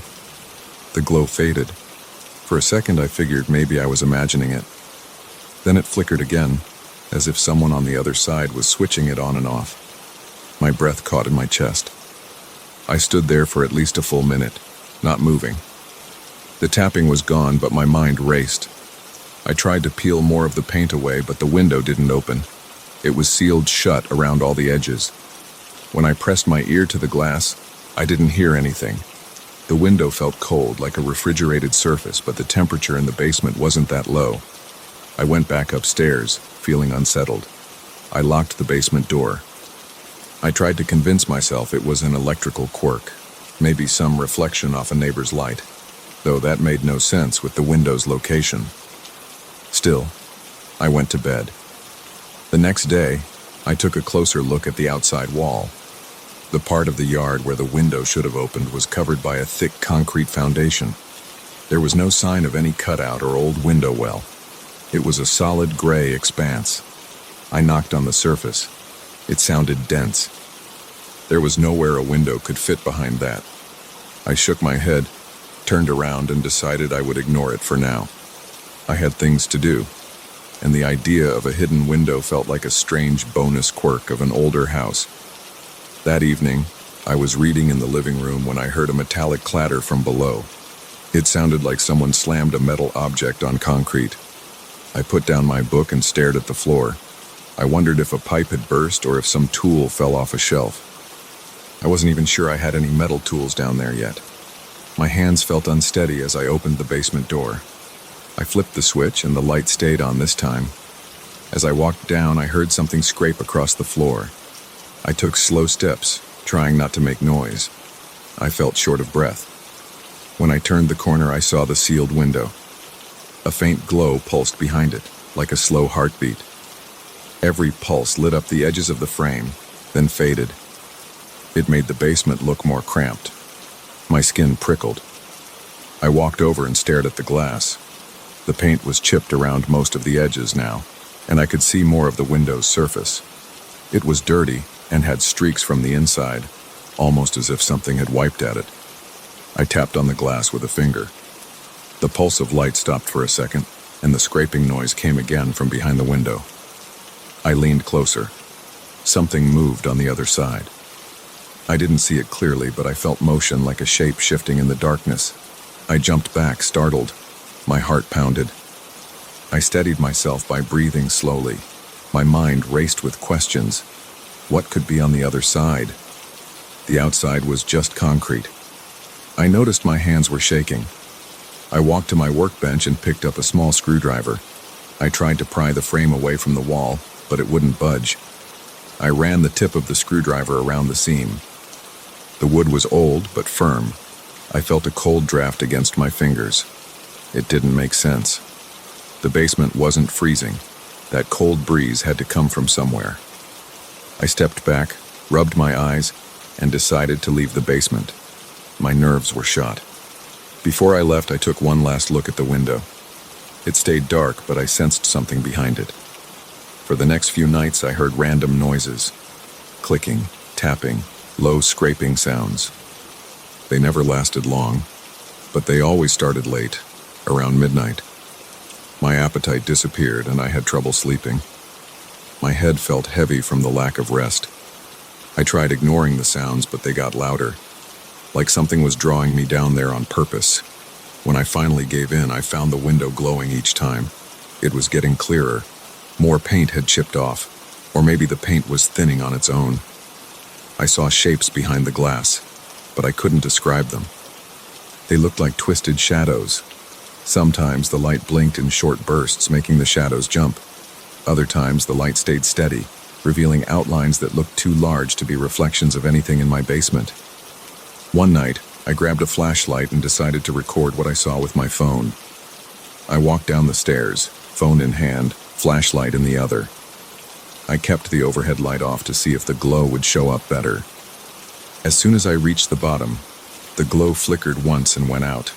The glow faded. For a second, I figured maybe I was imagining it. Then it flickered again, as if someone on the other side was switching it on and off. My breath caught in my chest. I stood there for at least a full minute, not moving. The tapping was gone, but my mind raced. I tried to peel more of the paint away, but the window didn't open. It was sealed shut around all the edges. When I pressed my ear to the glass, I didn't hear anything. The window felt cold, like a refrigerated surface, but the temperature in the basement wasn't that low. I went back upstairs, feeling unsettled. I locked the basement door. I tried to convince myself it was an electrical quirk, maybe some reflection off a neighbor's light, though that made no sense with the window's location. Still, I went to bed. The next day, I took a closer look at the outside wall. The part of the yard where the window should have opened was covered by a thick concrete foundation. There was no sign of any cutout or old window well. It was a solid gray expanse. I knocked on the surface. It sounded dense. There was nowhere a window could fit behind that. I shook my head, turned around, and decided I would ignore it for now. I had things to do, and the idea of a hidden window felt like a strange bonus quirk of an older house. That evening, I was reading in the living room when I heard a metallic clatter from below. It sounded like someone slammed a metal object on concrete. I put down my book and stared at the floor. I wondered if a pipe had burst or if some tool fell off a shelf. I wasn't even sure I had any metal tools down there yet. My hands felt unsteady as I opened the basement door. I flipped the switch and the light stayed on this time. As I walked down, I heard something scrape across the floor. I took slow steps, trying not to make noise. I felt short of breath. When I turned the corner, I saw the sealed window. A faint glow pulsed behind it, like a slow heartbeat. Every pulse lit up the edges of the frame, then faded. It made the basement look more cramped. My skin prickled. I walked over and stared at the glass. The paint was chipped around most of the edges now, and I could see more of the window's surface. It was dirty and had streaks from the inside, almost as if something had wiped at it. I tapped on the glass with a finger. The pulse of light stopped for a second, and the scraping noise came again from behind the window. I leaned closer. Something moved on the other side. I didn't see it clearly, but I felt motion like a shape shifting in the darkness. I jumped back, startled. My heart pounded. I steadied myself by breathing slowly. My mind raced with questions. What could be on the other side? The outside was just concrete. I noticed my hands were shaking. I walked to my workbench and picked up a small screwdriver. I tried to pry the frame away from the wall, but it wouldn't budge. I ran the tip of the screwdriver around the seam. The wood was old but firm. I felt a cold draft against my fingers. It didn't make sense. The basement wasn't freezing. That cold breeze had to come from somewhere. I stepped back, rubbed my eyes, and decided to leave the basement. My nerves were shot. Before I left, I took one last look at the window. It stayed dark, but I sensed something behind it. For the next few nights, I heard random noises. Clicking, tapping, low scraping sounds. They never lasted long, but they always started late, around midnight. My appetite disappeared and I had trouble sleeping. My head felt heavy from the lack of rest. I tried ignoring the sounds, but they got louder, like something was drawing me down there on purpose. When I finally gave in, I found the window glowing each time. It was getting clearer. More paint had chipped off, or maybe the paint was thinning on its own. I saw shapes behind the glass, but I couldn't describe them. They looked like twisted shadows. Sometimes the light blinked in short bursts, making the shadows jump. Other times the light stayed steady, revealing outlines that looked too large to be reflections of anything in my basement. One night, I grabbed a flashlight and decided to record what I saw with my phone. I walked down the stairs, phone in hand, flashlight in the other. I kept the overhead light off to see if the glow would show up better. As soon as I reached the bottom, the glow flickered once and went out.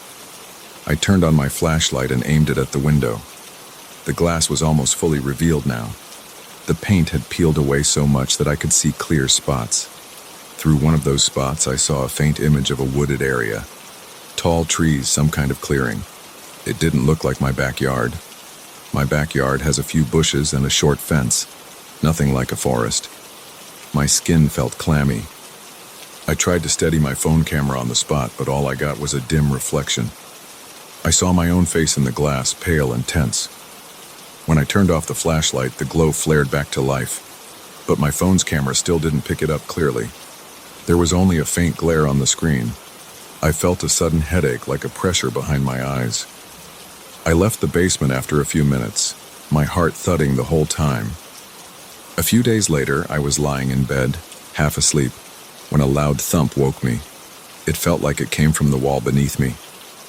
I turned on my flashlight and aimed it at the window. The glass was almost fully revealed now. The paint had peeled away so much that I could see clear spots. Through one of those spots, I saw a faint image of a wooded area. Tall trees, some kind of clearing. It didn't look like my backyard. My backyard has a few bushes and a short fence. Nothing like a forest. My skin felt clammy. I tried to steady my phone camera on the spot, but all I got was a dim reflection. I saw my own face in the glass, pale and tense. When I turned off the flashlight, the glow flared back to life, but my phone's camera still didn't pick it up clearly. There was only a faint glare on the screen. I felt a sudden headache, like a pressure behind my eyes. I left the basement after a few minutes, my heart thudding the whole time. A few days later, I was lying in bed, half asleep, when a loud thump woke me. It felt like it came from the wall beneath me.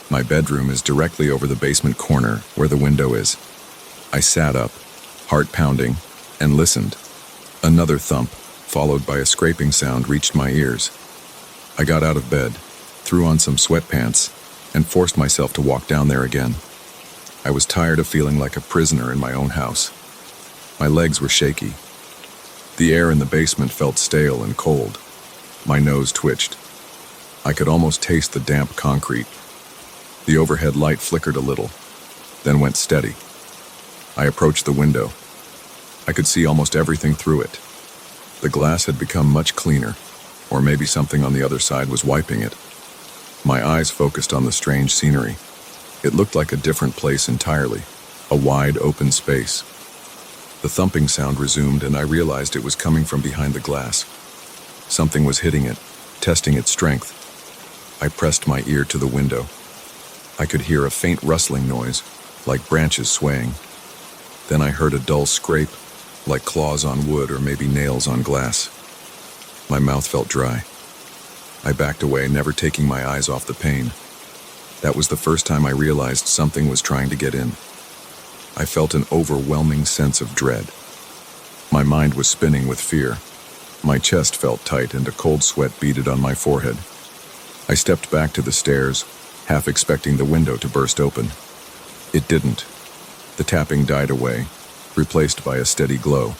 My bedroom is directly over the basement corner, where the window is. I sat up, heart pounding, and listened. Another thump, followed by a scraping sound, reached my ears. I got out of bed, threw on some sweatpants, and forced myself to walk down there again. I was tired of feeling like a prisoner in my own house. My legs were shaky. The air in the basement felt stale and cold. My nose twitched. I could almost taste the damp concrete. The overhead light flickered a little, then went steady. I approached the window. I could see almost everything through it. The glass had become much cleaner, or maybe something on the other side was wiping it. My eyes focused on the strange scenery. It looked like a different place entirely, a wide open space. The thumping sound resumed, and I realized it was coming from behind the glass. Something was hitting it, testing its strength. I pressed my ear to the window. I could hear a faint rustling noise, like branches swaying. Then I heard a dull scrape, like claws on wood or maybe nails on glass. My mouth felt dry. I backed away, never taking my eyes off the pane. That was the first time I realized something was trying to get in. I felt an overwhelming sense of dread. My mind was spinning with fear. My chest felt tight and a cold sweat beaded on my forehead. I stepped back to the stairs, half expecting the window to burst open. It didn't. The tapping died away, replaced by a steady glow.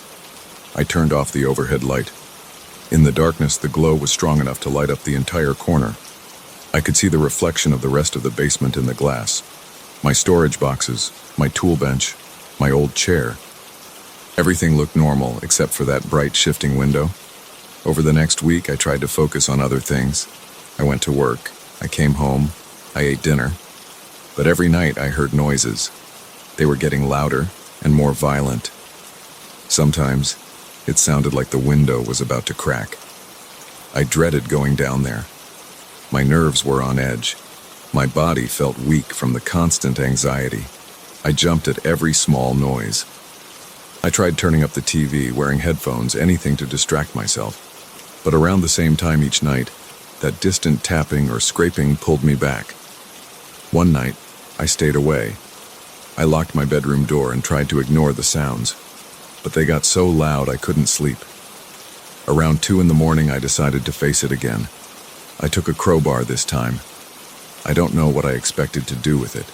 I turned off the overhead light. In the darkness, the glow was strong enough to light up the entire corner. I could see the reflection of the rest of the basement in the glass. My storage boxes, my tool bench, my old chair. Everything looked normal except for that bright shifting window. Over the next week, I tried to focus on other things. I went to work. I came home. I ate dinner. But every night I heard noises. They were getting louder and more violent. Sometimes it sounded like the window was about to crack. I dreaded going down there. My nerves were on edge. My body felt weak from the constant anxiety. I jumped at every small noise. I tried turning up the TV, wearing headphones, anything to distract myself. But around the same time each night, that distant tapping or scraping pulled me back. One night, I stayed away. I locked my bedroom door and tried to ignore the sounds, but they got so loud I couldn't sleep. Around 2 a.m, I decided to face it again. I took a crowbar this time. I don't know what I expected to do with it.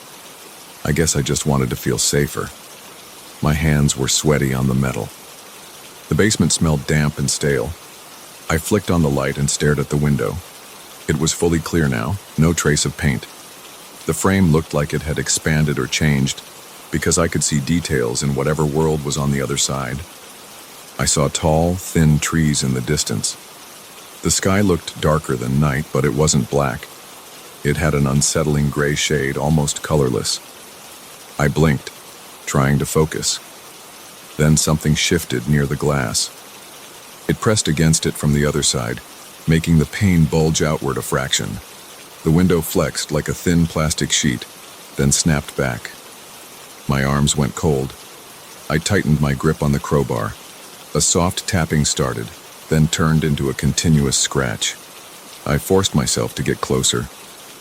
I guess I just wanted to feel safer. My hands were sweaty on the metal. The basement smelled damp and stale. I flicked on the light and stared at the window. It was fully clear now, no trace of paint. The frame looked like it had expanded or changed, because I could see details in whatever world was on the other side. I saw tall, thin trees in the distance. The sky looked darker than night, but it wasn't black. It had an unsettling gray shade, almost colorless. I blinked, trying to focus. Then something shifted near the glass. It pressed against it from the other side, making the pane bulge outward a fraction. The window flexed like a thin plastic sheet, then snapped back. My arms went cold. I tightened my grip on the crowbar. A soft tapping started, then turned into a continuous scratch. I forced myself to get closer.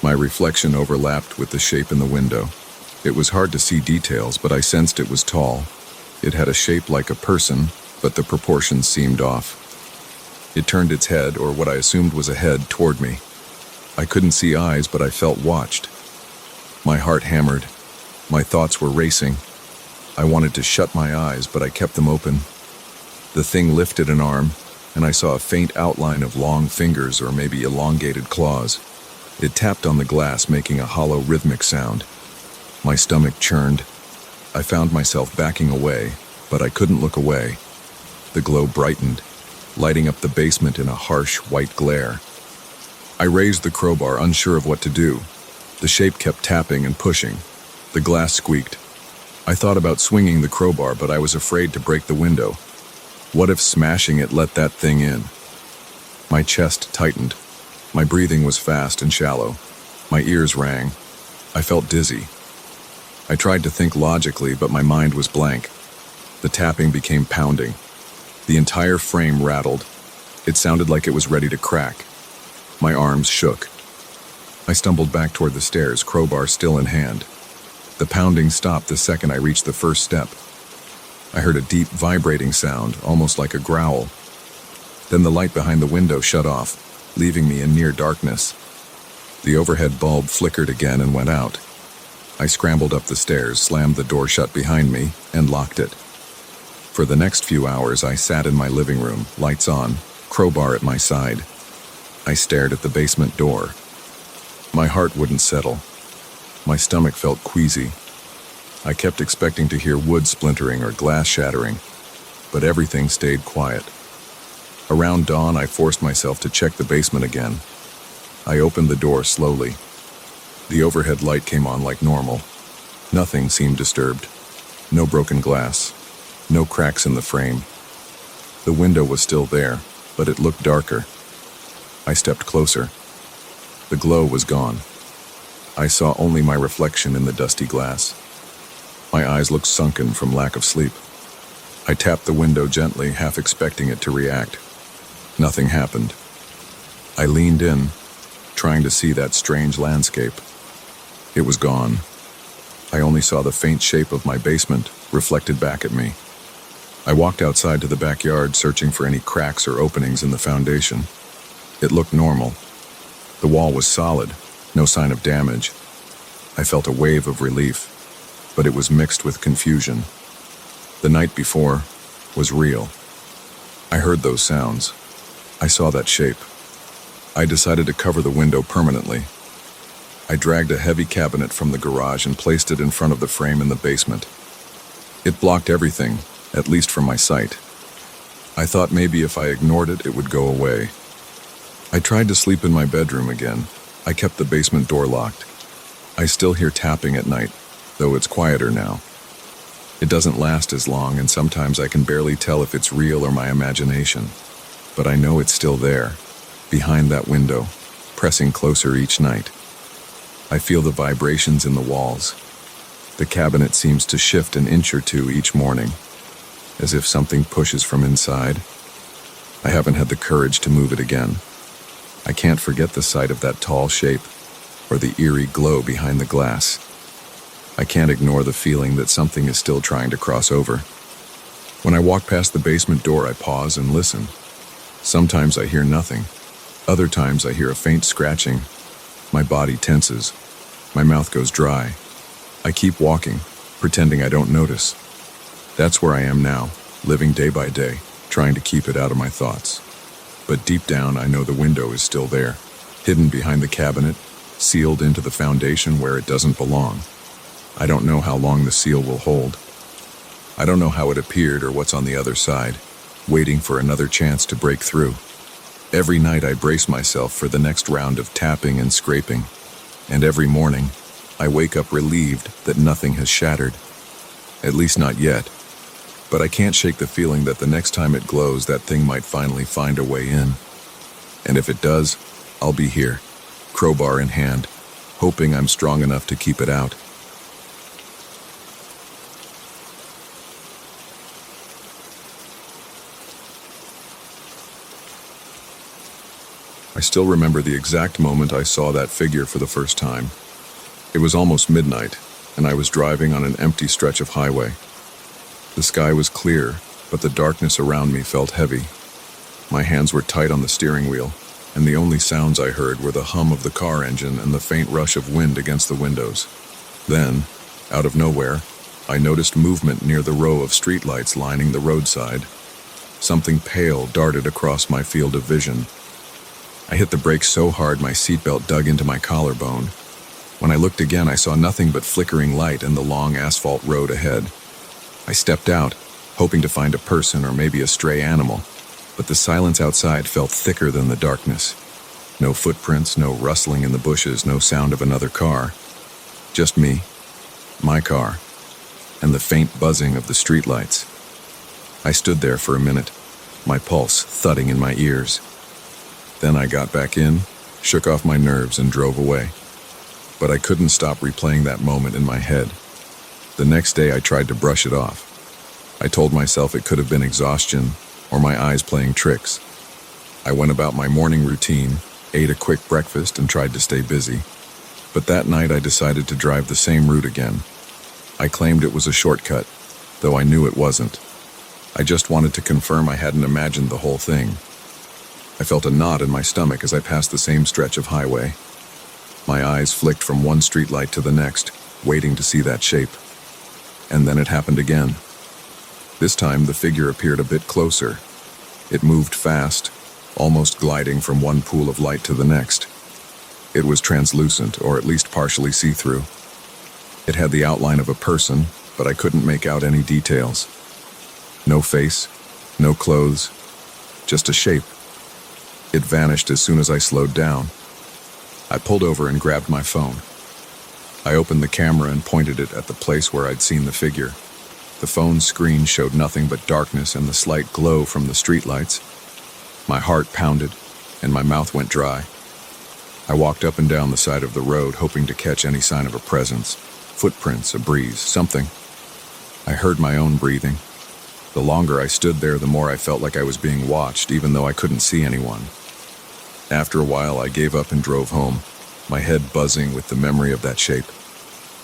My reflection overlapped with the shape in the window. It was hard to see details, but I sensed it was tall. It had a shape like a person, but the proportions seemed off. It turned its head, or what I assumed was a head, toward me. I couldn't see eyes, but I felt watched. My heart hammered. My thoughts were racing. I wanted to shut my eyes, but I kept them open. The thing lifted an arm, and I saw a faint outline of long fingers or maybe elongated claws. It tapped on the glass, making a hollow rhythmic sound. My stomach churned. I found myself backing away, but I couldn't look away. The glow brightened, lighting up the basement in a harsh, white glare. I raised the crowbar, unsure of what to do. The shape kept tapping and pushing. The glass squeaked. I thought about swinging the crowbar, but I was afraid to break the window. What if smashing it let that thing in? My chest tightened. My breathing was fast and shallow. My ears rang. I felt dizzy. I tried to think logically, but my mind was blank. The tapping became pounding. The entire frame rattled. It sounded like it was ready to crack. My arms shook. I stumbled back toward the stairs, crowbar still in hand. The pounding stopped the second I reached the first step. I heard a deep, vibrating sound, almost like a growl. Then the light behind the window shut off, leaving me in near darkness. The overhead bulb flickered again and went out. I scrambled up the stairs, slammed the door shut behind me, and locked it. For the next few hours, I sat in my living room, lights on, crowbar at my side. I stared at the basement door. My heart wouldn't settle. My stomach felt queasy. I kept expecting to hear wood splintering or glass shattering, but everything stayed quiet. Around dawn, I forced myself to check the basement again. I opened the door slowly. The overhead light came on like normal. Nothing seemed disturbed. No broken glass. No cracks in the frame. The window was still there, but it looked darker. I stepped closer. The glow was gone. I saw only my reflection in the dusty glass. My eyes looked sunken from lack of sleep. I tapped the window gently, half expecting it to react. Nothing happened. I leaned in, trying to see that strange landscape. It was gone. I only saw the faint shape of my basement reflected back at me. I walked outside to the backyard, searching for any cracks or openings in the foundation. It looked normal. The wall was solid, no sign of damage. I felt a wave of relief, but it was mixed with confusion. The night before was real. I heard those sounds. I saw that shape. I decided to cover the window permanently. I dragged a heavy cabinet from the garage and placed it in front of the frame in the basement. It blocked everything, at least from my sight. I thought maybe if I ignored it, it would go away. I tried to sleep in my bedroom again. I kept the basement door locked. I still hear tapping at night, though it's quieter now. It doesn't last as long, and sometimes I can barely tell if it's real or my imagination. But I know it's still there, behind that window, pressing closer each night. I feel the vibrations in the walls. The cabinet seems to shift an inch or two each morning, as if something pushes from inside. I haven't had the courage to move it again. I can't forget the sight of that tall shape, or the eerie glow behind the glass. I can't ignore the feeling that something is still trying to cross over. When I walk past the basement door, I pause and listen. Sometimes I hear nothing. Other times I hear a faint scratching. My body tenses. My mouth goes dry. I keep walking, pretending I don't notice. That's where I am now, living day by day, trying to keep it out of my thoughts. But deep down, I know the window is still there, hidden behind the cabinet, sealed into the foundation where it doesn't belong. I don't know how long the seal will hold. I don't know how it appeared or what's on the other side, waiting for another chance to break through. Every night I brace myself for the next round of tapping and scraping, and every morning I wake up relieved that nothing has shattered. At least not yet. But I can't shake the feeling that the next time it glows, that thing might finally find a way in. And if it does, I'll be here, crowbar in hand, hoping I'm strong enough to keep it out. I still remember the exact moment I saw that figure for the first time. It was almost midnight, and I was driving on an empty stretch of highway. The sky was clear, but the darkness around me felt heavy. My hands were tight on the steering wheel, and the only sounds I heard were the hum of the car engine and the faint rush of wind against the windows. Then, out of nowhere, I noticed movement near the row of streetlights lining the roadside. Something pale darted across my field of vision. I hit the brakes so hard my seatbelt dug into my collarbone. When I looked again, I saw nothing but flickering light and the long asphalt road ahead. I stepped out, hoping to find a person or maybe a stray animal, but the silence outside felt thicker than the darkness. No footprints, no rustling in the bushes, no sound of another car. Just me, my car, and the faint buzzing of the streetlights. I stood there for a minute, my pulse thudding in my ears. Then I got back in, shook off my nerves, and drove away. But I couldn't stop replaying that moment in my head. The next day I tried to brush it off. I told myself it could have been exhaustion or my eyes playing tricks. I went about my morning routine, ate a quick breakfast, and tried to stay busy. But that night I decided to drive the same route again. I claimed it was a shortcut, though I knew it wasn't. I just wanted to confirm I hadn't imagined the whole thing. I felt a knot in my stomach as I passed the same stretch of highway. My eyes flicked from one streetlight to the next, waiting to see that shape. And then it happened again. This time the figure appeared a bit closer. It moved fast, almost gliding from one pool of light to the next. It was translucent, or at least partially see-through. It had the outline of a person, but I couldn't make out any details. No face, no clothes, just a shape. It vanished as soon as I slowed down. I pulled over and grabbed my phone. I opened the camera and pointed it at the place where I'd seen the figure. The phone's screen showed nothing but darkness and the slight glow from the streetlights. My heart pounded, and my mouth went dry. I walked up and down the side of the road, hoping to catch any sign of a presence. Footprints, a breeze, something. I heard my own breathing. The longer I stood there, the more I felt like I was being watched, even though I couldn't see anyone. After a while, I gave up and drove home, my head buzzing with the memory of that shape.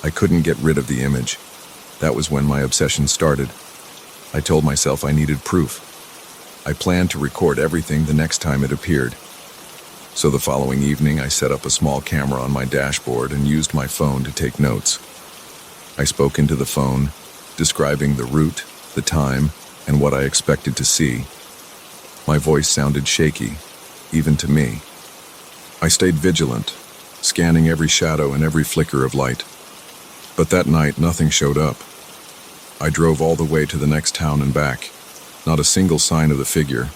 I couldn't get rid of the image. That was when my obsession started. I told myself I needed proof. I planned to record everything the next time it appeared. So the following evening, I set up a small camera on my dashboard and used my phone to take notes. I spoke into the phone, describing the route, the time, and what I expected to see. My voice sounded shaky, even to me. I stayed vigilant, scanning every shadow and every flicker of light. But that night, nothing showed up. I drove all the way to the next town and back. Not a single sign of the figure.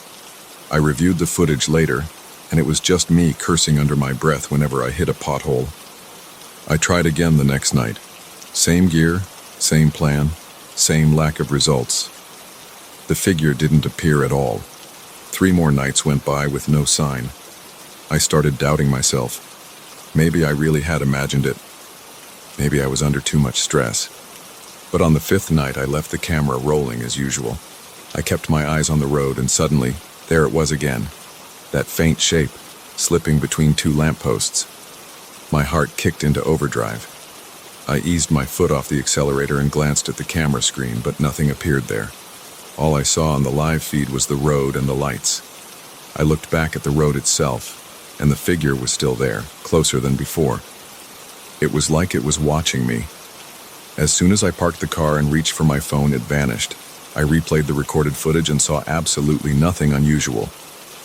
I reviewed the footage later, and it was just me cursing under my breath whenever I hit a pothole. I tried again the next night. Same gear, same plan, same lack of results. The figure didn't appear at all. 3 more nights went by with no sign. I started doubting myself. Maybe I really had imagined it. Maybe I was under too much stress. But on the 5th night, I left the camera rolling as usual. I kept my eyes on the road, and suddenly, there it was again. That faint shape, slipping between 2 lampposts. My heart kicked into overdrive. I eased my foot off the accelerator and glanced at the camera screen, but nothing appeared there. All I saw on the live feed was the road and the lights. I looked back at the road itself, and the figure was still there, closer than before. It was like it was watching me. As soon as I parked the car and reached for my phone, it vanished. I replayed the recorded footage and saw absolutely nothing unusual.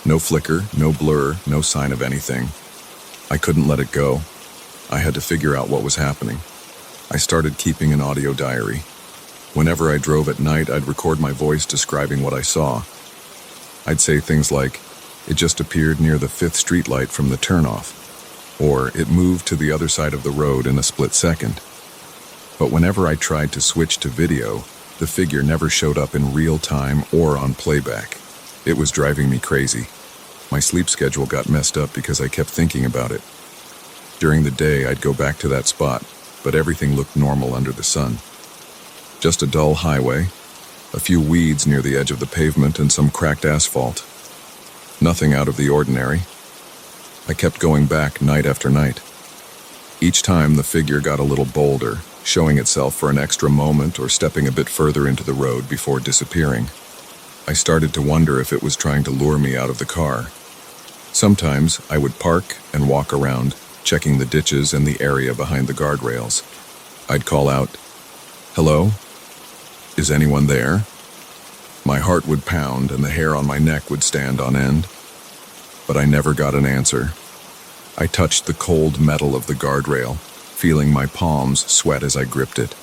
No flicker, no blur, no sign of anything. I couldn't let it go. I had to figure out what was happening. I started keeping an audio diary. Whenever I drove at night, I'd record my voice describing what I saw. I'd say things like, "It just appeared near the 5th streetlight from the turnoff," or "It moved to the other side of the road in a split second." But whenever I tried to switch to video, the figure never showed up in real time or on playback. It was driving me crazy. My sleep schedule got messed up because I kept thinking about it. During the day, I'd go back to that spot, but everything looked normal under the sun. Just a dull highway, a few weeds near the edge of the pavement, and some cracked asphalt. Nothing out of the ordinary. I kept going back night after night. Each time the figure got a little bolder, showing itself for an extra moment or stepping a bit further into the road before disappearing. I started to wonder if it was trying to lure me out of the car. Sometimes I would park and walk around, checking the ditches and the area behind the guardrails. I'd call out, "Hello? Is anyone there?" My heart would pound and the hair on my neck would stand on end. But I never got an answer. I touched the cold metal of the guardrail, feeling my palms sweat as I gripped it.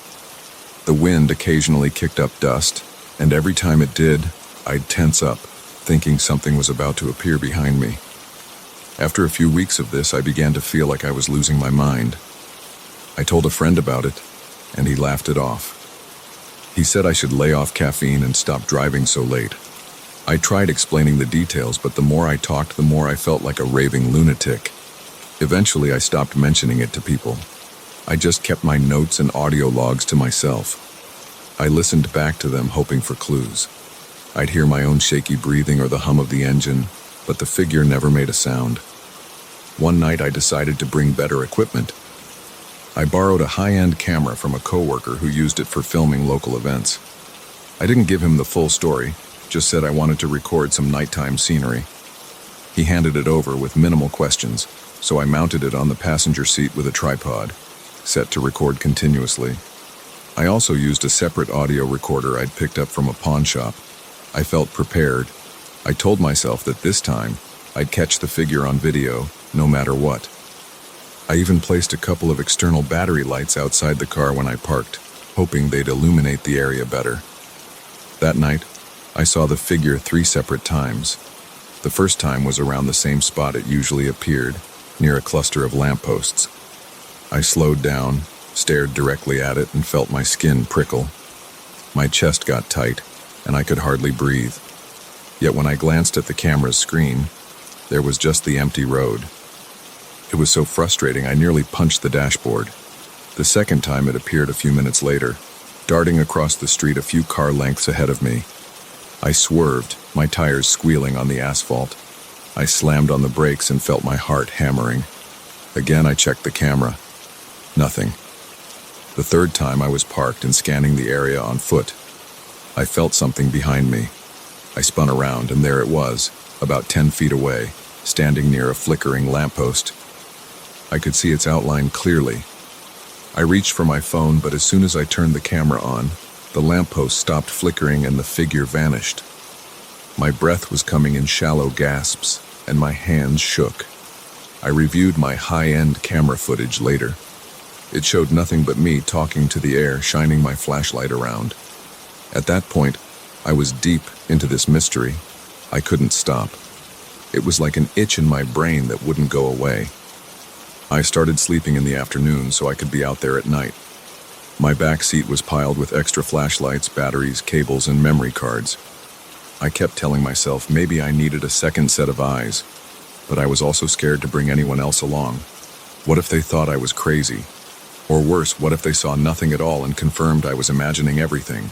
The wind occasionally kicked up dust, and every time it did, I'd tense up, thinking something was about to appear behind me. After a few weeks of this, I began to feel like I was losing my mind. I told a friend about it, and he laughed it off. He said I should lay off caffeine and stop driving so late. I tried explaining the details, but the more I talked, the more I felt like a raving lunatic. Eventually, I stopped mentioning it to people. I just kept my notes and audio logs to myself. I listened back to them, hoping for clues. I'd hear my own shaky breathing or the hum of the engine, but the figure never made a sound. One night, I decided to bring better equipment. I borrowed a high-end camera from a coworker who used it for filming local events. I didn't give him the full story, just said I wanted to record some nighttime scenery. He handed it over with minimal questions, so I mounted it on the passenger seat with a tripod, set to record continuously. I also used a separate audio recorder I'd picked up from a pawn shop. I felt prepared. I told myself that this time, I'd catch the figure on video, no matter what. I even placed a couple of external battery lights outside the car when I parked, hoping they'd illuminate the area better. That night, I saw the figure 3 separate times. The first time was around the same spot it usually appeared, near a cluster of lampposts. I slowed down, stared directly at it, and felt my skin prickle. My chest got tight, and I could hardly breathe. Yet when I glanced at the camera's screen, there was just the empty road. It was so frustrating I nearly punched the dashboard. The second time it appeared a few minutes later, darting across the street a few car lengths ahead of me. I swerved, my tires squealing on the asphalt. I slammed on the brakes and felt my heart hammering. Again, I checked the camera. Nothing. The third time I was parked and scanning the area on foot. I felt something behind me. I spun around, and there it was, about 10 feet away, standing near a flickering lamppost. I could see its outline clearly. I reached for my phone, but as soon as I turned the camera on, the lamppost stopped flickering and the figure vanished. My breath was coming in shallow gasps, and my hands shook. I reviewed my high-end camera footage later. It showed nothing but me talking to the air, shining my flashlight around. At that point, I was deep into this mystery. I couldn't stop. It was like an itch in my brain that wouldn't go away. I started sleeping in the afternoon so I could be out there at night. My back seat was piled with extra flashlights, batteries, cables, and memory cards. I kept telling myself maybe I needed a second set of eyes, but I was also scared to bring anyone else along. What if they thought I was crazy? Or worse, what if they saw nothing at all and confirmed I was imagining everything?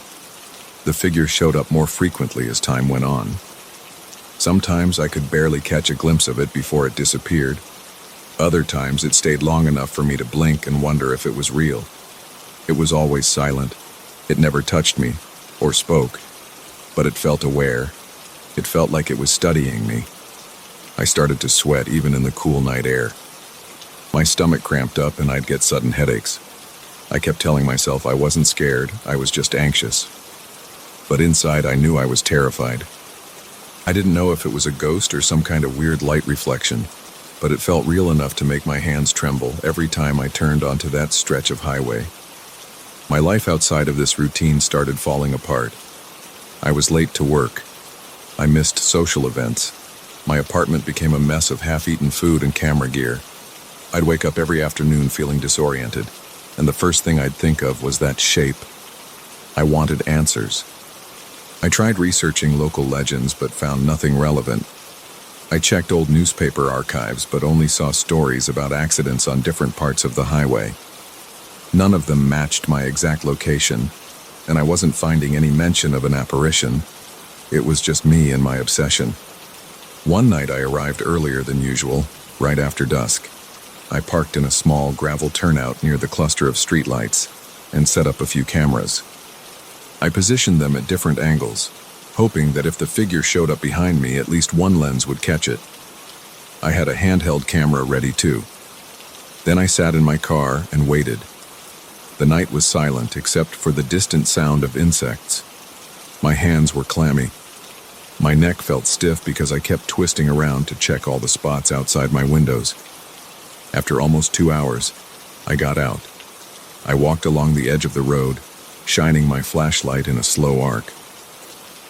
The figure showed up more frequently as time went on. Sometimes I could barely catch a glimpse of it before it disappeared. Other times it stayed long enough for me to blink and wonder if it was real. It was always silent. It never touched me or spoke, but it felt aware. It felt like it was studying me. I started to sweat even in the cool night air. My stomach cramped up and I'd get sudden headaches. I kept telling myself I wasn't scared, I was just anxious. But inside I knew I was terrified. I didn't know if it was a ghost or some kind of weird light reflection, but it felt real enough to make my hands tremble every time I turned onto that stretch of highway. My life outside of this routine started falling apart. I was late to work. I missed social events. My apartment became a mess of half-eaten food and camera gear. I'd wake up every afternoon feeling disoriented, and the first thing I'd think of was that shape. I wanted answers. I tried researching local legends but found nothing relevant. I checked old newspaper archives but only saw stories about accidents on different parts of the highway. None of them matched my exact location, and I wasn't finding any mention of an apparition. It was just me and my obsession. One night I arrived earlier than usual, right after dusk. I parked in a small gravel turnout near the cluster of streetlights and set up a few cameras. I positioned them at different angles, hoping that if the figure showed up behind me, at least one lens would catch it. I had a handheld camera ready too. Then I sat in my car and waited. The night was silent except for the distant sound of insects. My hands were clammy. My neck felt stiff because I kept twisting around to check all the spots outside my windows. After almost 2 hours, I got out. I walked along the edge of the road, shining my flashlight in a slow arc.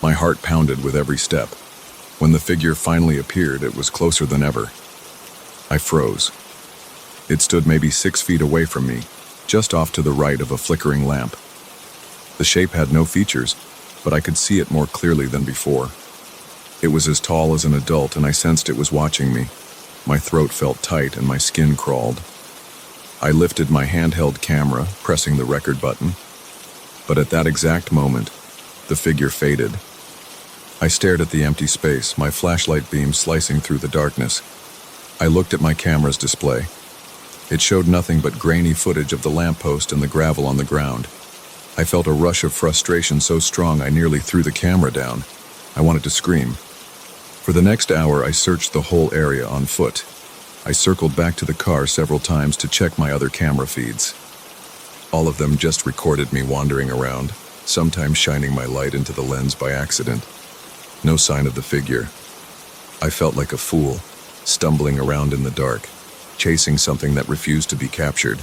My heart pounded with every step. When the figure finally appeared, it was closer than ever. I froze. It stood maybe 6 feet away from me, just off to the right of a flickering lamp. The shape had no features, but I could see it more clearly than before. It was as tall as an adult, and I sensed it was watching me. My throat felt tight and my skin crawled. I lifted my handheld camera, pressing the record button. But at that exact moment, the figure faded. I stared at the empty space, my flashlight beam slicing through the darkness. I looked at my camera's display. It showed nothing but grainy footage of the lamppost and the gravel on the ground. I felt a rush of frustration so strong I nearly threw the camera down. I wanted to scream. For the next hour, I searched the whole area on foot. I circled back to the car several times to check my other camera feeds. All of them just recorded me wandering around, sometimes shining my light into the lens by accident. No sign of the figure. I felt like a fool, stumbling around in the dark, chasing something that refused to be captured.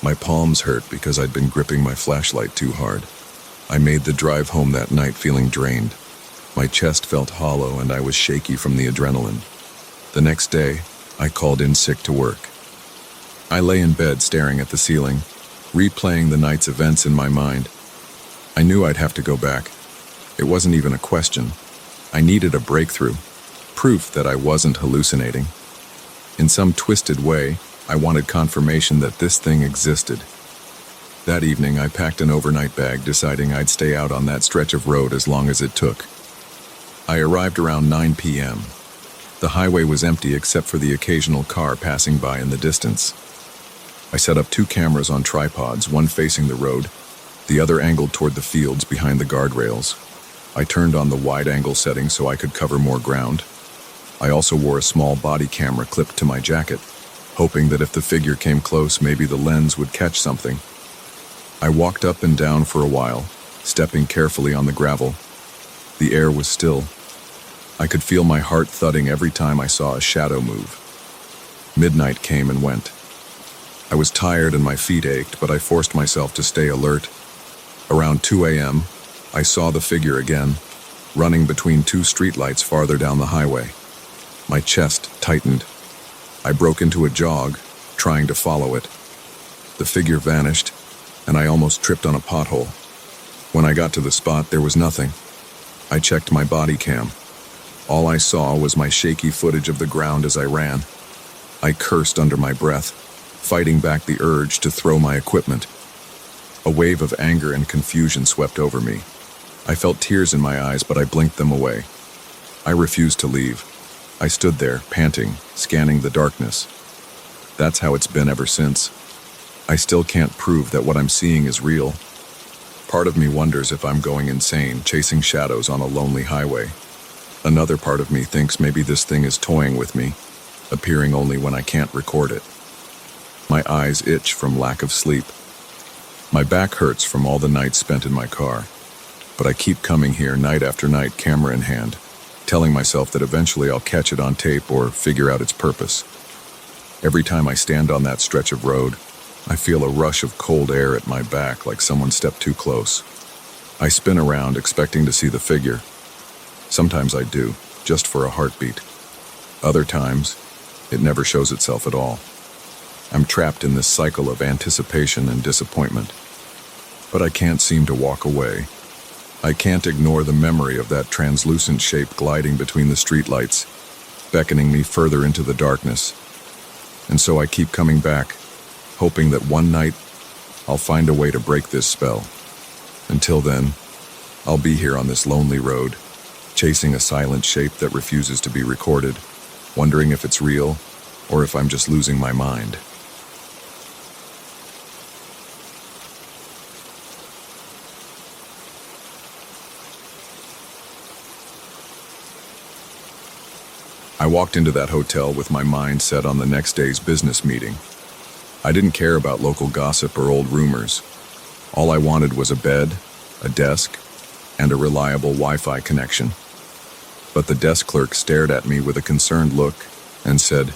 My palms hurt because I'd been gripping my flashlight too hard. I made the drive home that night feeling drained. My chest felt hollow and I was shaky from the adrenaline. The next day, I called in sick to work. I lay in bed staring at the ceiling, replaying the night's events in my mind. I knew I'd have to go back. It wasn't even a question. I needed a breakthrough, proof that I wasn't hallucinating. In some twisted way, I wanted confirmation that this thing existed. That evening, I packed an overnight bag, deciding I'd stay out on that stretch of road as long as it took. I arrived around 9 p.m. The highway was empty except for the occasional car passing by in the distance. I set up 2 cameras on tripods, one facing the road, the other angled toward the fields behind the guardrails. I turned on the wide-angle setting so I could cover more ground. I also wore a small body camera clipped to my jacket, hoping that if the figure came close, maybe the lens would catch something. I walked up and down for a while, stepping carefully on the gravel. The air was still. I could feel my heart thudding every time I saw a shadow move. Midnight came and went. I was tired and my feet ached, but I forced myself to stay alert. Around 2 a.m., I saw the figure again, running between 2 streetlights farther down the highway. My chest tightened. I broke into a jog, trying to follow it. The figure vanished, and I almost tripped on a pothole. When I got to the spot, there was nothing. I checked my body cam. All I saw was my shaky footage of the ground as I ran. I cursed under my breath, fighting back the urge to throw my equipment. A wave of anger and confusion swept over me. I felt tears in my eyes, but I blinked them away. I refused to leave. I stood there, panting, scanning the darkness. That's how it's been ever since. I still can't prove that what I'm seeing is real. Part of me wonders if I'm going insane, chasing shadows on a lonely highway. Another part of me thinks maybe this thing is toying with me, appearing only when I can't record it. My eyes itch from lack of sleep. My back hurts from all the nights spent in my car. But I keep coming here night after night, camera in hand, telling myself that eventually I'll catch it on tape or figure out its purpose. Every time I stand on that stretch of road, I feel a rush of cold air at my back like someone stepped too close. I spin around expecting to see the figure. Sometimes I do, just for a heartbeat. Other times, it never shows itself at all. I'm trapped in this cycle of anticipation and disappointment. But I can't seem to walk away. I can't ignore the memory of that translucent shape gliding between the streetlights, beckoning me further into the darkness. And so I keep coming back, hoping that one night I'll find a way to break this spell. Until then, I'll be here on this lonely road, chasing a silent shape that refuses to be recorded, wondering if it's real or if I'm just losing my mind. I walked into that hotel with my mind set on the next day's business meeting. I didn't care about local gossip or old rumors. All I wanted was a bed, a desk, and a reliable Wi-Fi connection. But the desk clerk stared at me with a concerned look and said,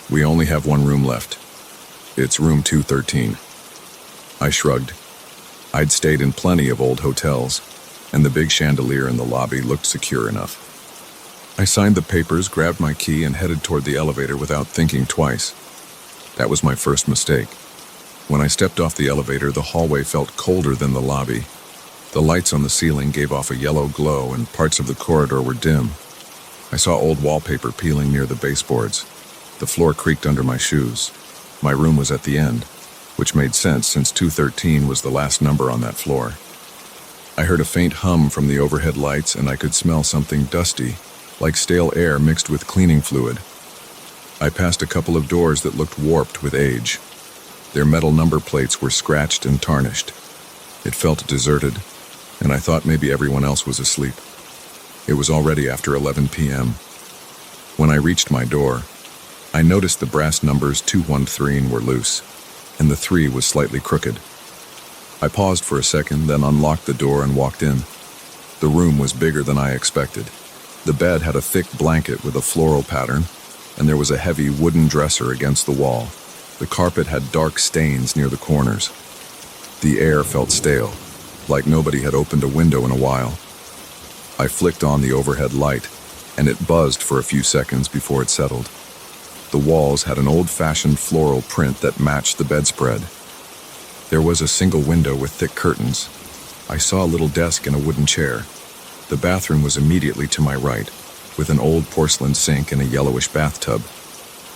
"We only have one room left. It's room 213. I shrugged. I'd stayed in plenty of old hotels, and the big chandelier in the lobby looked secure enough. I signed the papers, grabbed my key, and headed toward the elevator without thinking twice. That was my first mistake. When I stepped off the elevator, the hallway felt colder than the lobby. The lights on the ceiling gave off a yellow glow, and parts of the corridor were dim. I saw old wallpaper peeling near the baseboards. The floor creaked under my shoes. My room was at the end, which made sense since 213 was the last number on that floor. I heard a faint hum from the overhead lights, and I could smell something dusty, like stale air mixed with cleaning fluid. I passed a couple of doors that looked warped with age. Their metal number plates were scratched and tarnished. It felt deserted, and I thought maybe everyone else was asleep. It was already after 11 p.m. When I reached my door, I noticed the brass numbers 213 were loose, and the 3 was slightly crooked. I paused for a second, then unlocked the door and walked in. The room was bigger than I expected. The bed had a thick blanket with a floral pattern, and there was a heavy wooden dresser against the wall. The carpet had dark stains near the corners. The air felt stale, like nobody had opened a window in a while. I flicked on the overhead light, and it buzzed for a few seconds before it settled. The walls had an old-fashioned floral print that matched the bedspread. There was a single window with thick curtains. I saw a little desk and a wooden chair. The bathroom was immediately to my right, with an old porcelain sink and a yellowish bathtub.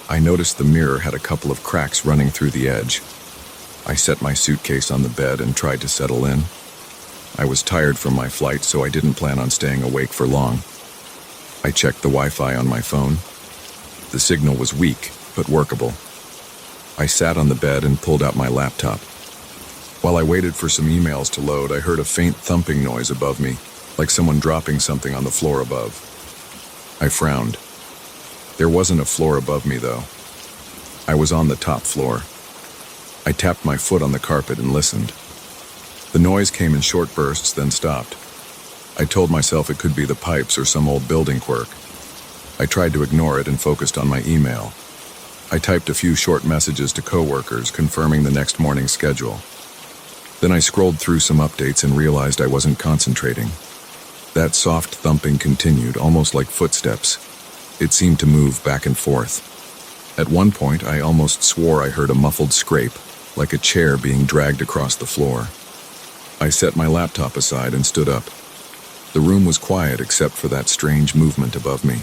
I noticed the mirror had a couple of cracks running through the edge. I set my suitcase on the bed and tried to settle in. I was tired from my flight, so I didn't plan on staying awake for long. I checked the Wi-Fi on my phone. The signal was weak, but workable. I sat on the bed and pulled out my laptop. While I waited for some emails to load, I heard a faint thumping noise above me, like someone dropping something on the floor above. I frowned. There wasn't a floor above me, though. I was on the top floor. I tapped my foot on the carpet and listened. The noise came in short bursts, then stopped. I told myself it could be the pipes or some old building quirk. I tried to ignore it and focused on my email. I typed a few short messages to coworkers confirming the next morning's schedule. Then I scrolled through some updates and realized I wasn't concentrating. That soft thumping continued, almost like footsteps. It seemed to move back and forth. At one point, I almost swore I heard a muffled scrape, like a chair being dragged across the floor. I set my laptop aside and stood up. The room was quiet except for that strange movement above me.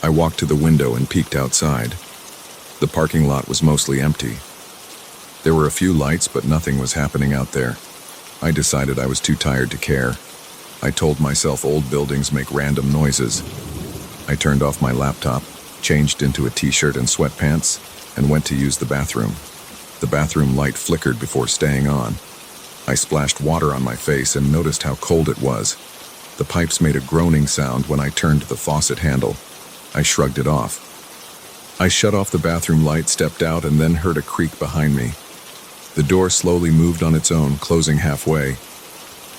I walked to the window and peeked outside. The parking lot was mostly empty. There were a few lights, but nothing was happening out there. I decided I was too tired to care. I told myself old buildings make random noises. I turned off my laptop, changed into a t-shirt and sweatpants, and went to use the bathroom. The bathroom light flickered before staying on. I splashed water on my face and noticed how cold it was. The pipes made a groaning sound when I turned the faucet handle. I shrugged it off. I shut off the bathroom light, stepped out, and then heard a creak behind me. The door slowly moved on its own, closing halfway.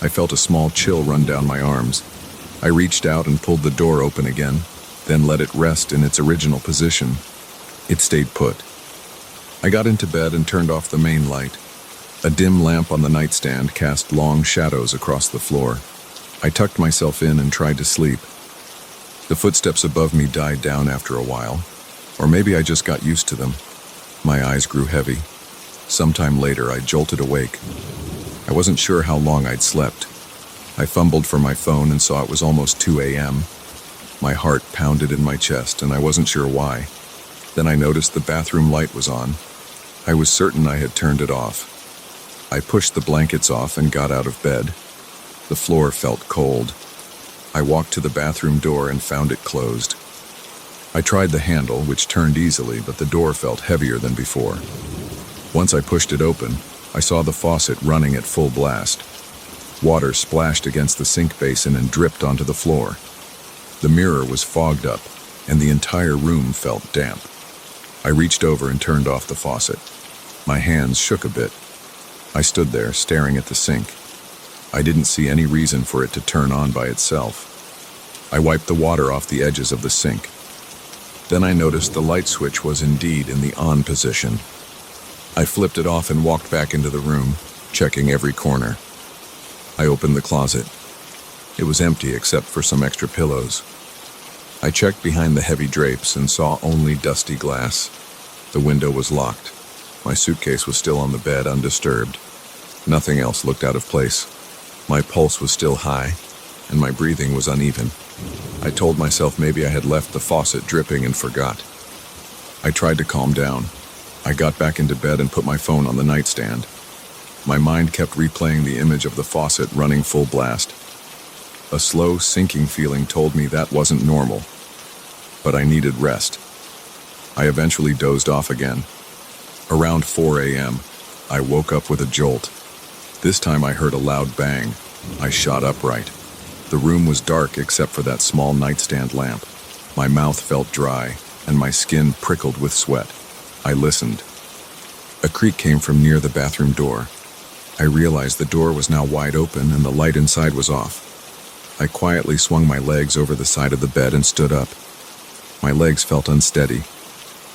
I felt a small chill run down my arms. I reached out and pulled the door open again, then let it rest in its original position. It stayed put. I got into bed and turned off the main light. A dim lamp on the nightstand cast long shadows across the floor. I tucked myself in and tried to sleep. The footsteps above me died down after a while, or maybe I just got used to them. My eyes grew heavy. Sometime later, I jolted awake. I wasn't sure how long I'd slept. I fumbled for my phone and saw it was almost 2 a.m. My heart pounded in my chest, and I wasn't sure why. Then I noticed the bathroom light was on. I was certain I had turned it off. I pushed the blankets off and got out of bed. The floor felt cold. I walked to the bathroom door and found it closed. I tried the handle, which turned easily, but the door felt heavier than before. Once I pushed it open, I saw the faucet running at full blast. Water splashed against the sink basin and dripped onto the floor. The mirror was fogged up, and the entire room felt damp. I reached over and turned off the faucet. My hands shook a bit. I stood there, staring at the sink. I didn't see any reason for it to turn on by itself. I wiped the water off the edges of the sink. Then I noticed the light switch was indeed in the on position. I flipped it off and walked back into the room, checking every corner. I opened the closet. It was empty except for some extra pillows. I checked behind the heavy drapes and saw only dusty glass. The window was locked. My suitcase was still on the bed, undisturbed. Nothing else looked out of place. My pulse was still high, and my breathing was uneven. I told myself maybe I had left the faucet dripping and forgot. I tried to calm down. I got back into bed and put my phone on the nightstand. My mind kept replaying the image of the faucet running full blast. A slow, sinking feeling told me that wasn't normal, but I needed rest. I eventually dozed off again. Around 4 a.m., I woke up with a jolt. This time I heard a loud bang. I shot upright. The room was dark except for that small nightstand lamp. My mouth felt dry, and my skin prickled with sweat. I listened. A creak came from near the bathroom door. I realized the door was now wide open and the light inside was off. I quietly swung my legs over the side of the bed and stood up. My legs felt unsteady.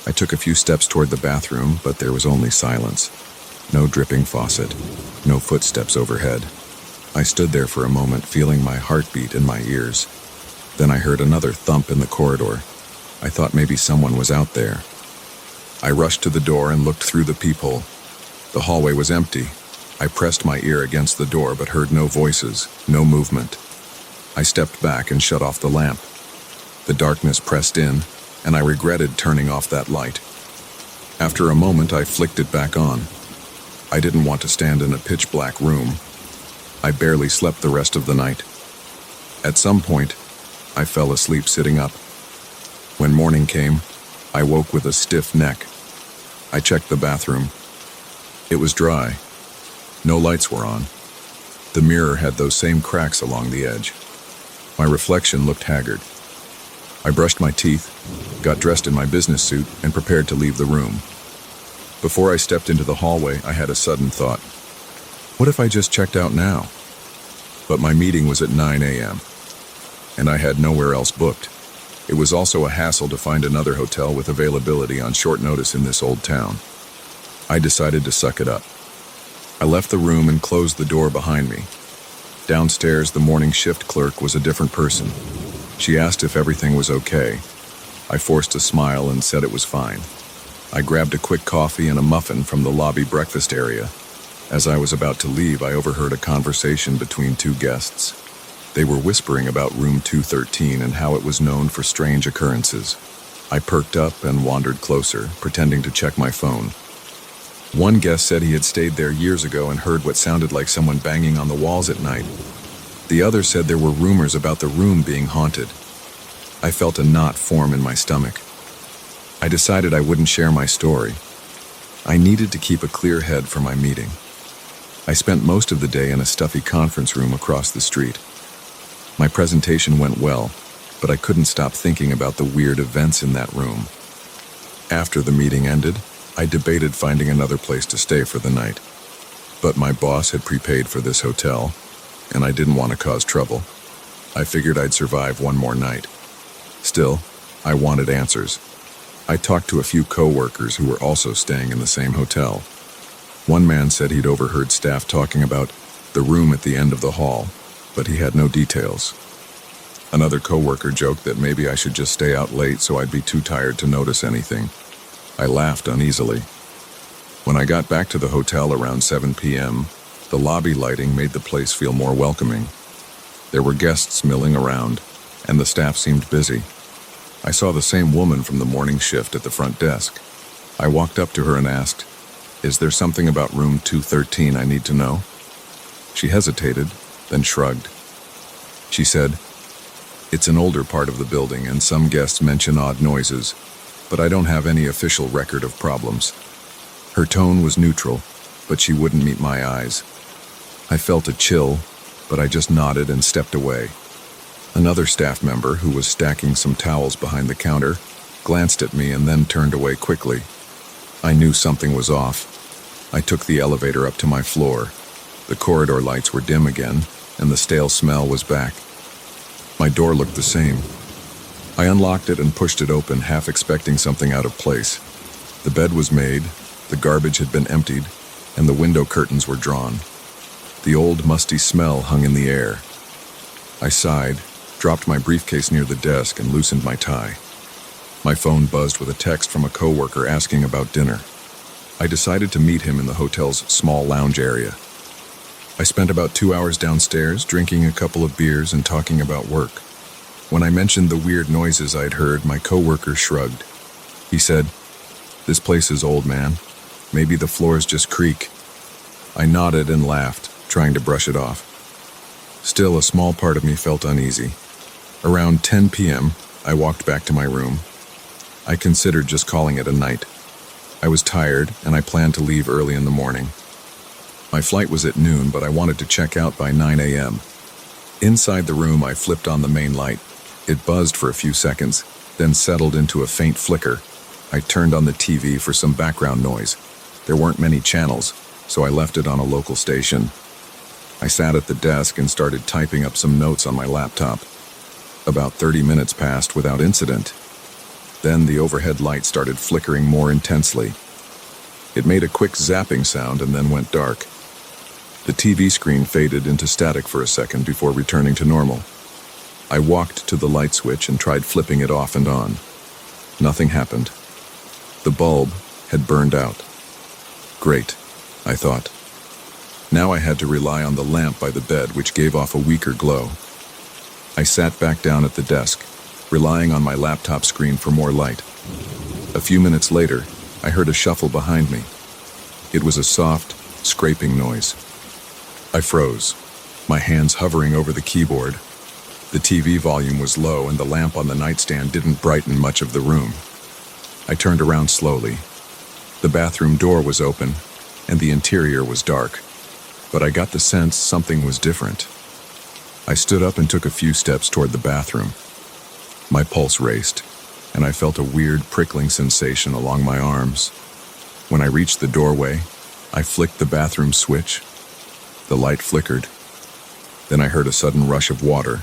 I took a few steps toward the bathroom, but there was only silence. No dripping faucet, no footsteps overhead. I stood there for a moment, feeling my heartbeat in my ears. Then I heard another thump in the corridor. I thought maybe someone was out there. I rushed to the door and looked through the peephole. The hallway was empty. I pressed my ear against the door but heard no voices, no movement. I stepped back and shut off the lamp. The darkness pressed in, and I regretted turning off that light. After a moment, I flicked it back on. I didn't want to stand in a pitch-black room. I barely slept the rest of the night. At some point, I fell asleep sitting up. When morning came, I woke with a stiff neck. I checked the bathroom. It was dry. No lights were on. The mirror had those same cracks along the edge. My reflection looked haggard. I brushed my teeth, got dressed in my business suit, and prepared to leave the room. Before I stepped into the hallway, I had a sudden thought. What if I just checked out now? But my meeting was at 9 a.m., and I had nowhere else booked. It was also a hassle to find another hotel with availability on short notice in this old town. I decided to suck it up. I left the room and closed the door behind me. Downstairs, the morning shift clerk was a different person. She asked if everything was okay. I forced a smile and said it was fine. I grabbed a quick coffee and a muffin from the lobby breakfast area. As I was about to leave, I overheard a conversation between two guests. They were whispering about room 213 and how it was known for strange occurrences. I perked up and wandered closer, pretending to check my phone. One guest said he had stayed there years ago and heard what sounded like someone banging on the walls at night. The other said there were rumors about the room being haunted. I felt a knot form in my stomach. I decided I wouldn't share my story. I needed to keep a clear head for my meeting. I spent most of the day in a stuffy conference room across the street. My presentation went well, but I couldn't stop thinking about the weird events in that room. After the meeting ended, I debated finding another place to stay for the night. But my boss had prepaid for this hotel, and I didn't want to cause trouble. I figured I'd survive one more night. Still, I wanted answers. I talked to a few co-workers who were also staying in the same hotel. One man said he'd overheard staff talking about the room at the end of the hall, but he had no details. Another co-worker joked that maybe I should just stay out late so I'd be too tired to notice anything. I laughed uneasily. When I got back to the hotel around 7 p.m., the lobby lighting made the place feel more welcoming. There were guests milling around, and the staff seemed busy. I saw the same woman from the morning shift at the front desk. I walked up to her and asked, "Is there something about room 213 I need to know?" She hesitated, then shrugged. She said, "It's an older part of the building and some guests mention odd noises, but I don't have any official record of problems." Her tone was neutral, but she wouldn't meet my eyes. I felt a chill, but I just nodded and stepped away. Another staff member, who was stacking some towels behind the counter, glanced at me and then turned away quickly. I knew something was off. I took the elevator up to my floor. The corridor lights were dim again, and the stale smell was back. My door looked the same. I unlocked it and pushed it open, half expecting something out of place. The bed was made, the garbage had been emptied, and the window curtains were drawn. The old, musty smell hung in the air. I sighed, dropped my briefcase near the desk, and loosened my tie. My phone buzzed with a text from a coworker asking about dinner. I decided to meet him in the hotel's small lounge area. I spent about 2 hours downstairs, drinking a couple of beers and talking about work. When I mentioned the weird noises I'd heard, my coworker shrugged. He said, "This place is old, man. Maybe the floors just creak." I nodded and laughed, trying to brush it off. Still, a small part of me felt uneasy. Around 10 p.m., I walked back to my room. I considered just calling it a night. I was tired, and I planned to leave early in the morning. My flight was at noon, but I wanted to check out by 9 a.m. Inside the room, I flipped on the main light. It buzzed for a few seconds, then settled into a faint flicker. I turned on the TV for some background noise. There weren't many channels, so I left it on a local station. I sat at the desk and started typing up some notes on my laptop. About 30 minutes passed without incident. Then the overhead light started flickering more intensely. It made a quick zapping sound and then went dark. The TV screen faded into static for a second before returning to normal. I walked to the light switch and tried flipping it off and on. Nothing happened. The bulb had burned out. Great, I thought. Now I had to rely on the lamp by the bed, which gave off a weaker glow. I sat back down at the desk, relying on my laptop screen for more light. A few minutes later, I heard a shuffle behind me. It was a soft, scraping noise. I froze, my hands hovering over the keyboard. The TV volume was low and the lamp on the nightstand didn't brighten much of the room. I turned around slowly. The bathroom door was open, and the interior was dark, but I got the sense something was different. I stood up and took a few steps toward the bathroom. My pulse raced, and I felt a weird prickling sensation along my arms. When I reached the doorway, I flicked the bathroom switch. The light flickered. Then I heard a sudden rush of water.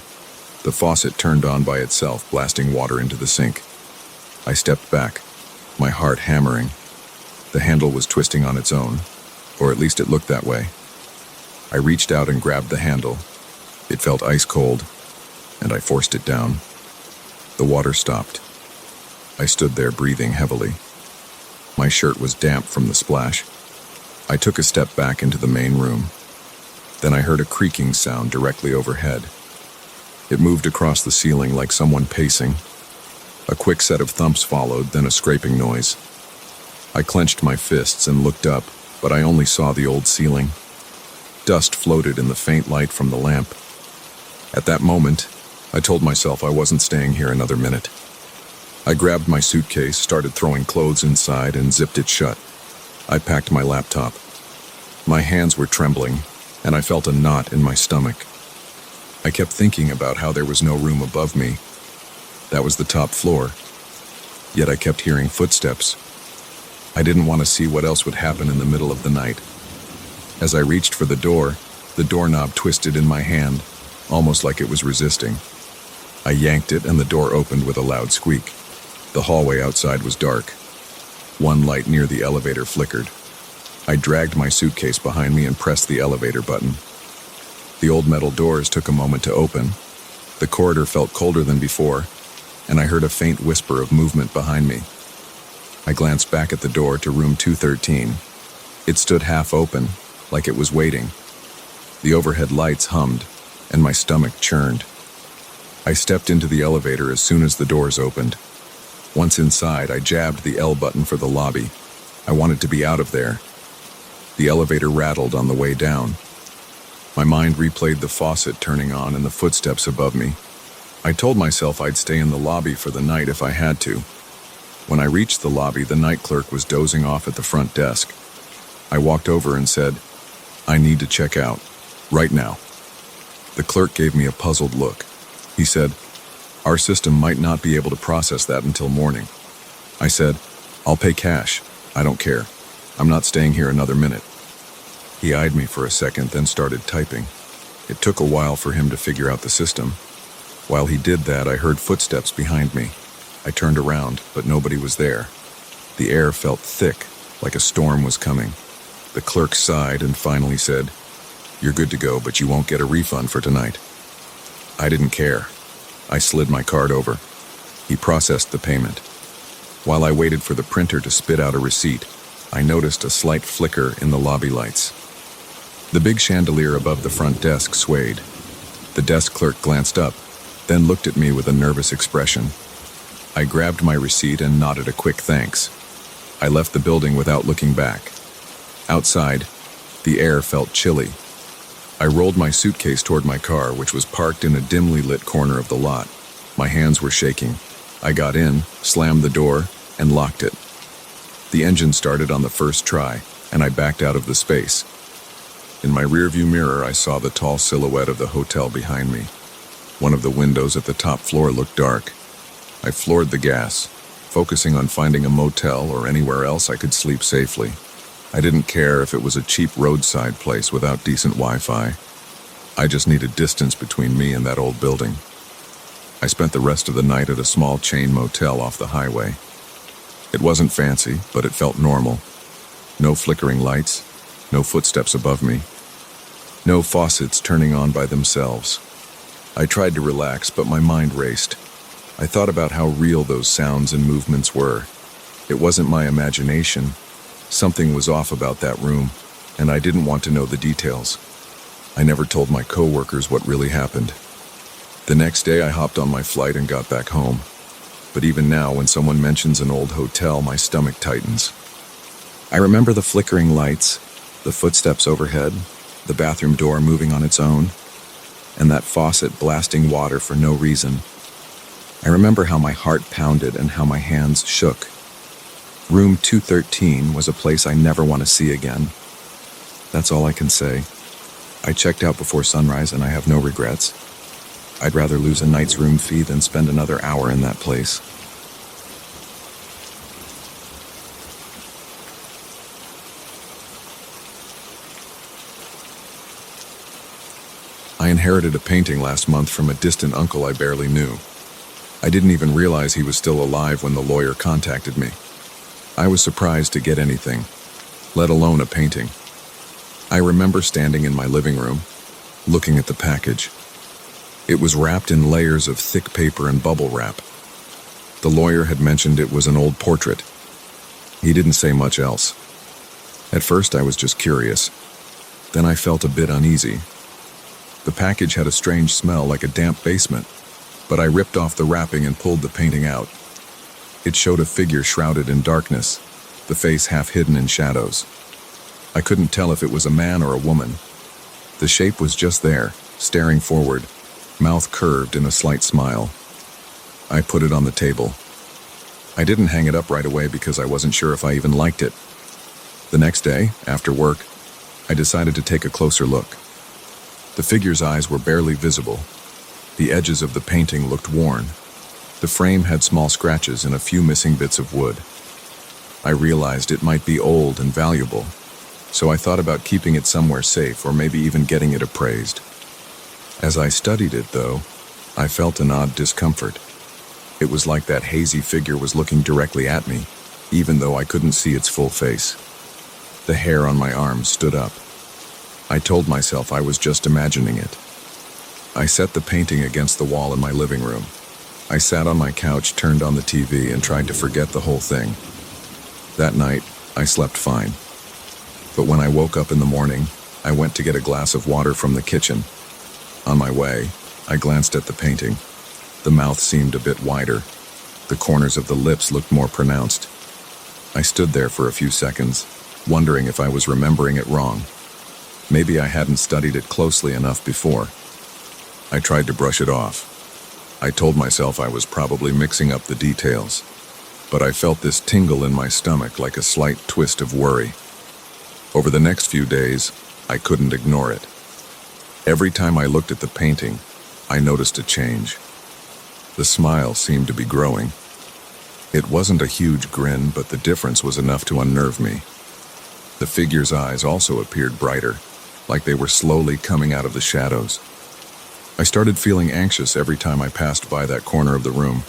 The faucet turned on by itself, blasting water into the sink. I stepped back, my heart hammering. The handle was twisting on its own, or at least it looked that way. I reached out and grabbed the handle. It felt ice cold, and I forced it down. The water stopped. I stood there breathing heavily. My shirt was damp from the splash. I took a step back into the main room. Then I heard a creaking sound directly overhead. It moved across the ceiling like someone pacing. A quick set of thumps followed, then a scraping noise. I clenched my fists and looked up, but I only saw the old ceiling. Dust floated in the faint light from the lamp. At that moment, I told myself I wasn't staying here another minute. I grabbed my suitcase, started throwing clothes inside, and zipped it shut. I packed my laptop. My hands were trembling, and I felt a knot in my stomach. I kept thinking about how there was no room above me. That was the top floor. Yet I kept hearing footsteps. I didn't want to see what else would happen in the middle of the night. As I reached for the doorknob twisted in my hand, almost like it was resisting. I yanked it, and the door opened with a loud squeak. The hallway outside was dark. One light near the elevator flickered. I dragged my suitcase behind me and pressed the elevator button. The old metal doors took a moment to open. The corridor felt colder than before, and I heard a faint whisper of movement behind me. I glanced back at the door to room 213. It stood half open, like it was waiting. The overhead lights hummed, and my stomach churned. I stepped into the elevator as soon as the doors opened. Once inside, I jabbed the L button for the lobby. I wanted to be out of there. The elevator rattled on the way down. My mind replayed the faucet turning on and the footsteps above me. I told myself I'd stay in the lobby for the night if I had to. When I reached the lobby, the night clerk was dozing off at the front desk. I walked over and said, "I need to check out, right now." The clerk gave me a puzzled look. He said, "Our system might not be able to process that until morning." I said, "I'll pay cash. I don't care. I'm not staying here another minute." He eyed me for a second, then started typing. It took a while for him to figure out the system. While he did that, I heard footsteps behind me. I turned around, but nobody was there. The air felt thick, like a storm was coming. The clerk sighed and finally said, "You're good to go, but you won't get a refund for tonight." I didn't care. I slid my card over. He processed the payment. While I waited for the printer to spit out a receipt, I noticed a slight flicker in the lobby lights. The big chandelier above the front desk swayed. The desk clerk glanced up, then looked at me with a nervous expression. I grabbed my receipt and nodded a quick thanks. I left the building without looking back. Outside, the air felt chilly. I rolled my suitcase toward my car, which was parked in a dimly lit corner of the lot. My hands were shaking. I got in, slammed the door, and locked it. The engine started on the first try, and I backed out of the space. In my rearview mirror, I saw the tall silhouette of the hotel behind me. One of the windows at the top floor looked dark. I floored the gas, focusing on finding a motel or anywhere else I could sleep safely. I didn't care if it was a cheap roadside place without decent Wi-Fi. I just needed distance between me and that old building. I spent the rest of the night at a small chain motel off the highway. It wasn't fancy, but it felt normal. No flickering lights, no footsteps above me, no faucets turning on by themselves. I tried to relax, but my mind raced. I thought about how real those sounds and movements were. It wasn't my imagination. Something was off about that room, and I didn't want to know the details. I never told my coworkers what really happened. The next day, I hopped on my flight and got back home. But even now, when someone mentions an old hotel, my stomach tightens. I remember the flickering lights, the footsteps overhead, the bathroom door moving on its own, and that faucet blasting water for no reason. I remember how my heart pounded and how my hands shook. Room 213 was a place I never want to see again. That's all I can say. I checked out before sunrise and I have no regrets. I'd rather lose a night's room fee than spend another hour in that place. I inherited a painting last month from a distant uncle I barely knew. I didn't even realize he was still alive when the lawyer contacted me. I was surprised to get anything, let alone a painting. I remember standing in my living room, looking at the package. It was wrapped in layers of thick paper and bubble wrap. The lawyer had mentioned it was an old portrait. He didn't say much else. At first, I was just curious. Then I felt a bit uneasy. The package had a strange smell like a damp basement, but I ripped off the wrapping and pulled the painting out. It showed a figure shrouded in darkness, the face half hidden in shadows. I couldn't tell if it was a man or a woman. The shape was just there, staring forward, mouth curved in a slight smile. I put it on the table. I didn't hang it up right away because I wasn't sure if I even liked it. The next day, after work, I decided to take a closer look. The figure's eyes were barely visible. The edges of the painting looked worn. The frame had small scratches and a few missing bits of wood. I realized it might be old and valuable, so I thought about keeping it somewhere safe or maybe even getting it appraised. As I studied it, though, I felt an odd discomfort. It was like that hazy figure was looking directly at me, even though I couldn't see its full face. The hair on my arms stood up. I told myself I was just imagining it. I set the painting against the wall in my living room. I sat on my couch, turned on the TV, and tried to forget the whole thing. That night, I slept fine. But when I woke up in the morning, I went to get a glass of water from the kitchen. On my way, I glanced at the painting. The mouth seemed a bit wider. The corners of the lips looked more pronounced. I stood there for a few seconds, wondering if I was remembering it wrong. Maybe I hadn't studied it closely enough before. I tried to brush it off. I told myself I was probably mixing up the details, but I felt this tingle in my stomach like a slight twist of worry. Over the next few days, I couldn't ignore it. Every time I looked at the painting, I noticed a change. The smile seemed to be growing. It wasn't a huge grin, but the difference was enough to unnerve me. The figure's eyes also appeared brighter, like they were slowly coming out of the shadows. I started feeling anxious every time I passed by that corner of the room.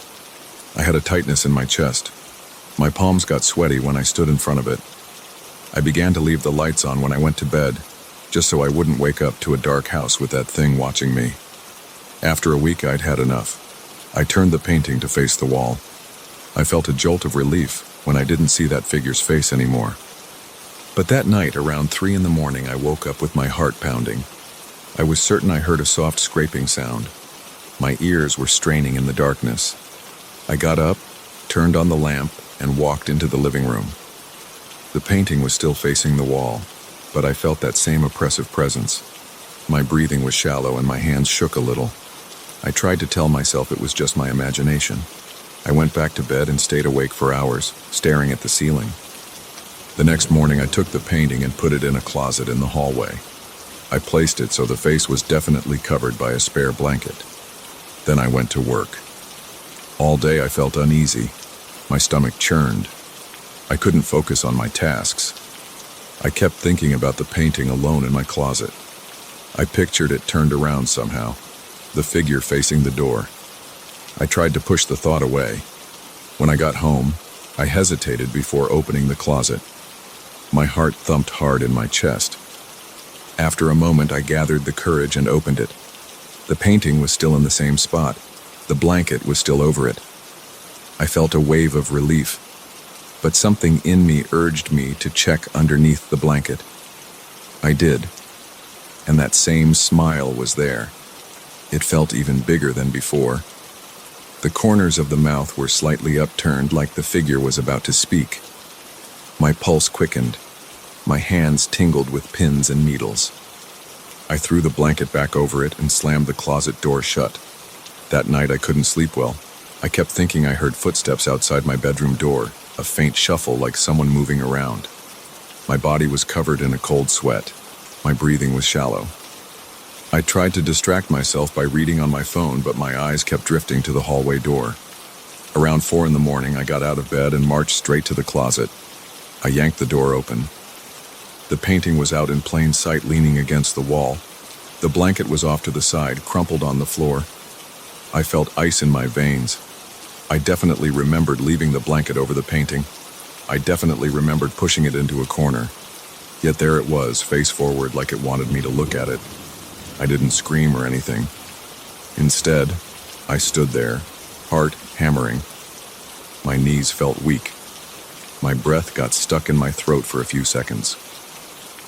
I had a tightness in my chest. My palms got sweaty when I stood in front of it. I began to leave the lights on when I went to bed, just so I wouldn't wake up to a dark house with that thing watching me. After a week, I'd had enough. I turned the painting to face the wall. I felt a jolt of relief when I didn't see that figure's face anymore. But that night, around 3 in the morning, I woke up with my heart pounding. I was certain I heard a soft scraping sound. My ears were straining in the darkness. I got up, turned on the lamp, and walked into the living room. The painting was still facing the wall, but I felt that same oppressive presence. My breathing was shallow and my hands shook a little. I tried to tell myself it was just my imagination. I went back to bed and stayed awake for hours, staring at the ceiling. The next morning, I took the painting and put it in a closet in the hallway. I placed it so the face was definitely covered by a spare blanket. Then I went to work. All day I felt uneasy. My stomach churned. I couldn't focus on my tasks. I kept thinking about the painting alone in my closet. I pictured it turned around somehow, the figure facing the door. I tried to push the thought away. When I got home, I hesitated before opening the closet. My heart thumped hard in my chest. After a moment, I gathered the courage and opened it. The painting was still in the same spot. The blanket was still over it. I felt a wave of relief, but something in me urged me to check underneath the blanket. I did, and that same smile was there. It felt even bigger than before. The corners of the mouth were slightly upturned, like the figure was about to speak. My pulse quickened. My hands tingled with pins and needles. I threw the blanket back over it and slammed the closet door shut. That night I couldn't sleep well. I kept thinking I heard footsteps outside my bedroom door, a faint shuffle like someone moving around. My body was covered in a cold sweat. My breathing was shallow. I tried to distract myself by reading on my phone, but my eyes kept drifting to the hallway door. Around 4 in the morning, I got out of bed and marched straight to the closet. I yanked the door open. The painting was out in plain sight, leaning against the wall. The blanket was off to the side, crumpled on the floor. I felt ice in my veins. I definitely remembered leaving the blanket over the painting. I definitely remembered pushing it into a corner. Yet there it was, face forward, like it wanted me to look at it. I didn't scream or anything. Instead, I stood there, heart hammering. My knees felt weak. My breath got stuck in my throat for a few seconds.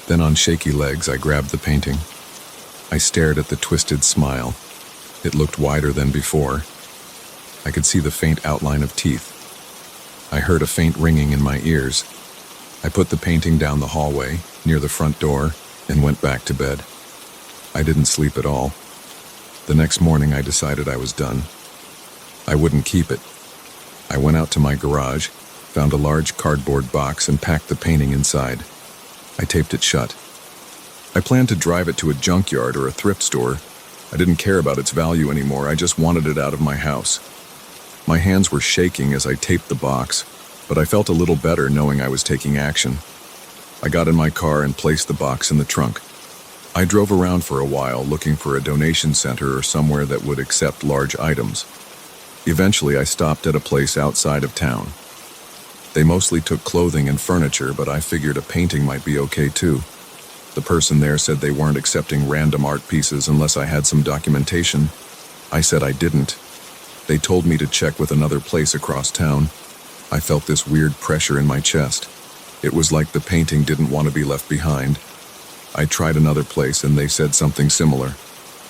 Then on shaky legs, I grabbed the painting. I stared at the twisted smile. It looked wider than before. I could see the faint outline of teeth. I heard a faint ringing in my ears. I put the painting down the hallway, near the front door, and went back to bed. I didn't sleep at all. The next morning, I decided I was done. I wouldn't keep it. I went out to my garage, found a large cardboard box, and packed the painting inside. I taped it shut. I planned to drive it to a junkyard or a thrift store. I didn't care about its value anymore. I just wanted it out of my house. My hands were shaking as I taped the box, but I felt a little better knowing I was taking action. I got in my car and placed the box in the trunk. I drove around for a while looking for a donation center or somewhere that would accept large items. Eventually, I stopped at a place outside of town. They mostly took clothing and furniture, but I figured a painting might be okay too. The person there said they weren't accepting random art pieces unless I had some documentation. I said I didn't. They told me to check with another place across town. I felt this weird pressure in my chest. It was like the painting didn't want to be left behind. I tried another place and they said something similar.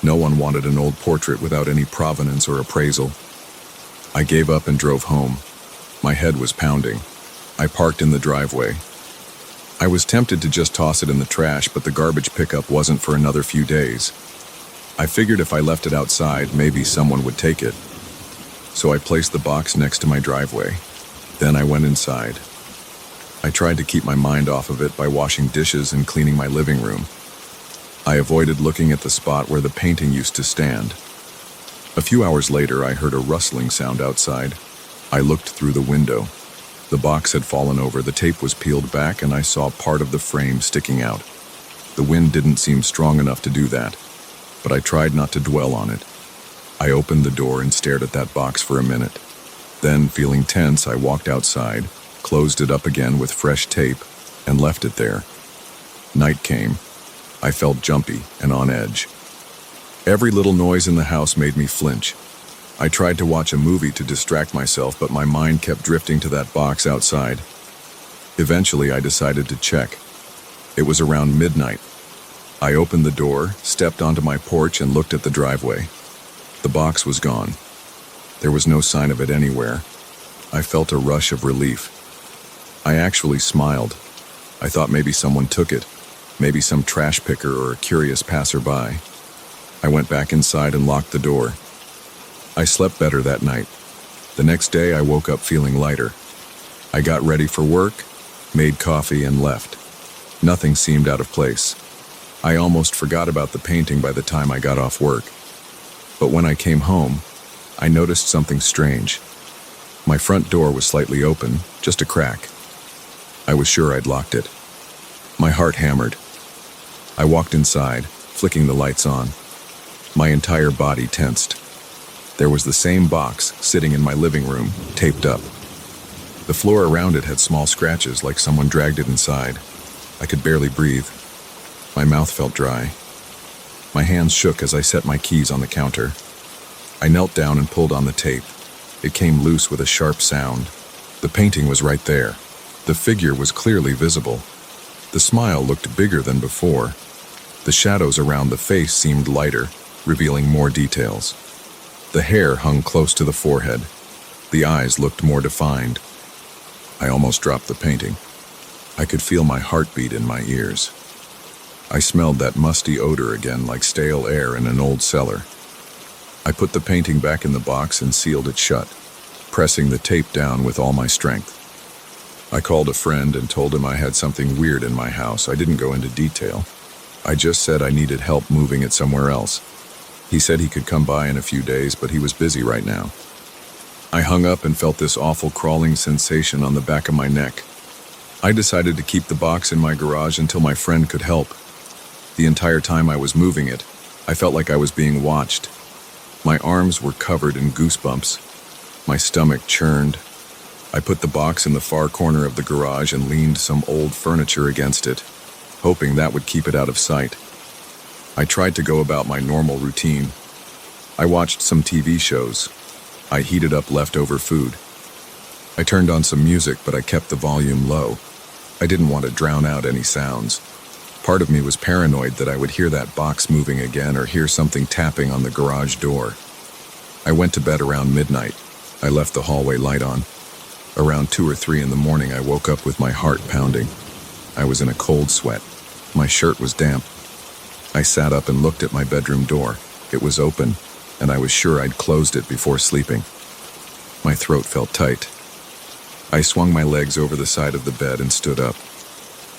No one wanted an old portrait without any provenance or appraisal. I gave up and drove home. My head was pounding. I parked in the driveway. I was tempted to just toss it in the trash, but the garbage pickup wasn't for another few days. I figured if I left it outside, maybe someone would take it. So I placed the box next to my driveway. Then I went inside. I tried to keep my mind off of it by washing dishes and cleaning my living room. I avoided looking at the spot where the painting used to stand. A few hours later, I heard a rustling sound outside. I looked through the window. The box had fallen over, the tape was peeled back, and I saw part of the frame sticking out. The wind didn't seem strong enough to do that, but I tried not to dwell on it. I opened the door and stared at that box for a minute. Then, feeling tense, I walked outside, closed it up again with fresh tape, and left it there. Night came. I felt jumpy and on edge. Every little noise in the house made me flinch. I tried to watch a movie to distract myself, but my mind kept drifting to that box outside. Eventually, I decided to check. It was around midnight. I opened the door, stepped onto my porch, and looked at the driveway. The box was gone. There was no sign of it anywhere. I felt a rush of relief. I actually smiled. I thought maybe someone took it, maybe some trash picker or a curious passerby. I went back inside and locked the door. I slept better that night. The next day, I woke up feeling lighter. I got ready for work, made coffee, and left. Nothing seemed out of place. I almost forgot about the painting by the time I got off work. But when I came home, I noticed something strange. My front door was slightly open, just a crack. I was sure I'd locked it. My heart hammered. I walked inside, flicking the lights on. My entire body tensed. There was the same box sitting in my living room, taped up. The floor around it had small scratches like someone dragged it inside. I could barely breathe. My mouth felt dry. My hands shook as I set my keys on the counter. I knelt down and pulled on the tape. It came loose with a sharp sound. The painting was right there. The figure was clearly visible. The smile looked bigger than before. The shadows around the face seemed lighter, revealing more details. The hair hung close to the forehead. The eyes looked more defined. I almost dropped the painting. I could feel my heartbeat in my ears. I smelled that musty odor again, like stale air in an old cellar. I put the painting back in the box and sealed it shut, pressing the tape down with all my strength. I called a friend and told him I had something weird in my house. I didn't go into detail. I just said I needed help moving it somewhere else. He said he could come by in a few days, but he was busy right now. I hung up and felt this awful crawling sensation on the back of my neck. I decided to keep the box in my garage until my friend could help. The entire time I was moving it, I felt like I was being watched. My arms were covered in goosebumps. My stomach churned. I put the box in the far corner of the garage and leaned some old furniture against it, hoping that would keep it out of sight. I tried to go about my normal routine. I watched some TV shows. I heated up leftover food. I turned on some music, but I kept the volume low. I didn't want to drown out any sounds. Part of me was paranoid that I would hear that box moving again or hear something tapping on the garage door. I went to bed around midnight. I left the hallway light on. Around 2 or 3 in the morning, I woke up with my heart pounding. I was in a cold sweat. My shirt was damp. I sat up and looked at my bedroom door. It was open, and I was sure I'd closed it before sleeping. My throat felt tight. I swung my legs over the side of the bed and stood up.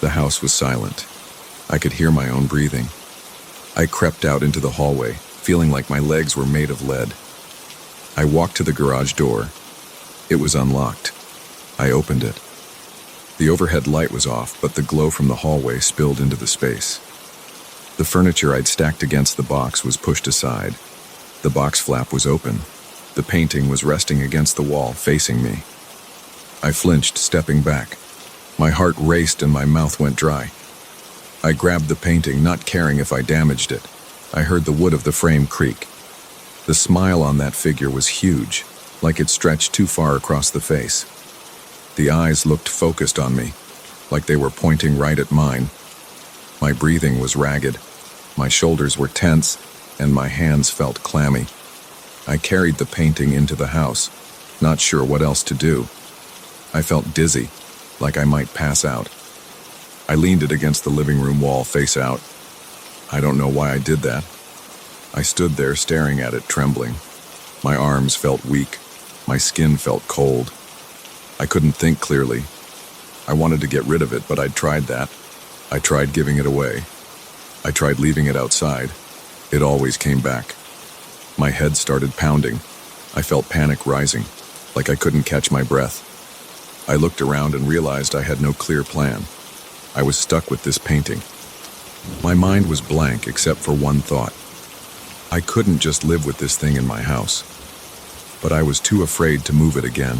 The house was silent. I could hear my own breathing. I crept out into the hallway, feeling like my legs were made of lead. I walked to the garage door. It was unlocked. I opened it. The overhead light was off, but the glow from the hallway spilled into the space. The furniture I'd stacked against the box was pushed aside. The box flap was open. The painting was resting against the wall, facing me. I flinched, stepping back. My heart raced and my mouth went dry. I grabbed the painting, not caring if I damaged it. I heard the wood of the frame creak. The smile on that figure was huge, like it stretched too far across the face. The eyes looked focused on me, like they were pointing right at mine. My breathing was ragged, my shoulders were tense, and my hands felt clammy. I carried the painting into the house, not sure what else to do. I felt dizzy, like I might pass out. I leaned it against the living room wall, face out. I don't know why I did that. I stood there staring at it, trembling. My arms felt weak. My skin felt cold. I couldn't think clearly. I wanted to get rid of it, but I'd tried that. I tried giving it away. I tried leaving it outside. It always came back. My head started pounding. I felt panic rising, like I couldn't catch my breath. I looked around and realized I had no clear plan. I was stuck with this painting. My mind was blank except for one thought. I couldn't just live with this thing in my house. But I was too afraid to move it again.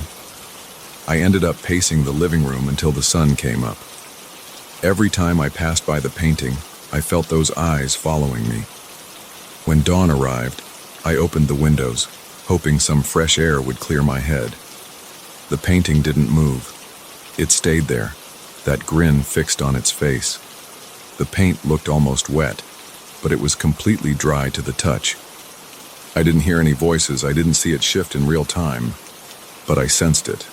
I ended up pacing the living room until the sun came up. Every time I passed by the painting, I felt those eyes following me. When dawn arrived, I opened the windows, hoping some fresh air would clear my head. The painting didn't move. It stayed there, that grin fixed on its face. The paint looked almost wet, but it was completely dry to the touch. I didn't hear any voices, I didn't see it shift in real time, but I sensed it.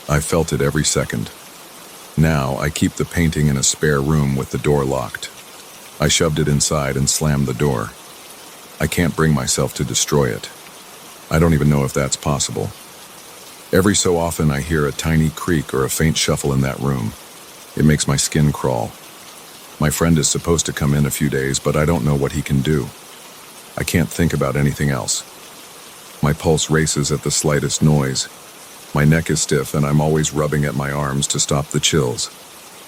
I felt it every second. Now, I keep the painting in a spare room with the door locked. I shoved it inside and slammed the door. I can't bring myself to destroy it. I don't even know if that's possible. Every so often I hear a tiny creak or a faint shuffle in that room. It makes my skin crawl. My friend is supposed to come in a few days, but I don't know what he can do. I can't think about anything else. My pulse races at the slightest noise. My neck is stiff and I'm always rubbing at my arms to stop the chills.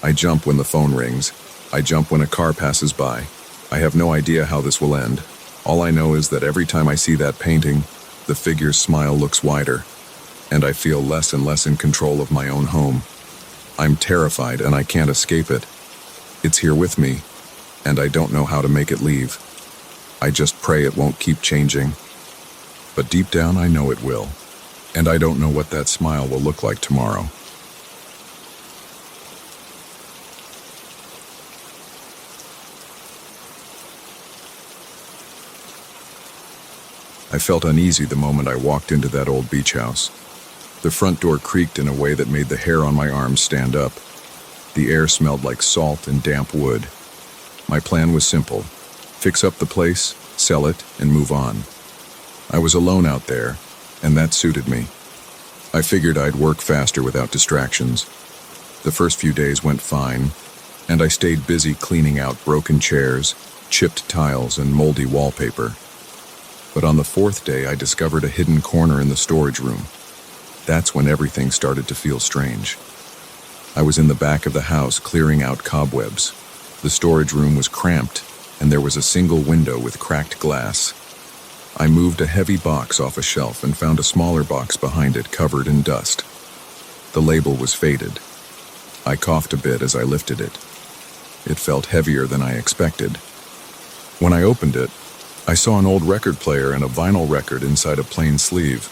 I jump when the phone rings. I jump when a car passes by. I have no idea how this will end. All I know is that every time I see that painting, the figure's smile looks wider, and I feel less and less in control of my own home. I'm terrified and I can't escape it. It's here with me, and I don't know how to make it leave. I just pray it won't keep changing. But deep down I know it will, and I don't know what that smile will look like tomorrow. I felt uneasy the moment I walked into that old beach house. The front door creaked in a way that made the hair on my arms stand up. The air smelled like salt and damp wood. My plan was simple: fix up the place, sell it, and move on. I was alone out there, and that suited me. I figured I'd work faster without distractions. The first few days went fine, and I stayed busy cleaning out broken chairs, chipped tiles, and moldy wallpaper. But on the fourth day, I discovered a hidden corner in the storage room. That's when everything started to feel strange. I was in the back of the house clearing out cobwebs. The storage room was cramped, and there was a single window with cracked glass. I moved a heavy box off a shelf and found a smaller box behind it covered in dust. The label was faded. I coughed a bit as I lifted it. It felt heavier than I expected. When I opened it, I saw an old record player and a vinyl record inside a plain sleeve.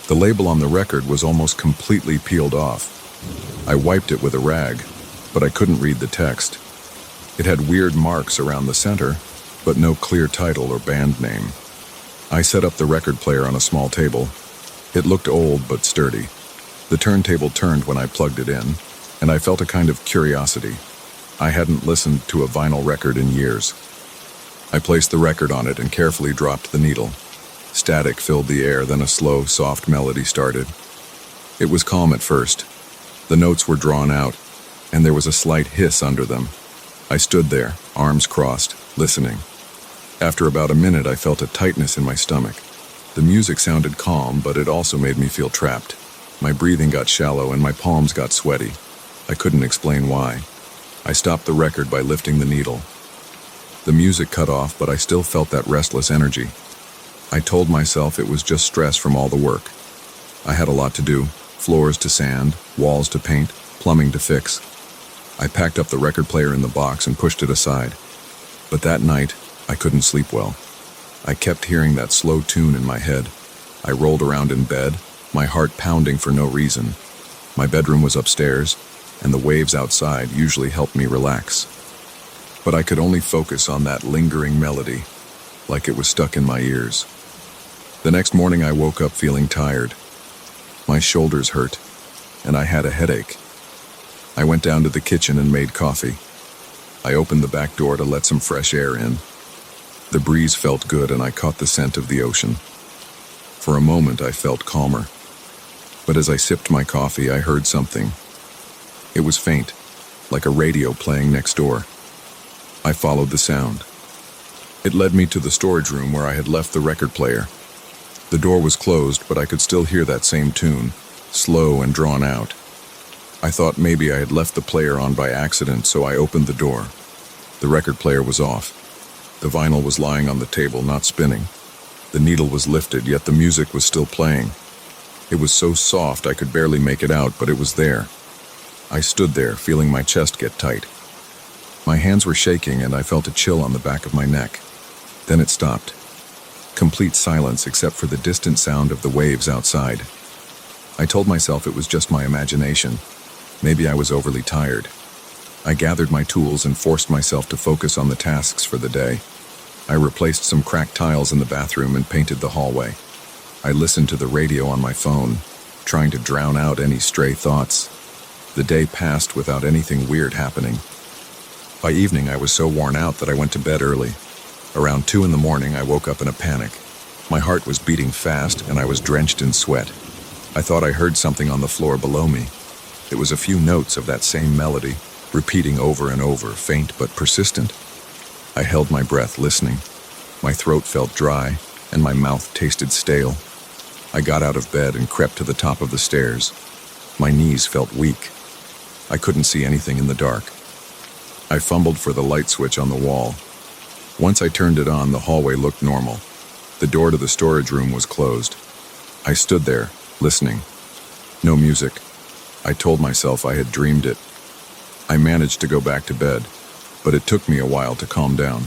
The label on the record was almost completely peeled off. I wiped it with a rag, but I couldn't read the text. It had weird marks around the center, but no clear title or band name. I set up the record player on a small table. It looked old but sturdy. The turntable turned when I plugged it in, and I felt a kind of curiosity. I hadn't listened to a vinyl record in years. I placed the record on it and carefully dropped the needle. Static filled the air, then a slow, soft melody started. It was calm at first. The notes were drawn out, and there was a slight hiss under them. I stood there, arms crossed, listening. After about a minute, I felt a tightness in my stomach. The music sounded calm, but it also made me feel trapped. My breathing got shallow and my palms got sweaty. I couldn't explain why. I stopped the record by lifting the needle. The music cut off, but I still felt that restless energy. I told myself it was just stress from all the work. I had a lot to do, floors to sand, walls to paint, plumbing to fix. I packed up the record player in the box and pushed it aside. But that night, I couldn't sleep well. I kept hearing that slow tune in my head. I rolled around in bed, my heart pounding for no reason. My bedroom was upstairs, and the waves outside usually helped me relax. But I could only focus on that lingering melody, like it was stuck in my ears. The next morning I woke up feeling tired. My shoulders hurt, and I had a headache. I went down to the kitchen and made coffee. I opened the back door to let some fresh air in. The breeze felt good and I caught the scent of the ocean. For a moment I felt calmer. But as I sipped my coffee, I heard something. It was faint, like a radio playing next door. I followed the sound. It led me to the storage room where I had left the record player. The door was closed, but I could still hear that same tune, slow and drawn out. I thought maybe I had left the player on by accident, so I opened the door. The record player was off. The vinyl was lying on the table, not spinning. The needle was lifted, yet the music was still playing. It was so soft I could barely make it out, but it was there. I stood there, feeling my chest get tight. My hands were shaking and I felt a chill on the back of my neck. Then it stopped. Complete silence except for the distant sound of the waves outside. I told myself it was just my imagination. Maybe I was overly tired. I gathered my tools and forced myself to focus on the tasks for the day. I replaced some cracked tiles in the bathroom and painted the hallway. I listened to the radio on my phone, trying to drown out any stray thoughts. The day passed without anything weird happening. By evening, I was so worn out that I went to bed early. Around 2 in the morning, I woke up in a panic. My heart was beating fast and I was drenched in sweat. I thought I heard something on the floor below me. It was a few notes of that same melody, repeating over and over, faint but persistent. I held my breath, listening. My throat felt dry, and my mouth tasted stale. I got out of bed and crept to the top of the stairs. My knees felt weak. I couldn't see anything in the dark. I fumbled for the light switch on the wall. Once I turned it on, the hallway looked normal. The door to the storage room was closed. I stood there, listening. No music. I told myself I had dreamed it. I managed to go back to bed, but it took me a while to calm down.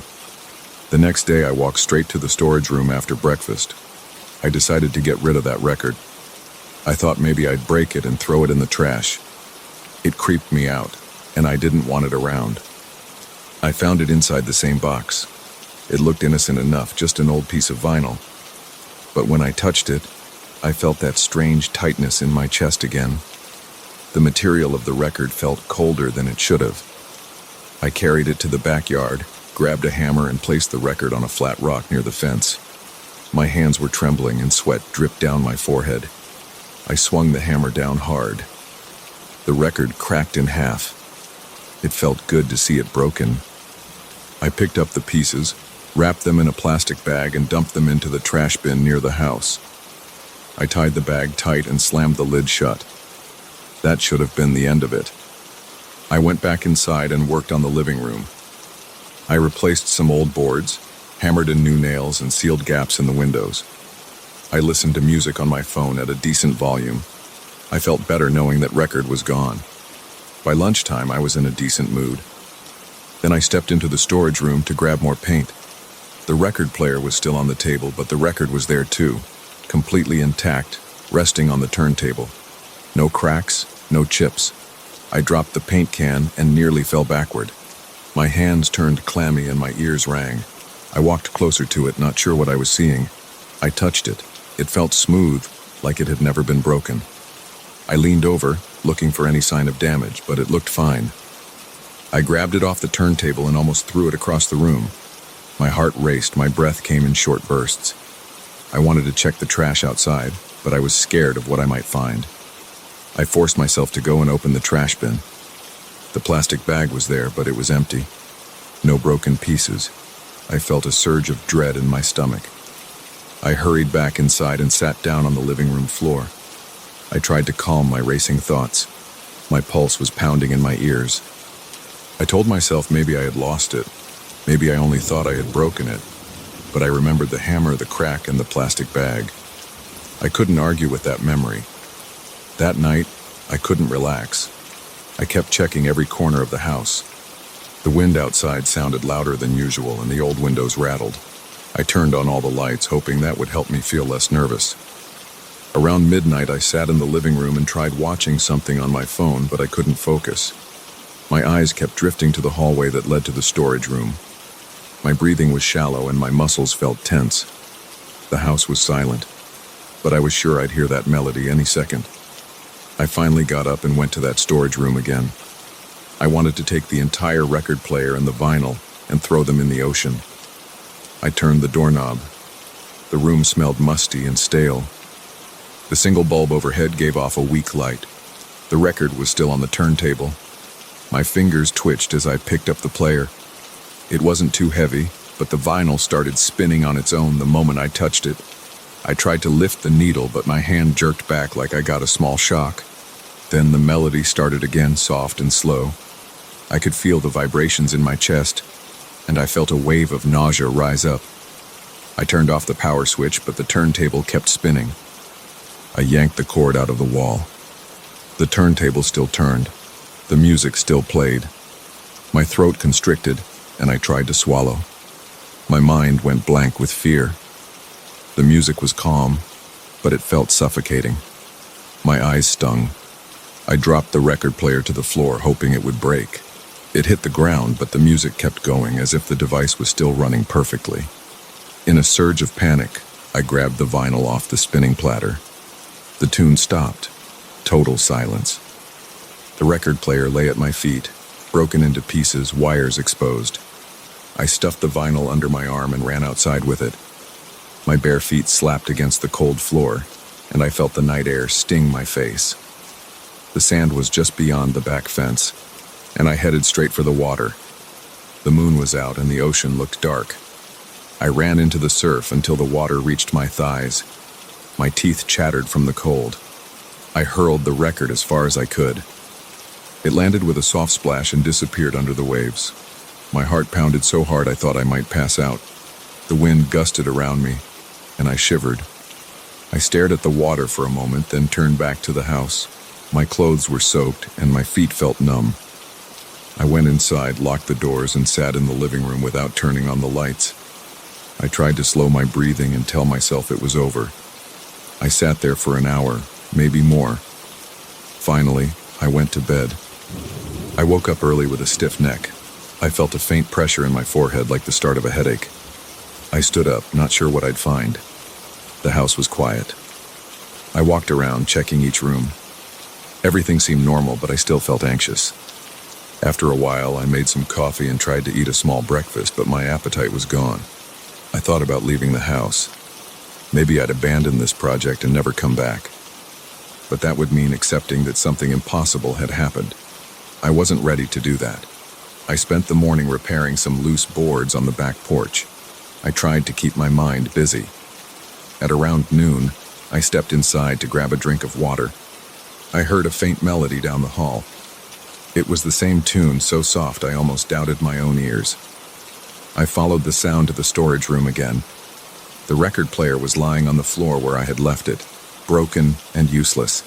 The next day I walked straight to the storage room after breakfast. I decided to get rid of that record. I thought maybe I'd break it and throw it in the trash. It creeped me out, and I didn't want it around. I found it inside the same box. It looked innocent enough, just an old piece of vinyl. But when I touched it, I felt that strange tightness in my chest again. The material of the record felt colder than it should have. I carried it to the backyard, grabbed a hammer and placed the record on a flat rock near the fence. My hands were trembling and sweat dripped down my forehead. I swung the hammer down hard. The record cracked in half. It felt good to see it broken. I picked up the pieces, wrapped them in a plastic bag and dumped them into the trash bin near the house. I tied the bag tight and slammed the lid shut. That should have been the end of it. I went back inside and worked on the living room. I replaced some old boards, hammered in new nails, and sealed gaps in the windows. I listened to music on my phone at a decent volume. I felt better knowing that record was gone. By lunchtime, I was in a decent mood. Then I stepped into the storage room to grab more paint. The record player was still on the table, but the record was there too, completely intact, resting on the turntable. No cracks, no chips. I dropped the paint can and nearly fell backward. My hands turned clammy and my ears rang. I walked closer to it, not sure what I was seeing. I touched it. It felt smooth, like it had never been broken. I leaned over, looking for any sign of damage, but it looked fine. I grabbed it off the turntable and almost threw it across the room. My heart raced, my breath came in short bursts. I wanted to check the trash outside, but I was scared of what I might find. I forced myself to go and open the trash bin. The plastic bag was there, but it was empty. No broken pieces. I felt a surge of dread in my stomach. I hurried back inside and sat down on the living room floor. I tried to calm my racing thoughts. My pulse was pounding in my ears. I told myself maybe I had lost it. Maybe I only thought I had broken it. but I remembered the hammer, the crack, and the plastic bag. I couldn't argue with that memory. That night, I couldn't relax. I kept checking every corner of the house. The wind outside sounded louder than usual, and the old windows rattled. I turned on all the lights, hoping that would help me feel less nervous. Around midnight, I sat in the living room and tried watching something on my phone, but I couldn't focus. My eyes kept drifting to the hallway that led to the storage room. My breathing was shallow and my muscles felt tense. The house was silent, but I was sure I'd hear that melody any second. I finally got up and went to that storage room again. I wanted to take the entire record player and the vinyl and throw them in the ocean. I turned the doorknob. The room smelled musty and stale. The single bulb overhead gave off a weak light. The record was still on the turntable. My fingers twitched as I picked up the player. It wasn't too heavy, but the vinyl started spinning on its own the moment I touched it. I tried to lift the needle, but my hand jerked back like I got a small shock. Then the melody started again, soft and slow. I could feel the vibrations in my chest, and I felt a wave of nausea rise up. I turned off the power switch, but the turntable kept spinning. I yanked the cord out of the wall. The turntable still turned. The music still played. My throat constricted, and I tried to swallow. My mind went blank with fear. The music was calm, but it felt suffocating. My eyes stung. I dropped the record player to the floor, hoping it would break. It hit the ground, but the music kept going as if the device was still running perfectly. In a surge of panic, I grabbed the vinyl off the spinning platter. The tune stopped. Total silence. The record player lay at my feet, broken into pieces, wires exposed. I stuffed the vinyl under my arm and ran outside with it. My bare feet slapped against the cold floor, and I felt the night air sting my face. The sand was just beyond the back fence, and I headed straight for the water. The moon was out and the ocean looked dark. I ran into the surf until the water reached my thighs. My teeth chattered from the cold. I hurled the record as far as I could. It landed with a soft splash and disappeared under the waves. My heart pounded so hard I thought I might pass out. The wind gusted around me, and I shivered. I stared at the water for a moment, then turned back to the house. My clothes were soaked, and my feet felt numb. I went inside, locked the doors, and sat in the living room without turning on the lights. I tried to slow my breathing and tell myself it was over. I sat there for an hour, maybe more. Finally, I went to bed. I woke up early with a stiff neck. I felt a faint pressure in my forehead like the start of a headache. I stood up, not sure what I'd find. The house was quiet. I walked around, checking each room. Everything seemed normal, but I still felt anxious. After a while, I made some coffee and tried to eat a small breakfast, but my appetite was gone. I thought about leaving the house. Maybe I'd abandon this project and never come back. But that would mean accepting that something impossible had happened. I wasn't ready to do that. I spent the morning repairing some loose boards on the back porch. I tried to keep my mind busy. At around noon, I stepped inside to grab a drink of water. I heard a faint melody down the hall. It was the same tune, so soft I almost doubted my own ears. I followed the sound to the storage room again. The record player was lying on the floor where I had left it, broken and useless.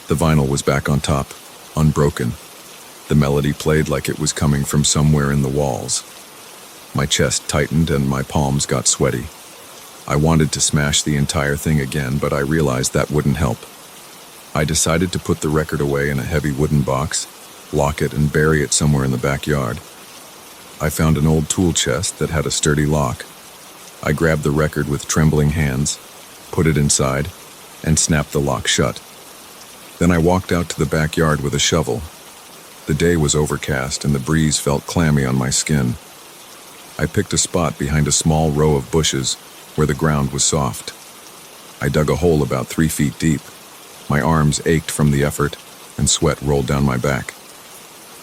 The vinyl was back on top, unbroken. The melody played like it was coming from somewhere in the walls. My chest tightened and my palms got sweaty. I wanted to smash the entire thing again, but I realized that wouldn't help. I decided to put the record away in a heavy wooden box, lock it, and bury it somewhere in the backyard. I found an old tool chest that had a sturdy lock. I grabbed the record with trembling hands, put it inside, and snapped the lock shut. Then I walked out to the backyard with a shovel. The day was overcast and the breeze felt clammy on my skin. I picked a spot behind a small row of bushes where the ground was soft. I dug a hole about 3 feet deep. My arms ached from the effort, and sweat rolled down my back.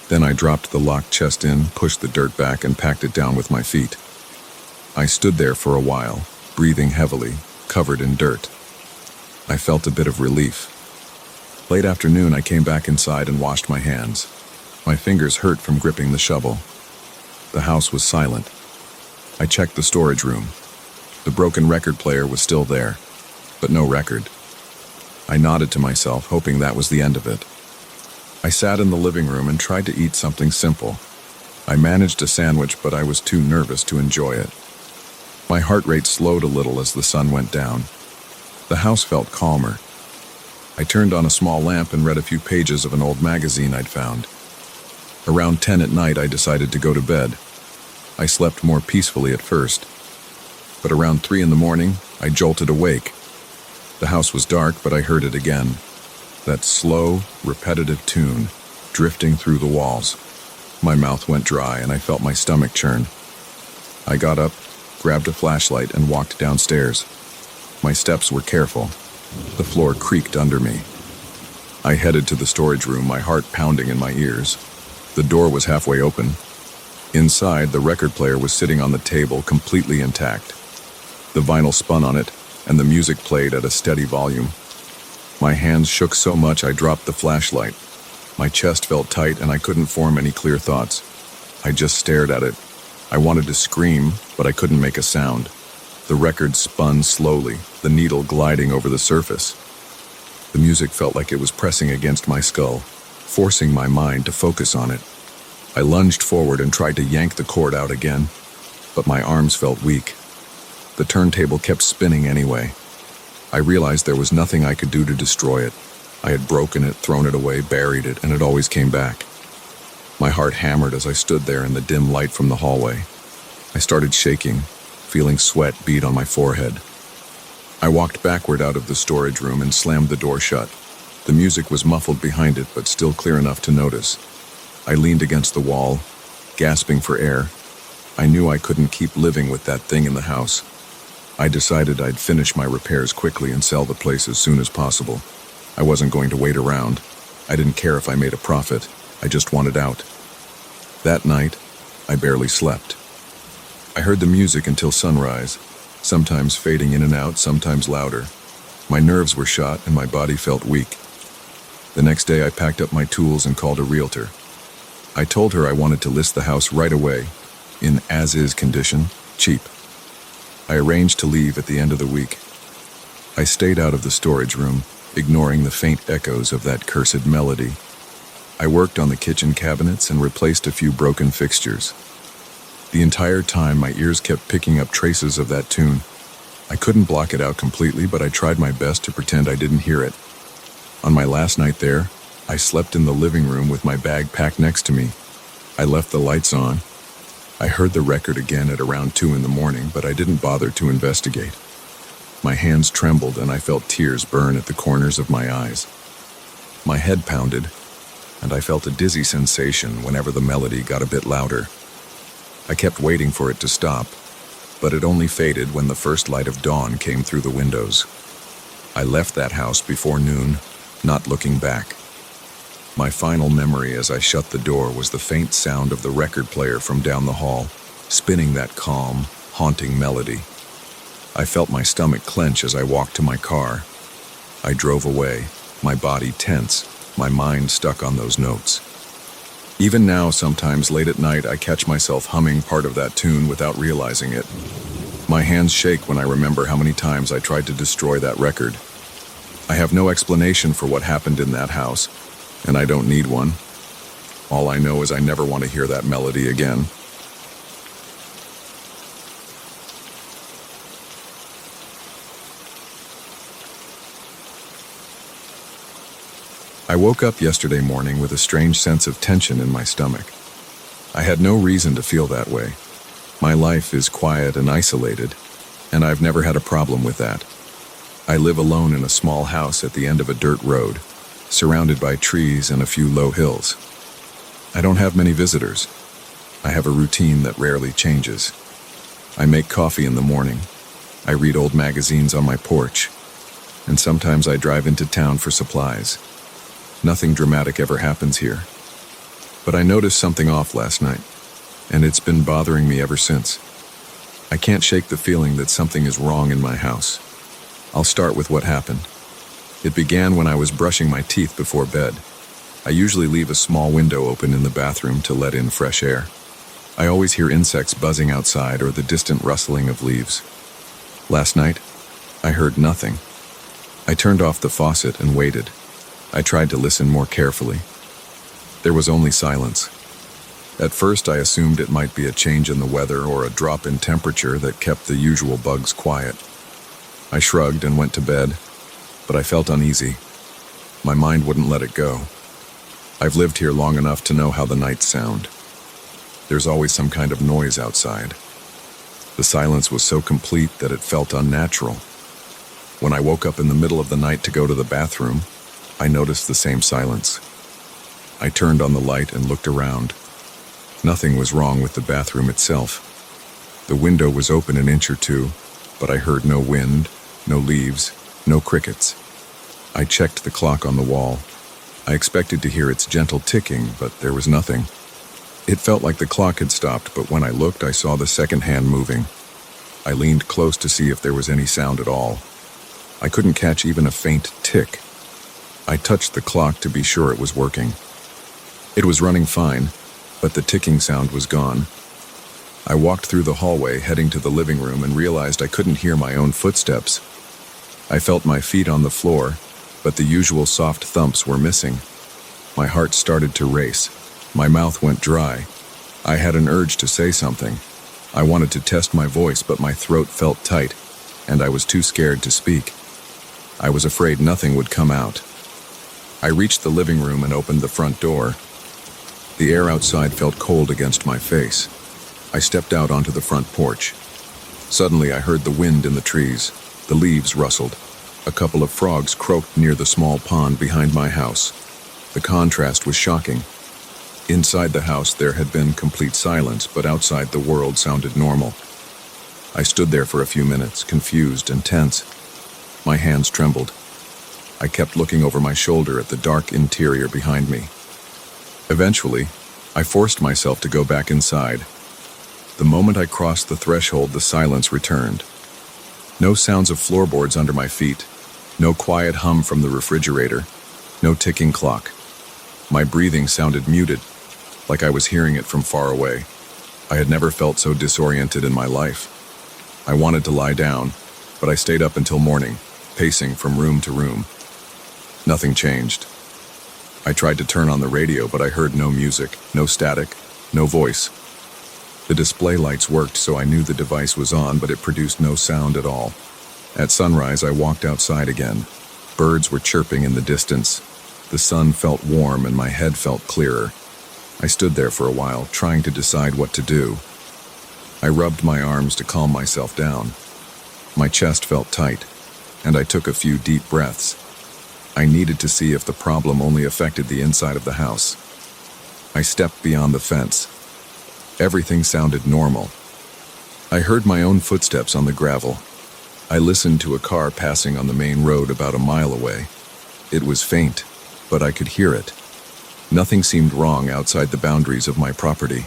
Then I dropped the locked chest in, pushed the dirt back, and packed it down with my feet. I stood there for a while, breathing heavily, covered in dirt. I felt a bit of relief. Late afternoon, I came back inside and washed my hands. My fingers hurt from gripping the shovel. The house was silent. I checked the storage room. The broken record player was still there, but no record. I nodded to myself, hoping that was the end of it. I sat in the living room and tried to eat something simple. I managed a sandwich, but I was too nervous to enjoy it. My heart rate slowed a little as the sun went down. The house felt calmer. I turned on a small lamp and read a few pages of an old magazine I'd found. Around 10 at night, I decided to go to bed. I slept more peacefully at first, but around 3 in the morning, I jolted awake. The house was dark, but I heard it again. That slow, repetitive tune, drifting through the walls. My mouth went dry and I felt my stomach churn. I got up, grabbed a flashlight, and walked downstairs. My steps were careful. The floor creaked under me. I headed to the storage room, my heart pounding in my ears. The door was halfway open. Inside, the record player was sitting on the table, completely intact. The vinyl spun on it, and the music played at a steady volume. My hands shook so much I dropped the flashlight. My chest felt tight and I couldn't form any clear thoughts. I just stared at it. I wanted to scream, but I couldn't make a sound. The record spun slowly, the needle gliding over the surface. The music felt like it was pressing against my skull, forcing my mind to focus on it. I lunged forward and tried to yank the cord out again, but my arms felt weak. The turntable kept spinning anyway. I realized there was nothing I could do to destroy it. I had broken it, thrown it away, buried it, and it always came back. My heart hammered as I stood there in the dim light from the hallway. I started shaking, feeling sweat bead on my forehead. I walked backward out of the storage room and slammed the door shut. The music was muffled behind it, but still clear enough to notice. I leaned against the wall, gasping for air. I knew I couldn't keep living with that thing in the house. I decided I'd finish my repairs quickly and sell the place as soon as possible. I wasn't going to wait around. I didn't care if I made a profit. I just wanted out. That night, I barely slept. I heard the music until sunrise, sometimes fading in and out, sometimes louder. My nerves were shot and my body felt weak. The next day, I packed up my tools and called a realtor. I told her I wanted to list the house right away, in as-is condition, cheap. I arranged to leave at the end of the week. I stayed out of the storage room, ignoring the faint echoes of that cursed melody. I worked on the kitchen cabinets and replaced a few broken fixtures. The entire time, my ears kept picking up traces of that tune. I couldn't block it out completely, but I tried my best to pretend I didn't hear it. On my last night there, I slept in the living room with my bag packed next to me. I left the lights on. I heard the record again at around 2 in the morning, but I didn't bother to investigate. My hands trembled and I felt tears burn at the corners of my eyes. My head pounded, and I felt a dizzy sensation whenever the melody got a bit louder. I kept waiting for it to stop, but it only faded when the first light of dawn came through the windows. I left that house before noon, not looking back. My final memory as I shut the door was the faint sound of the record player from down the hall, spinning that calm, haunting melody. I felt my stomach clench as I walked to my car. I drove away, my body tense, my mind stuck on those notes. Even now, sometimes late at night, I catch myself humming part of that tune without realizing it. My hands shake when I remember how many times I tried to destroy that record. I have no explanation for what happened in that house, and I don't need one. All I know is I never want to hear that melody again. I woke up yesterday morning with a strange sense of tension in my stomach. I had no reason to feel that way. My life is quiet and isolated, and I've never had a problem with that. I live alone in a small house at the end of a dirt road, surrounded by trees and a few low hills. I don't have many visitors. I have a routine that rarely changes. I make coffee in the morning. I read old magazines on my porch, and sometimes I drive into town for supplies. Nothing dramatic ever happens here. But I noticed something off last night, and it's been bothering me ever since. I can't shake the feeling that something is wrong in my house. I'll start with what happened. It began when I was brushing my teeth before bed. I usually leave a small window open in the bathroom to let in fresh air. I always hear insects buzzing outside or the distant rustling of leaves. Last night, I heard nothing. I turned off the faucet and waited. I tried to listen more carefully. There was only silence. At first, I assumed it might be a change in the weather or a drop in temperature that kept the usual bugs quiet. I shrugged and went to bed, but I felt uneasy. My mind wouldn't let it go. I've lived here long enough to know how the nights sound. There's always some kind of noise outside. The silence was so complete that it felt unnatural. When I woke up in the middle of the night to go to the bathroom, I noticed the same silence. I turned on the light and looked around. Nothing was wrong with the bathroom itself. The window was open an inch or two, but I heard no wind, no leaves, no crickets. I checked the clock on the wall. I expected to hear its gentle ticking, but there was nothing. It felt like the clock had stopped, but when I looked, I saw the second hand moving. I leaned close to see if there was any sound at all. I couldn't catch even a faint tick. I touched the clock to be sure it was working. It was running fine, but the ticking sound was gone. I walked through the hallway, heading to the living room, and realized I couldn't hear my own footsteps. I felt my feet on the floor, but the usual soft thumps were missing. My heart started to race. My mouth went dry. I had an urge to say something. I wanted to test my voice, but my throat felt tight, and I was too scared to speak. I was afraid nothing would come out. I reached the living room and opened the front door. The air outside felt cold against my face. I stepped out onto the front porch. Suddenly, I heard the wind in the trees. The leaves rustled. A couple of frogs croaked near the small pond behind my house. The contrast was shocking. Inside the house, there had been complete silence, but outside the world sounded normal. I stood there for a few minutes, confused and tense. My hands trembled. I kept looking over my shoulder at the dark interior behind me. Eventually, I forced myself to go back inside. The moment I crossed the threshold, the silence returned. No sounds of floorboards under my feet. No quiet hum from the refrigerator. No ticking clock. My breathing sounded muted, like I was hearing it from far away. I had never felt so disoriented in my life. I wanted to lie down, but I stayed up until morning, pacing from room to room. Nothing changed. I tried to turn on the radio, but I heard no music, no static, no voice. The display lights worked, so I knew the device was on, but it produced no sound at all. At sunrise, I walked outside again. Birds were chirping in the distance. The sun felt warm and my head felt clearer. I stood there for a while, trying to decide what to do. I rubbed my arms to calm myself down. My chest felt tight, and I took a few deep breaths. I needed to see if the problem only affected the inside of the house. I stepped beyond the fence. Everything sounded normal. I heard my own footsteps on the gravel. I listened to a car passing on the main road about a mile away. It was faint, but I could hear it. Nothing seemed wrong outside the boundaries of my property.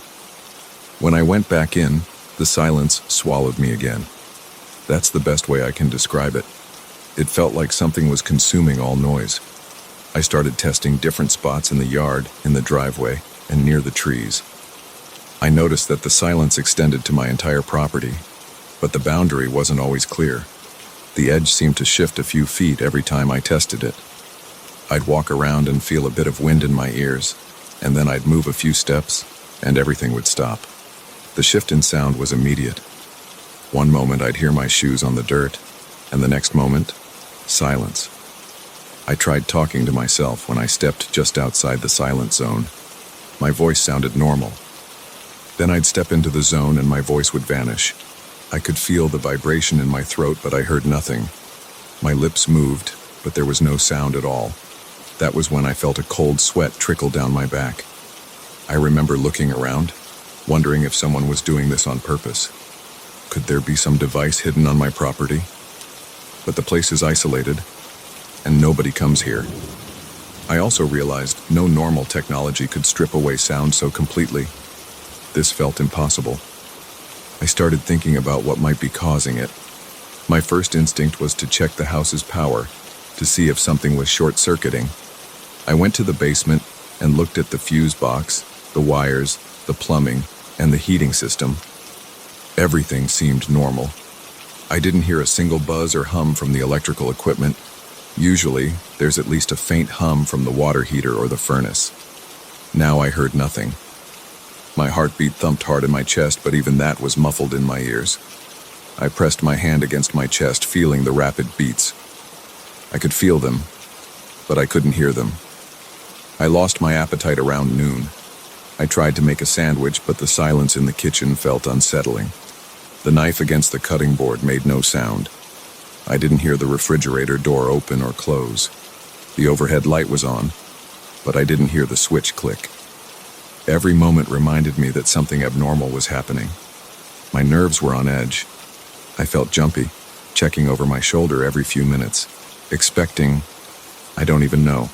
When I went back in, the silence swallowed me again. That's the best way I can describe it. It felt like something was consuming all noise. I started testing different spots in the yard, in the driveway, and near the trees. I noticed that the silence extended to my entire property, but the boundary wasn't always clear. The edge seemed to shift a few feet every time I tested it. I'd walk around and feel a bit of wind in my ears, and then I'd move a few steps, and everything would stop. The shift in sound was immediate. One moment I'd hear my shoes on the dirt, and the next moment, silence. I tried talking to myself when I stepped just outside the silent zone. My voice sounded normal. Then I'd step into the zone and my voice would vanish. I could feel the vibration in my throat, but I heard nothing. My lips moved, but there was no sound at all. That was when I felt a cold sweat trickle down my back. I remember looking around, wondering if someone was doing this on purpose. Could there be some device hidden on my property? But the place is isolated, and nobody comes here. I also realized no normal technology could strip away sound so completely. This felt impossible. I started thinking about what might be causing it. My first instinct was to check the house's power, to see if something was short-circuiting. I went to the basement and looked at the fuse box, the wires, the plumbing, and the heating system. Everything seemed normal. I didn't hear a single buzz or hum from the electrical equipment. Usually, there's at least a faint hum from the water heater or the furnace. Now I heard nothing. My heartbeat thumped hard in my chest, but even that was muffled in my ears. I pressed my hand against my chest, feeling the rapid beats. I could feel them, but I couldn't hear them. I lost my appetite around noon. I tried to make a sandwich, but the silence in the kitchen felt unsettling. The knife against the cutting board made no sound. I didn't hear the refrigerator door open or close. The overhead light was on, but I didn't hear the switch click. Every moment reminded me that something abnormal was happening. My nerves were on edge. I felt jumpy, checking over my shoulder every few minutes, expecting, I don't even know.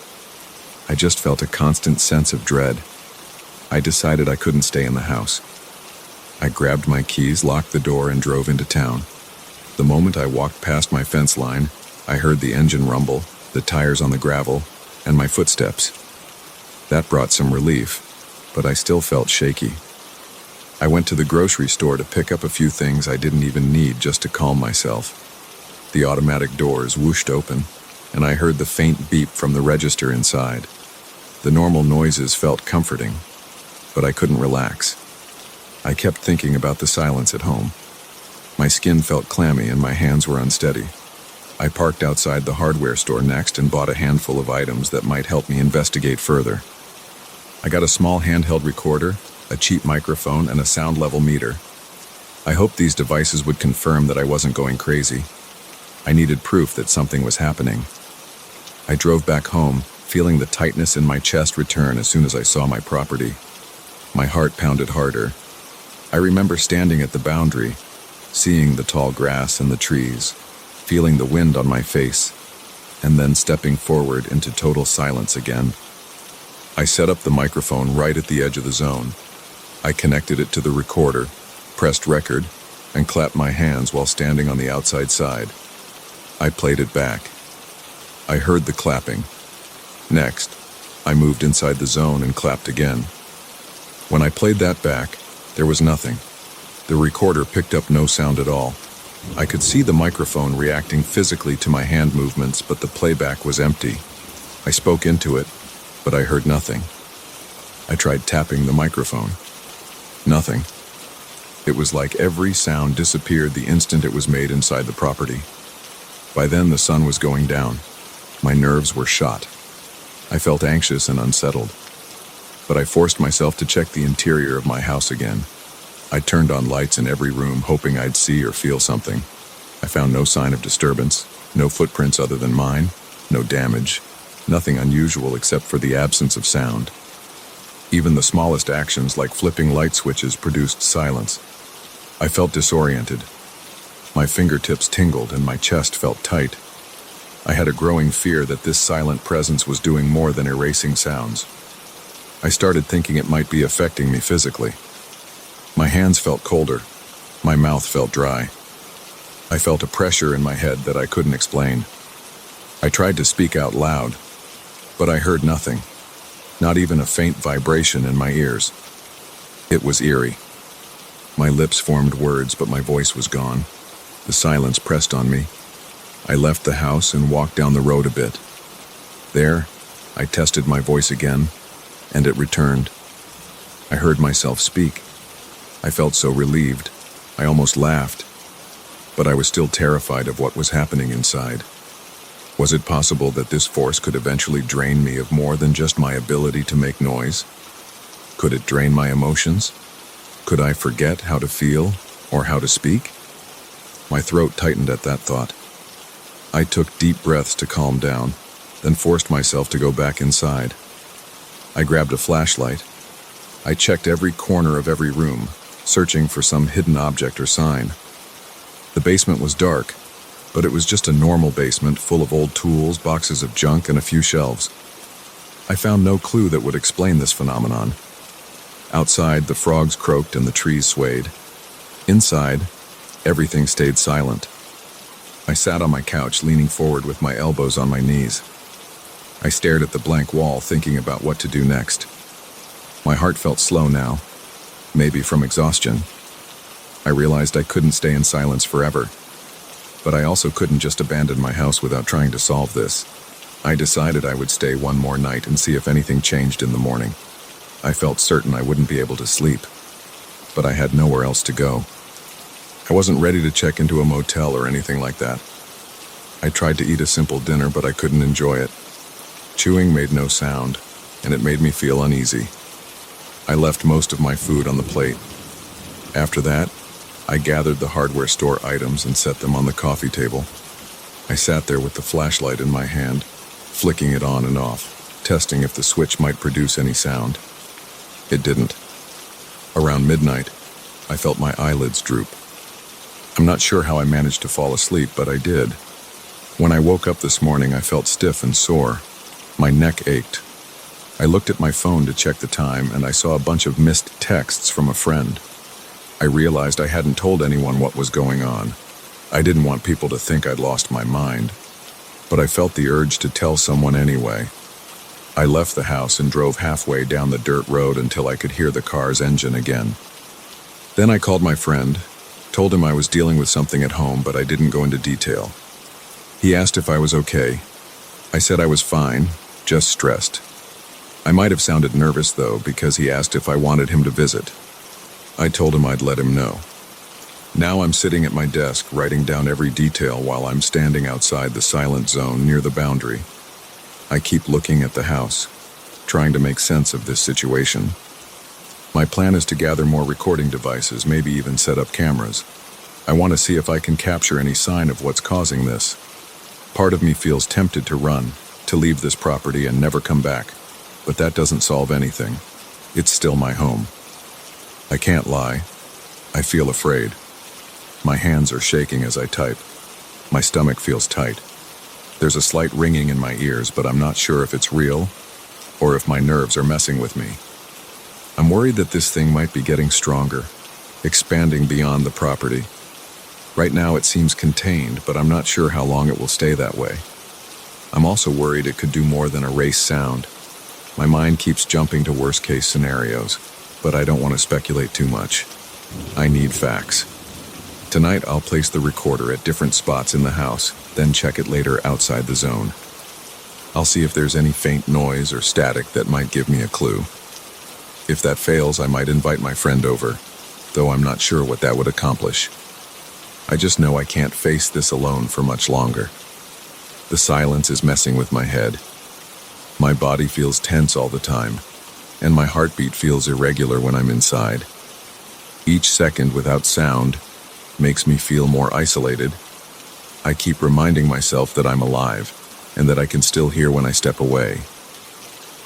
I just felt a constant sense of dread. I decided I couldn't stay in the house. I grabbed my keys, locked the door, and drove into town. The moment I walked past my fence line, I heard the engine rumble, the tires on the gravel, and my footsteps. That brought some relief, but I still felt shaky. I went to the grocery store to pick up a few things I didn't even need just to calm myself. The automatic doors whooshed open, and I heard the faint beep from the register inside. The normal noises felt comforting, but I couldn't relax. I kept thinking about the silence at home. My skin felt clammy and my hands were unsteady. I parked outside the hardware store next and bought a handful of items that might help me investigate further. I got a small handheld recorder, a cheap microphone, and a sound level meter. I hoped these devices would confirm that I wasn't going crazy. I needed proof that something was happening. I drove back home, feeling the tightness in my chest return as soon as I saw my property. My heart pounded harder. I remember standing at the boundary, seeing the tall grass and the trees, feeling the wind on my face, and then stepping forward into total silence again. I set up the microphone right at the edge of the zone. I connected it to the recorder, pressed record, and clapped my hands while standing on the outside side. I played it back. I heard the clapping. Next, I moved inside the zone and clapped again. When I played that back, there was nothing. The recorder picked up no sound at all. I could see the microphone reacting physically to my hand movements, but the playback was empty. I spoke into it, but I heard nothing. I tried tapping the microphone. Nothing. It was like every sound disappeared the instant it was made inside the property. By then, the sun was going down. My nerves were shot. I felt anxious and unsettled. But I forced myself to check the interior of my house again. I turned on lights in every room, hoping I'd see or feel something. I found no sign of disturbance, no footprints other than mine, no damage, nothing unusual except for the absence of sound. Even the smallest actions, like flipping light switches, produced silence. I felt disoriented. My fingertips tingled and my chest felt tight. I had a growing fear that this silent presence was doing more than erasing sounds. I started thinking it might be affecting me physically. My hands felt colder. My mouth felt dry. I felt a pressure in my head that I couldn't explain. I tried to speak out loud, but I heard nothing, not even a faint vibration in my ears. It was eerie. My lips formed words, but my voice was gone. The silence pressed on me. I left the house and walked down the road a bit. There, I tested my voice again, and it returned. I heard myself speak. I felt so relieved. I almost laughed. But I was still terrified of what was happening inside. Was it possible that this force could eventually drain me of more than just my ability to make noise? Could it drain my emotions? Could I forget how to feel or how to speak? My throat tightened at that thought. I took deep breaths to calm down, then forced myself to go back inside. I grabbed a flashlight. I checked every corner of every room, searching for some hidden object or sign. The basement was dark, but it was just a normal basement full of old tools, boxes of junk, and a few shelves. I found no clue that would explain this phenomenon. Outside, the frogs croaked and the trees swayed. Inside, everything stayed silent. I sat on my couch, leaning forward with my elbows on my knees. I stared at the blank wall, thinking about what to do next. My heart felt slow now, maybe from exhaustion. I realized I couldn't stay in silence forever. But I also couldn't just abandon my house without trying to solve this. I decided I would stay one more night and see if anything changed in the morning. I felt certain I wouldn't be able to sleep, but I had nowhere else to go. I wasn't ready to check into a motel or anything like that. I tried to eat a simple dinner, but I couldn't enjoy it. Chewing made no sound, and it made me feel uneasy. I left most of my food on the plate. After that, I gathered the hardware store items and set them on the coffee table. I sat there with the flashlight in my hand, flicking it on and off, testing if the switch might produce any sound. It didn't. Around midnight, I felt my eyelids droop. I'm not sure how I managed to fall asleep, but I did. When I woke up this morning, I felt stiff and sore. My neck ached. I looked at my phone to check the time, and I saw a bunch of missed texts from a friend. I realized I hadn't told anyone what was going on. I didn't want people to think I'd lost my mind, but I felt the urge to tell someone anyway. I left the house and drove halfway down the dirt road until I could hear the car's engine again. Then I called my friend, told him I was dealing with something at home, but I didn't go into detail. He asked if I was okay. I said I was fine, just stressed. I might have sounded nervous, though, because he asked if I wanted him to visit. I told him I'd let him know. Now I'm sitting at my desk, writing down every detail while I'm standing outside the silent zone near the boundary. I keep looking at the house, trying to make sense of this situation. My plan is to gather more recording devices, maybe even set up cameras. I want to see if I can capture any sign of what's causing this. Part of me feels tempted to run, to leave this property and never come back, but that doesn't solve anything. It's still my home. I can't lie. I feel afraid. My hands are shaking as I type. My stomach feels tight. There's a slight ringing in my ears, but I'm not sure if it's real or if my nerves are messing with me. I'm worried that this thing might be getting stronger, expanding beyond the property. Right now it seems contained, but I'm not sure how long it will stay that way. I'm also worried it could do more than erase sound. My mind keeps jumping to worst-case scenarios, but I don't want to speculate too much. I need facts. Tonight I'll place the recorder at different spots in the house, then check it later outside the zone. I'll see if there's any faint noise or static that might give me a clue. If that fails, I might invite my friend over, though I'm not sure what that would accomplish. I just know I can't face this alone for much longer. The silence is messing with my head. My body feels tense all the time, and my heartbeat feels irregular when I'm inside. Each second without sound makes me feel more isolated. I keep reminding myself that I'm alive, and that I can still hear when I step away.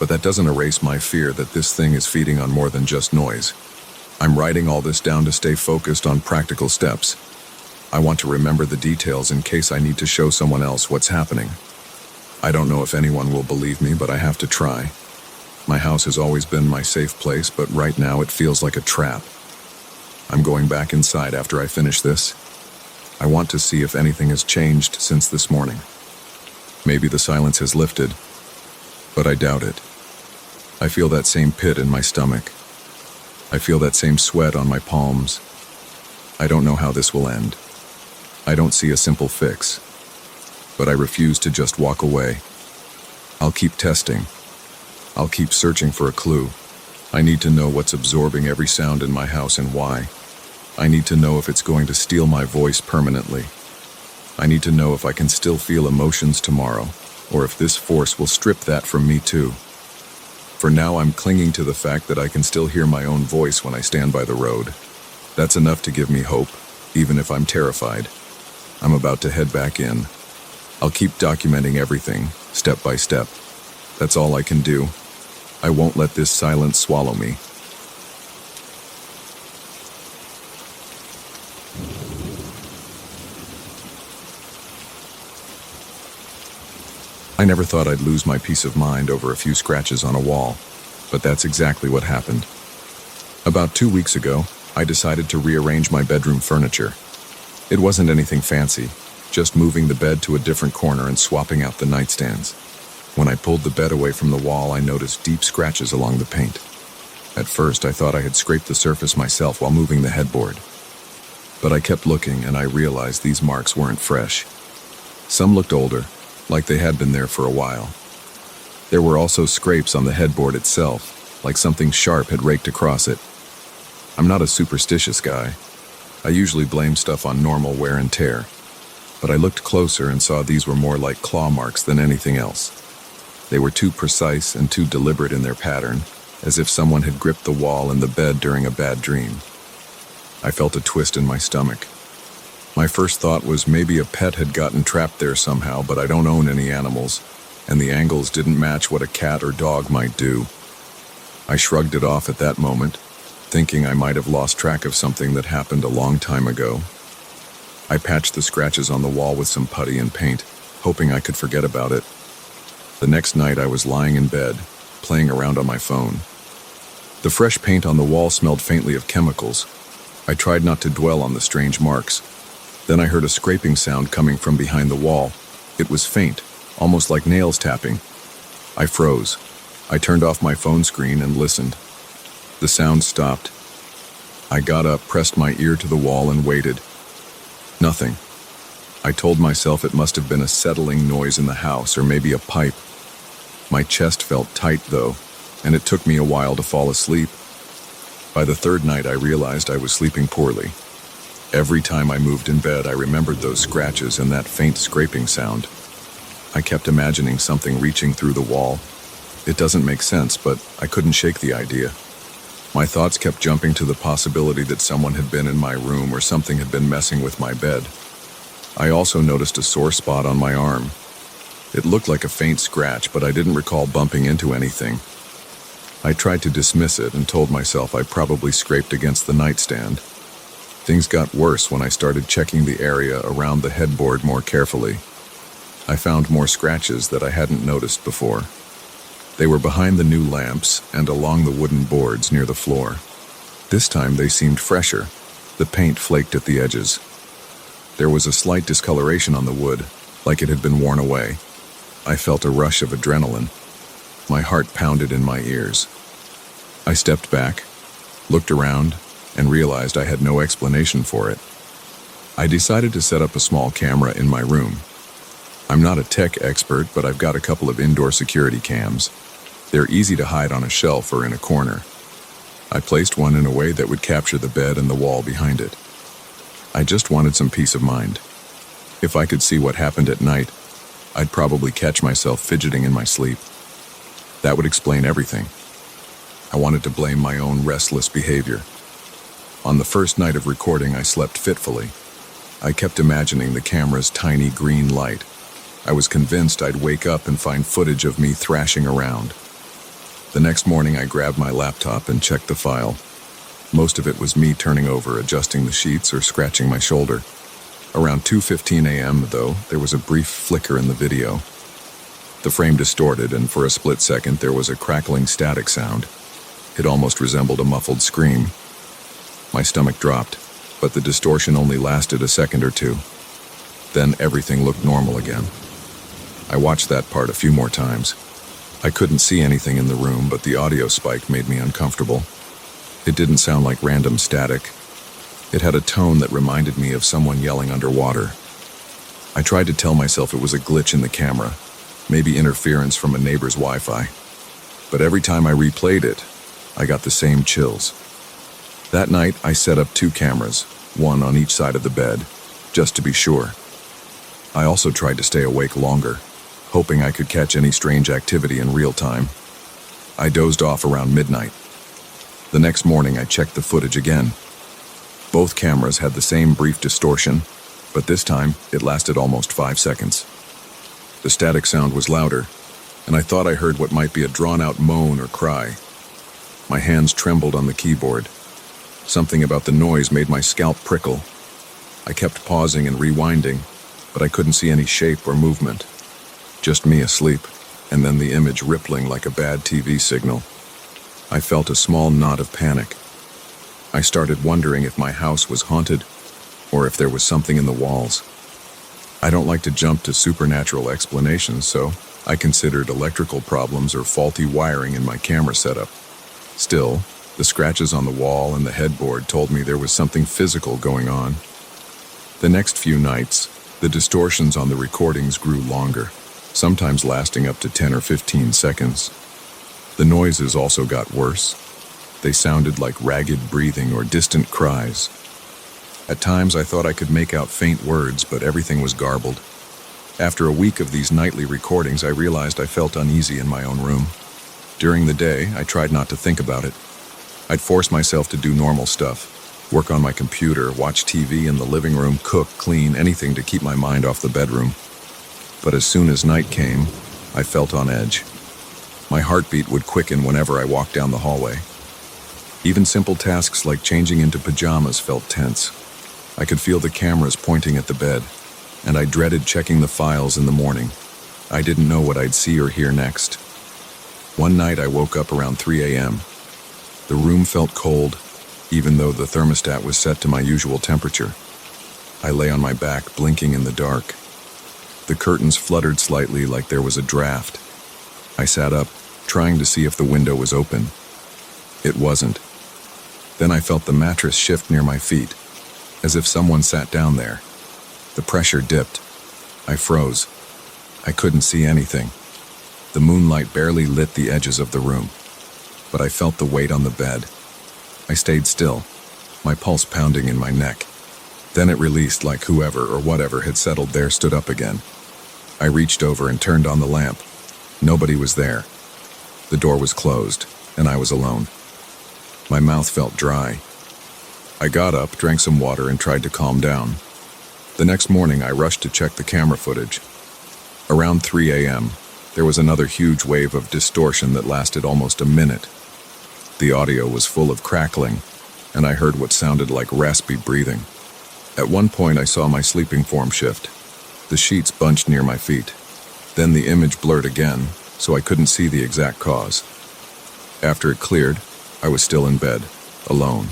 But that doesn't erase my fear that this thing is feeding on more than just noise. I'm writing all this down to stay focused on practical steps. I want to remember the details in case I need to show someone else what's happening. I don't know if anyone will believe me, but I have to try. My house has always been my safe place, but right now it feels like a trap. I'm going back inside after I finish this. I want to see if anything has changed since this morning. Maybe the silence has lifted, but I doubt it. I feel that same pit in my stomach. I feel that same sweat on my palms. I don't know how this will end. I don't see a simple fix, but I refuse to just walk away. I'll keep testing. I'll keep searching for a clue. I need to know what's absorbing every sound in my house and why. I need to know if it's going to steal my voice permanently. I need to know if I can still feel emotions tomorrow, or if this force will strip that from me too. For now, I'm clinging to the fact that I can still hear my own voice when I stand by the road. That's enough to give me hope, even if I'm terrified. I'm about to head back in. I'll keep documenting everything, step by step. That's all I can do. I won't let this silence swallow me. I never thought I'd lose my peace of mind over a few scratches on a wall, but that's exactly what happened. About 2 weeks ago, I decided to rearrange my bedroom furniture. It wasn't anything fancy, just moving the bed to a different corner and swapping out the nightstands. When I pulled the bed away from the wall, I noticed deep scratches along the paint. At first, I thought I had scraped the surface myself while moving the headboard. But I kept looking and I realized these marks weren't fresh. Some looked older, like they had been there for a while. There were also scrapes on the headboard itself, like something sharp had raked across it. I'm not a superstitious guy. I usually blame stuff on normal wear and tear. But I looked closer and saw these were more like claw marks than anything else. They were too precise and too deliberate in their pattern, as if someone had gripped the wall and the bed during a bad dream. I felt a twist in my stomach. My first thought was maybe a pet had gotten trapped there somehow, but I don't own any animals, and the angles didn't match what a cat or dog might do. I shrugged it off at that moment, thinking I might have lost track of something that happened a long time ago. I patched the scratches on the wall with some putty and paint, hoping I could forget about it. The next night I was lying in bed, playing around on my phone. The fresh paint on the wall smelled faintly of chemicals. I tried not to dwell on the strange marks. Then I heard a scraping sound coming from behind the wall. It was faint, almost like nails tapping. I froze. I turned off my phone screen and listened. The sound stopped. I got up, pressed my ear to the wall and waited. Nothing. I told myself it must have been a settling noise in the house or maybe a pipe. My chest felt tight though, and it took me a while to fall asleep. By the third night I realized I was sleeping poorly. Every time I moved in bed I remembered those scratches and that faint scraping sound. I kept imagining something reaching through the wall. It doesn't make sense, but I couldn't shake the idea. My thoughts kept jumping to the possibility that someone had been in my room or something had been messing with my bed. I also noticed a sore spot on my arm. It looked like a faint scratch, but I didn't recall bumping into anything. I tried to dismiss it and told myself I probably scraped against the nightstand. Things got worse when I started checking the area around the headboard more carefully. I found more scratches that I hadn't noticed before. They were behind the new lamps and along the wooden boards near the floor. This time they seemed fresher. The paint flaked at the edges. There was a slight discoloration on the wood, like it had been worn away. I felt a rush of adrenaline. My heart pounded in my ears. I stepped back, looked around, and realized I had no explanation for it. I decided to set up a small camera in my room. I'm not a tech expert, but I've got a couple of indoor security cams. They're easy to hide on a shelf or in a corner. I placed one in a way that would capture the bed and the wall behind it. I just wanted some peace of mind. If I could see what happened at night, I'd probably catch myself fidgeting in my sleep. That would explain everything. I wanted to blame my own restless behavior. On the first night of recording, I slept fitfully. I kept imagining the camera's tiny green light. I was convinced I'd wake up and find footage of me thrashing around. The next morning, I grabbed my laptop and checked the file. Most of it was me turning over, adjusting the sheets, or scratching my shoulder. Around 2:15 a.m., though, there was a brief flicker in the video. The frame distorted, and for a split second, there was a crackling static sound. It almost resembled a muffled scream. My stomach dropped, but the distortion only lasted a second or two. Then everything looked normal again. I watched that part a few more times. I couldn't see anything in the room, but the audio spike made me uncomfortable. It didn't sound like random static. It had a tone that reminded me of someone yelling underwater. I tried to tell myself it was a glitch in the camera, maybe interference from a neighbor's Wi-Fi. But every time I replayed it, I got the same chills. That night, I set up 2 cameras, one on each side of the bed, just to be sure. I also tried to stay awake longer, hoping I could catch any strange activity in real time. I dozed off around midnight. The next morning, I checked the footage again. Both cameras had the same brief distortion, but this time, it lasted almost 5 seconds. The static sound was louder, and I thought I heard what might be a drawn-out moan or cry. My hands trembled on the keyboard. Something about the noise made my scalp prickle. I kept pausing and rewinding, but I couldn't see any shape or movement. Just me asleep, and then the image rippling like a bad TV signal. I felt a small knot of panic. I started wondering if my house was haunted, or if there was something in the walls. I don't like to jump to supernatural explanations, so I considered electrical problems or faulty wiring in my camera setup. Still, the scratches on the wall and the headboard told me there was something physical going on, The next few nights, the distortions on the recordings grew longer, sometimes lasting up to 10 or 15 seconds. The noises also got worse. They sounded like ragged breathing or distant cries. At times I thought I could make out faint words, but everything was garbled. After a week of these nightly recordings, I realized I felt uneasy in my own room. During the day, I tried not to think about it. I'd force myself to do normal stuff, work on my computer, watch TV in the living room, cook, clean, anything to keep my mind off the bedroom. But as soon as night came, I felt on edge. My heartbeat would quicken whenever I walked down the hallway. Even simple tasks like changing into pajamas felt tense. I could feel the cameras pointing at the bed, and I dreaded checking the files in the morning. I didn't know what I'd see or hear next. One night I woke up around 3 a.m. The room felt cold, even though the thermostat was set to my usual temperature. I lay on my back, blinking in the dark. The curtains fluttered slightly like there was a draft. I sat up, trying to see if the window was open. It wasn't. Then I felt the mattress shift near my feet, as if someone sat down there. The pressure dipped. I froze. I couldn't see anything. The moonlight barely lit the edges of the room, but I felt the weight on the bed. I stayed still, my pulse pounding in my neck. Then it released like whoever or whatever had settled there stood up again. I reached over and turned on the lamp. Nobody was there. The door was closed, and I was alone. My mouth felt dry. I got up, drank some water, and tried to calm down. The next morning, I rushed to check the camera footage. Around 3 a.m., there was another huge wave of distortion that lasted almost a minute. The audio was full of crackling, and I heard what sounded like raspy breathing. At one point, I saw my sleeping form shift. The sheets bunched near my feet. Then the image blurred again, so I couldn't see the exact cause. After it cleared, I was still in bed, alone.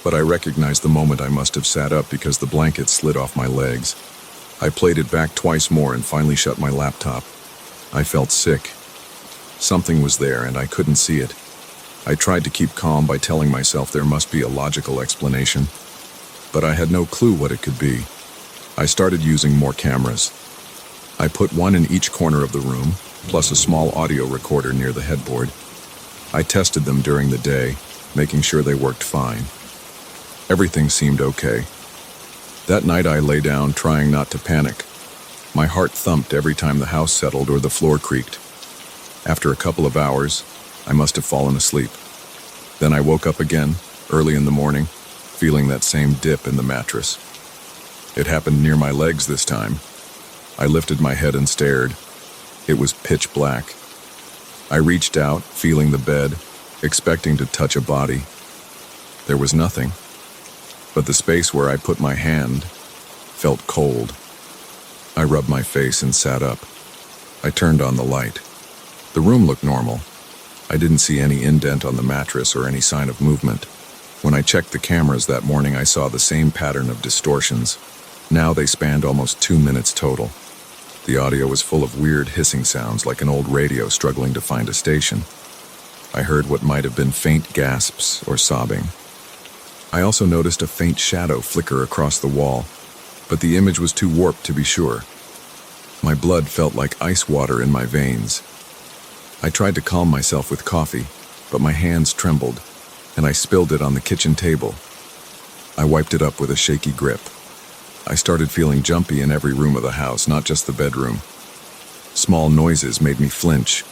But I recognized the moment I must have sat up because the blanket slid off my legs. I played it back twice more and finally shut my laptop. I felt sick. Something was there and I couldn't see it. I tried to keep calm by telling myself there must be a logical explanation, but I had no clue what it could be. I started using more cameras. I put one in each corner of the room, plus a small audio recorder near the headboard. I tested them during the day, making sure they worked fine. Everything seemed okay. That night I lay down, trying not to panic. My heart thumped every time the house settled or the floor creaked. After a couple of hours, I must have fallen asleep. Then I woke up again, early in the morning, feeling that same dip in the mattress. It happened near my legs this time. I lifted my head and stared. It was pitch black. I reached out, feeling the bed, expecting to touch a body. There was nothing, but the space where I put my hand felt cold. I rubbed my face and sat up. I turned on the light. The room looked normal. I didn't see any indent on the mattress or any sign of movement. When I checked the cameras that morning, I saw the same pattern of distortions. Now they spanned almost 2 minutes total. The audio was full of weird hissing sounds like an old radio struggling to find a station. I heard what might have been faint gasps or sobbing. I also noticed a faint shadow flicker across the wall, but the image was too warped to be sure. My blood felt like ice water in my veins. I tried to calm myself with coffee, but my hands trembled, and I spilled it on the kitchen table. I wiped it up with a shaky grip. I started feeling jumpy in every room of the house, not just the bedroom. Small noises made me flinch.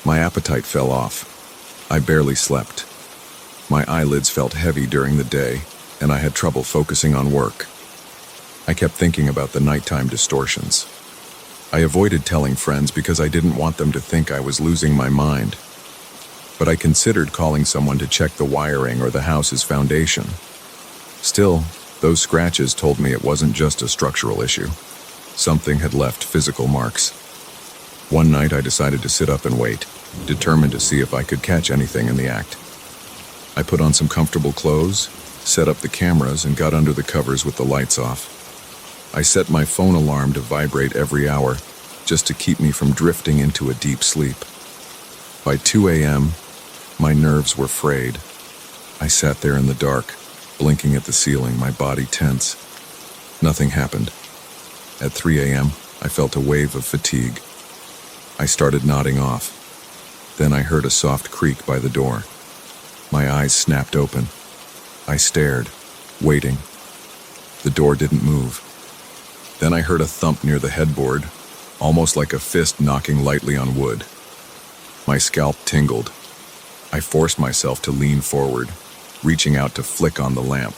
My appetite fell off. I barely slept. My eyelids felt heavy during the day, and I had trouble focusing on work. I kept thinking about the nighttime distortions. I avoided telling friends because I didn't want them to think I was losing my mind. But I considered calling someone to check the wiring or the house's foundation. Still, those scratches told me it wasn't just a structural issue. Something had left physical marks. One night I decided to sit up and wait, determined to see if I could catch anything in the act. I put on some comfortable clothes, set up the cameras, and got under the covers with the lights off. I set my phone alarm to vibrate every hour, just to keep me from drifting into a deep sleep. By 2 a.m., my nerves were frayed. I sat there in the dark, blinking at the ceiling, my body tense. Nothing happened. At 3 a.m., I felt a wave of fatigue. I started nodding off. Then I heard a soft creak by the door. My eyes snapped open. I stared, waiting. The door didn't move. Then I heard a thump near the headboard, almost like a fist knocking lightly on wood. My scalp tingled. I forced myself to lean forward, reaching out to flick on the lamp.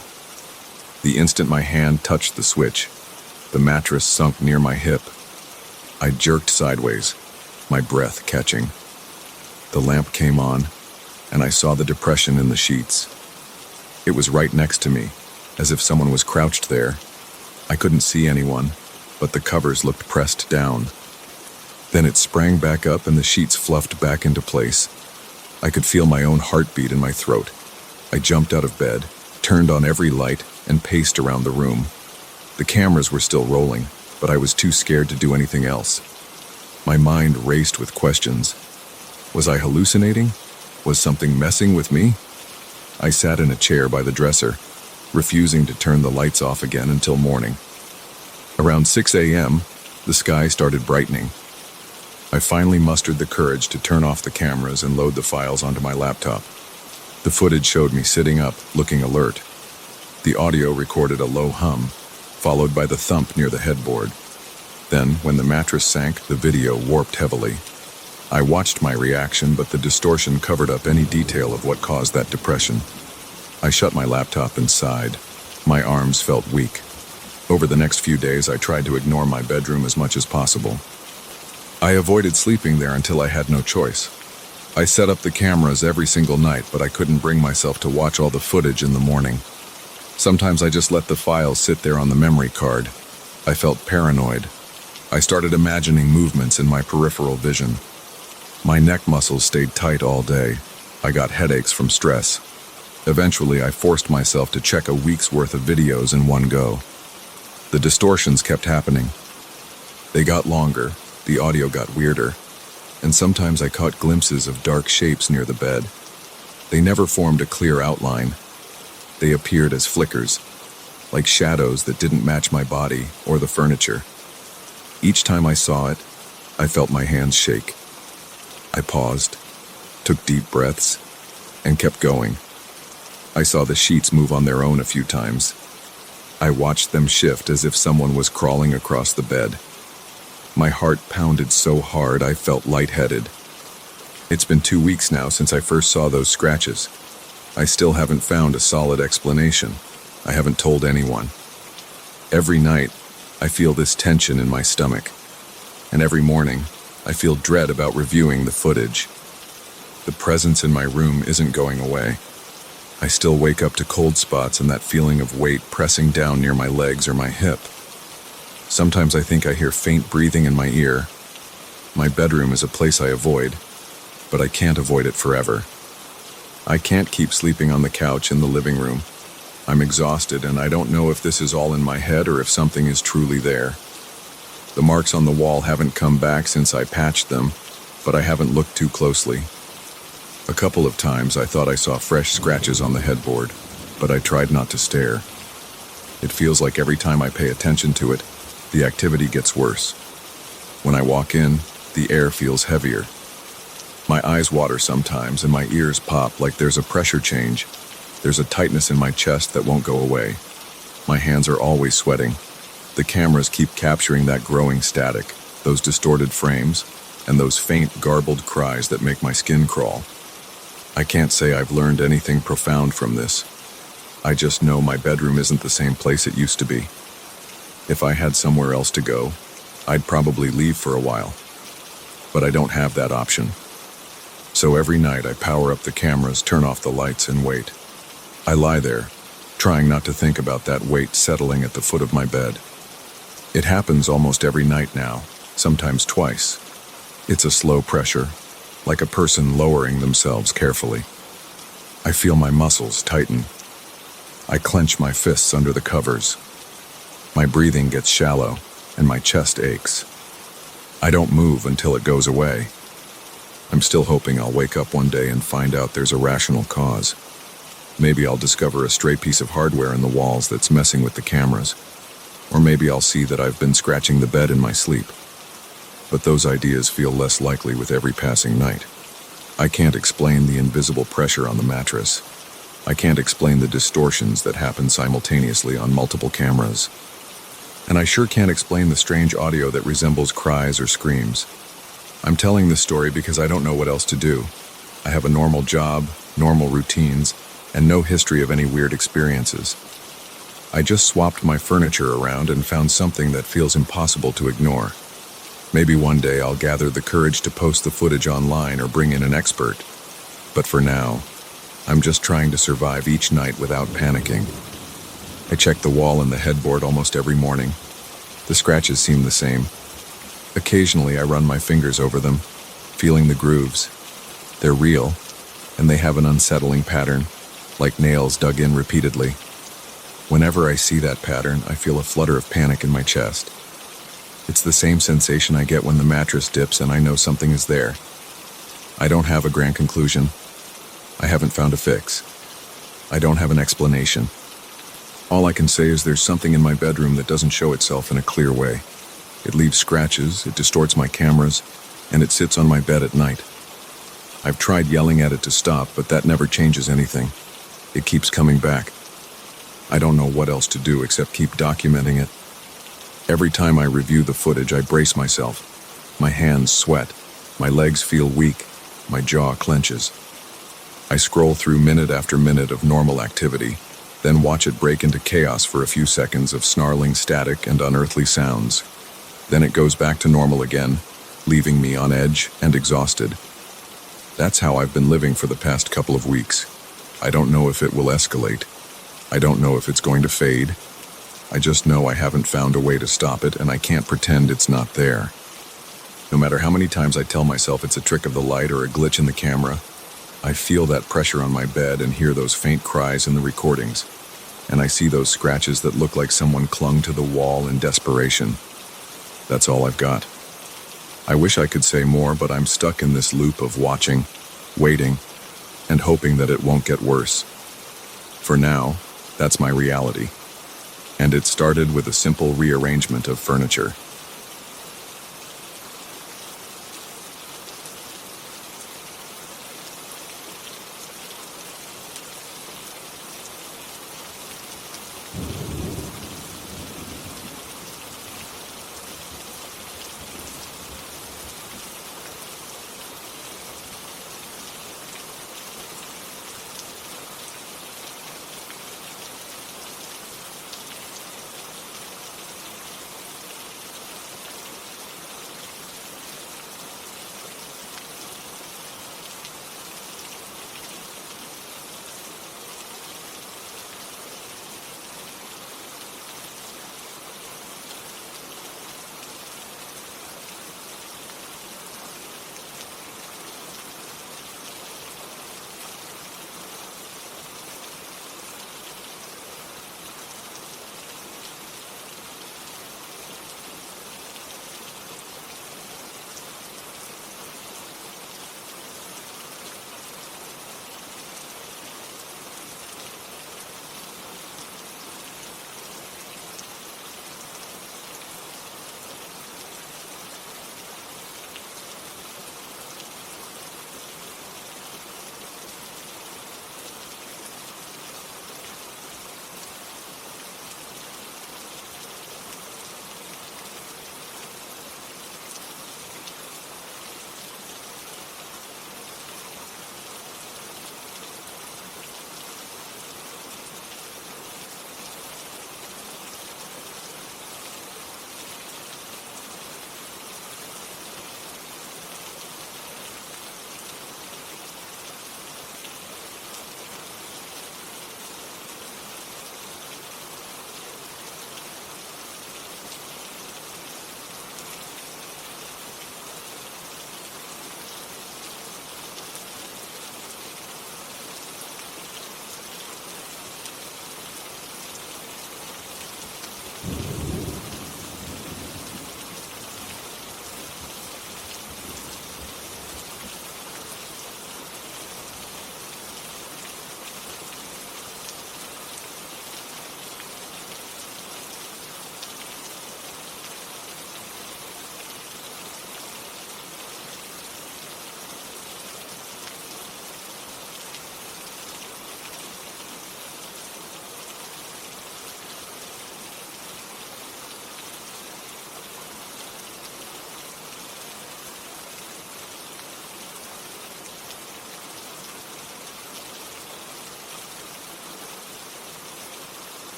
The instant my hand touched the switch, the mattress sunk near my hip. I jerked sideways, my breath catching. The lamp came on, and I saw the depression in the sheets. It was right next to me, as if someone was crouched there. I couldn't see anyone, but the covers looked pressed down. Then it sprang back up and the sheets fluffed back into place. I could feel my own heartbeat in my throat. I jumped out of bed, turned on every light, and paced around the room. The cameras were still rolling, but I was too scared to do anything else. My mind raced with questions. Was I hallucinating? Was something messing with me? I sat in a chair by the dresser, refusing to turn the lights off again until morning. Around 6 a.m., the sky started brightening. I finally mustered the courage to turn off the cameras and load the files onto my laptop. The footage showed me sitting up, looking alert. The audio recorded a low hum, followed by the thump near the headboard. Then, when the mattress sank, the video warped heavily. I watched my reaction, but the distortion covered up any detail of what caused that depression. I shut my laptop and sighed. My arms felt weak. Over the next few days, I tried to ignore my bedroom as much as possible. I avoided sleeping there until I had no choice. I set up the cameras every single night, but I couldn't bring myself to watch all the footage in the morning. Sometimes I just let the files sit there on the memory card. I felt paranoid. I started imagining movements in my peripheral vision. My neck muscles stayed tight all day. I got headaches from stress. Eventually, I forced myself to check a week's worth of videos in one go. The distortions kept happening. They got longer, the audio got weirder, and sometimes I caught glimpses of dark shapes near the bed. They never formed a clear outline. They appeared as flickers, like shadows that didn't match my body or the furniture. Each time I saw it, I felt my hands shake. I paused, took deep breaths, and kept going. I saw the sheets move on their own a few times. I watched them shift as if someone was crawling across the bed. My heart pounded so hard I felt lightheaded. It's been 2 weeks now since I first saw those scratches. I still haven't found a solid explanation. I haven't told anyone. Every night, I feel this tension in my stomach. And every morning, I feel dread about reviewing the footage. The presence in my room isn't going away. I still wake up to cold spots and that feeling of weight pressing down near my legs or my hip. Sometimes I think I hear faint breathing in my ear. My bedroom is a place I avoid, but I can't avoid it forever. I can't keep sleeping on the couch in the living room. I'm exhausted and I don't know if this is all in my head or if something is truly there. The marks on the wall haven't come back since I patched them, but I haven't looked too closely. A couple of times I thought I saw fresh scratches on the headboard, but I tried not to stare. It feels like every time I pay attention to it, the activity gets worse. When I walk in, the air feels heavier. My eyes water sometimes and my ears pop like there's a pressure change. There's a tightness in my chest that won't go away. My hands are always sweating. The cameras keep capturing that growing static, those distorted frames, and those faint, garbled cries that make my skin crawl. I can't say I've learned anything profound from this. I just know my bedroom isn't the same place it used to be. If I had somewhere else to go, I'd probably leave for a while. But I don't have that option. So every night I power up the cameras, turn off the lights, and wait. I lie there, trying not to think about that weight settling at the foot of my bed. It happens almost every night now, sometimes twice. It's a slow pressure, like a person lowering themselves carefully. I feel my muscles tighten. I clench my fists under the covers. My breathing gets shallow, and my chest aches. I don't move until it goes away. I'm still hoping I'll wake up one day and find out there's a rational cause. Maybe I'll discover a stray piece of hardware in the walls that's messing with the cameras. Or maybe I'll see that I've been scratching the bed in my sleep. But those ideas feel less likely with every passing night. I can't explain the invisible pressure on the mattress. I can't explain the distortions that happen simultaneously on multiple cameras. And I sure can't explain the strange audio that resembles cries or screams. I'm telling this story because I don't know what else to do. I have a normal job, normal routines, and no history of any weird experiences. I just swapped my furniture around and found something that feels impossible to ignore. Maybe one day I'll gather the courage to post the footage online or bring in an expert. But for now, I'm just trying to survive each night without panicking. I check the wall and the headboard almost every morning. The scratches seem the same. Occasionally I run my fingers over them, feeling the grooves. They're real, and they have an unsettling pattern, like nails dug in repeatedly. Whenever I see that pattern, I feel a flutter of panic in my chest. It's the same sensation I get when the mattress dips and I know something is there. I don't have a grand conclusion. I haven't found a fix. I don't have an explanation. All I can say is there's something in my bedroom that doesn't show itself in a clear way. It leaves scratches, it distorts my cameras, and it sits on my bed at night. I've tried yelling at it to stop, but that never changes anything. It keeps coming back. I don't know what else to do except keep documenting it. Every time I review the footage, I brace myself. My hands sweat, my legs feel weak, my jaw clenches. I scroll through minute after minute of normal activity, then watch it break into chaos for a few seconds of snarling static and unearthly sounds. Then it goes back to normal again, leaving me on edge and exhausted. That's how I've been living for the past couple of weeks. I don't know if it will escalate. I don't know if it's going to fade. I just know I haven't found a way to stop it, and I can't pretend it's not there. No matter how many times I tell myself it's a trick of the light or a glitch in the camera, I feel that pressure on my bed and hear those faint cries in the recordings. And I see those scratches that look like someone clung to the wall in desperation. That's all I've got. I wish I could say more, but I'm stuck in this loop of watching, waiting, and hoping that it won't get worse. For now, that's my reality. And it started with a simple rearrangement of furniture.